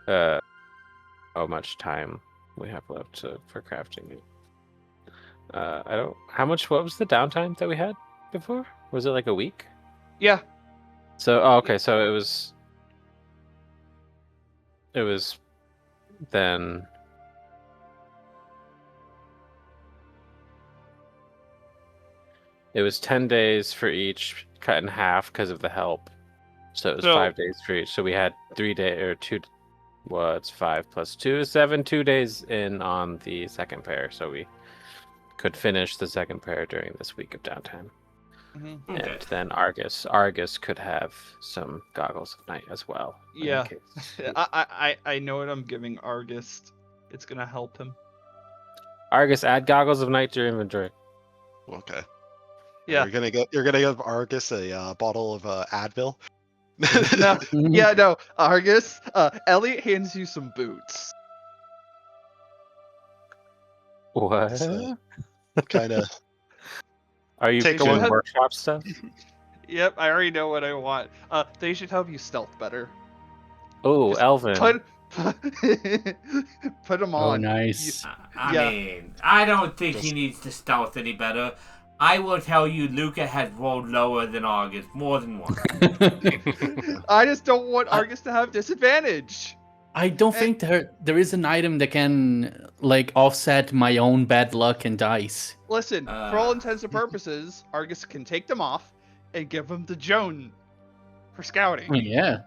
how much time we have left for crafting it. What was the downtime that we had before? Was it like a week? Yeah. So, okay, so it was then. It was 10 days for each, cut in half because of the help. So it was So- 5 days for each. So we had 3 days or 2. What's 5 plus 2 is 7? 2 days in on the second pair, so we could finish the second pair during this week of downtime. Mhm. Okay. And then Argus could have some goggles of night as well. in Yeah. case. I know what I'm giving Argus. It's gonna help him. Argus, add goggles of night to your inventory. Okay. Yeah. You're gonna give Argus a bottle of Advil. No. Yeah, no, Argus. Elliot hands you some boots. What? So, kind of. Are you Take doing one. workshop stuff? Yep, I already know what I want. They should help you stealth better. Oh, Just Elvin. Put them Oh, on. nice. I Yeah. mean, I don't think he needs to stealth any better. I will tell you, Luca has rolled lower than August more than once. I just don't want Argus to have disadvantage. I don't think there is an item that can like offset my own bad luck and dice. Listen, for all intents and purposes, Argus can take them off and give them to Joan for scouting. Yeah.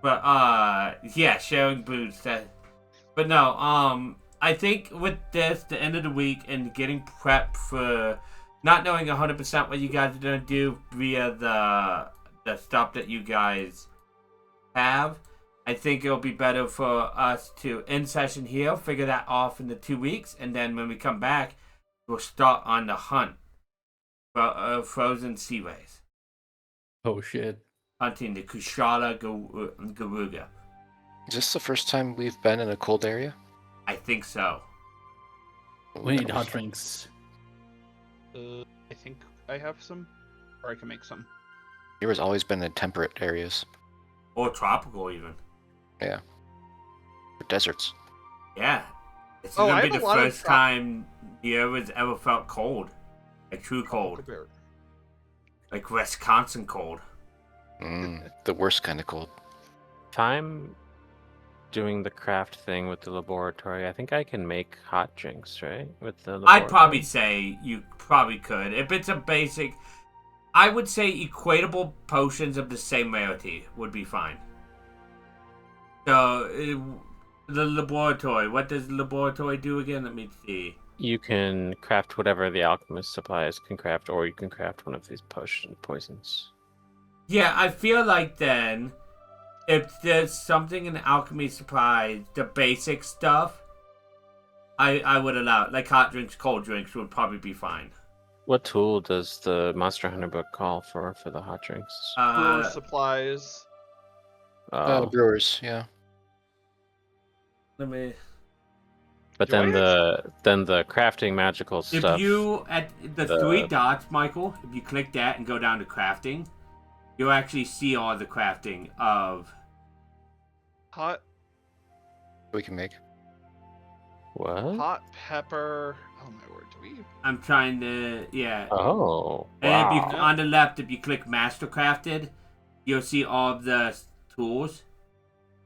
But yeah, sharing boots. But no, I think with this, the end of the week and getting prepped for not knowing 100% what you guys are gonna do via the stuff that you guys have, I think it'll be better for us to end session here, figure that off in the 2 weeks, and then when we come back, we'll start on the hunt for frozen sea rays. Oh shit. hunting the Kushala Garuga. Is this the first time we've been in a cold area? I think so. We need hot drinks. I think I have some, or I can make some. Here has always been in temperate areas, Or tropical, even. or deserts. Yeah. It's Oh, gonna I be have the a lot of first time the earth has ever felt cold. Like true cold. Like Wisconsin cold. The worst kind of cold. If I'm doing the craft thing with the laboratory, I think I can make hot drinks, right? With the laboratory. I'd probably say you probably could. If it's a basic... I would say equatable potions of the same rarity would be fine. So, the laboratory. What does the laboratory do again? Let me see. You can craft whatever the alchemist supplies can craft, or you can craft one of these poisons. Yeah, I feel like then, if there's something in alchemy supplies, the basic stuff, I would allow it. Like hot drinks, cold drinks would probably be fine. What tool does the Monster Hunter book call for the hot drinks? Brewer supplies. Brewers, yeah. Let me... But Do I then the crafting magical stuff. If you, at the 3 dots, Michael, if you click that and go down to crafting, you'll actually see all the crafting of... Hot We can make. hot pepper. Oh my word, do we? I'm trying to, yeah. Oh, And if you, wow. on the left, if you click Master Crafted, you'll see all of the tools.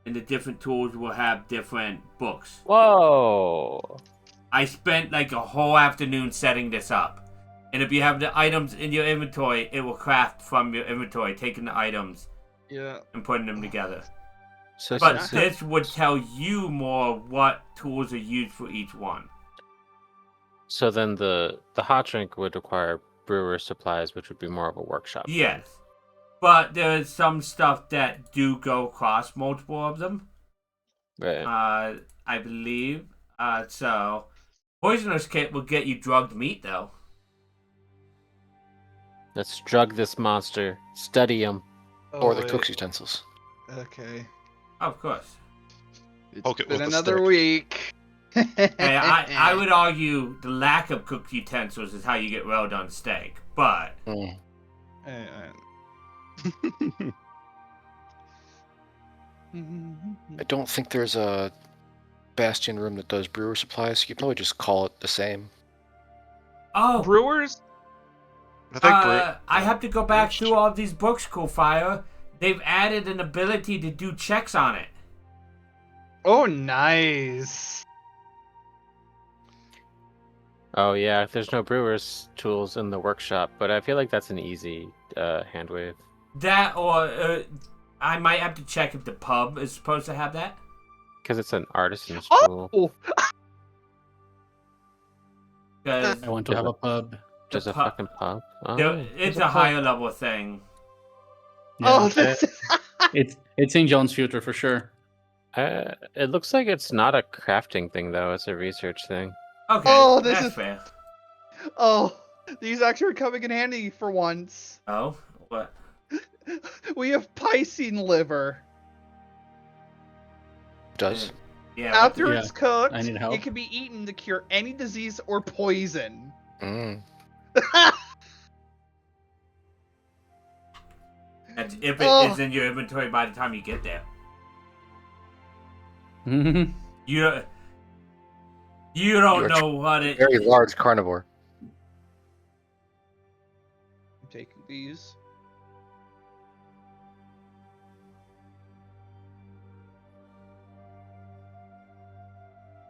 And the different tools will have different books. Whoa. I spent like a whole afternoon setting this up. And if you have the items in your inventory, it will craft from your inventory, taking the items Yeah. and putting them together. So, But this would tell you more what tools are used for each one. so then the hot drink would require brewer supplies, which would be more of a workshop. thing. Yes. But there's some stuff that do go across multiple of them. Right. I believe. So, Poisoner's Kit will get you drugged meat, though. Let's drug this monster. Study him. Or the wait. cook's utensils. Okay. Of course. It's Poke it been with a another stick. week. Hey, I would argue the lack of cooked utensils is how you get well done steak. But Mm. I don't think there's a Bastion room that does brewer supplies. You could probably just call it the same. Brewers? I think I have to go back through all these books, Coolfire. They've added an ability to do checks on it. Oh, nice. Oh yeah, there's no brewer's tools in the workshop, but I feel like that's an easy hand wave. That or I might have to check if the pub is supposed to have that. Because it's an artisan's tool. Oh, 'Cause I want to have a pub. Just a pub- fucking pub. Oh, it's a higher level thing. oh, Yeah, this is... it's in John's future for sure. it looks like it's not a crafting thing though. It's a research thing. Okay, Oh, this that's is- fair. Oh, these actually are coming in handy for once. Oh, what? We have Piscine liver. Does? Yeah. After Yeah, it's cooked, I need help. it can be eaten to cure any disease or poison. Mm. That's if it Oh. is in your inventory by the time you get there. Mhm. You don't You are know what it. Very large carnivore. I'm taking these.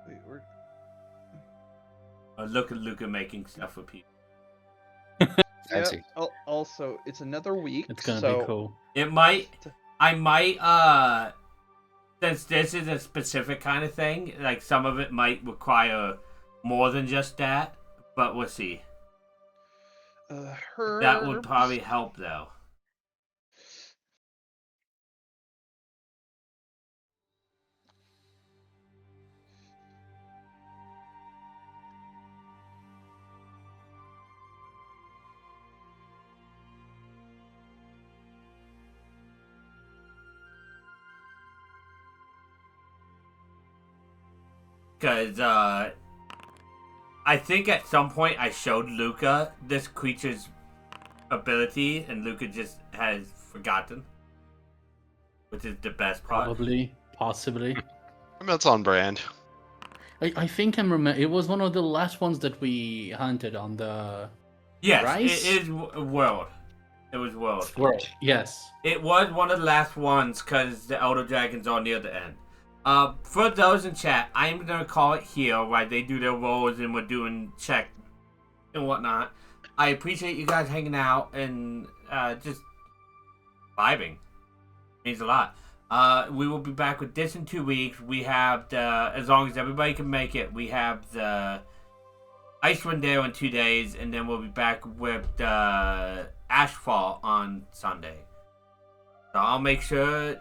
Wait, where? Look at Luca making stuff for people. Fancy. Yep. Also, it's another week. It's gonna so be cool. I might since this is a specific kind of thing, like some of it might require more than just that, but we'll see. That would herbs. probably help though. Because I think at some point I showed Luca this creature's ability, and Luca just has forgotten, which is the best part. Probably, possibly. That's on brand. I think I'm remember. It was one of the last ones that we hunted on the Yes, Rice? it is World. It was World. world. Yes. It was one of the last ones because the Elder Dragons are near the end. For those in chat, I'm gonna call it here while they do their rolls and we're doing check and whatnot. I appreciate you guys hanging out and just vibing. Means a lot. We will be back with this in 2 weeks. We have as long as everybody can make it, we have the Icewind Dale in 2 days, and then we'll be back with Ashfall on Sunday. So I'll make sure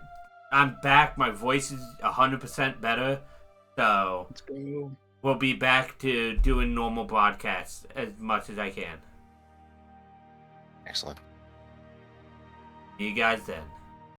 I'm back. My voice is 100% better. So Let's go. we'll be back to doing normal broadcasts as much as I can. Excellent. See you guys then.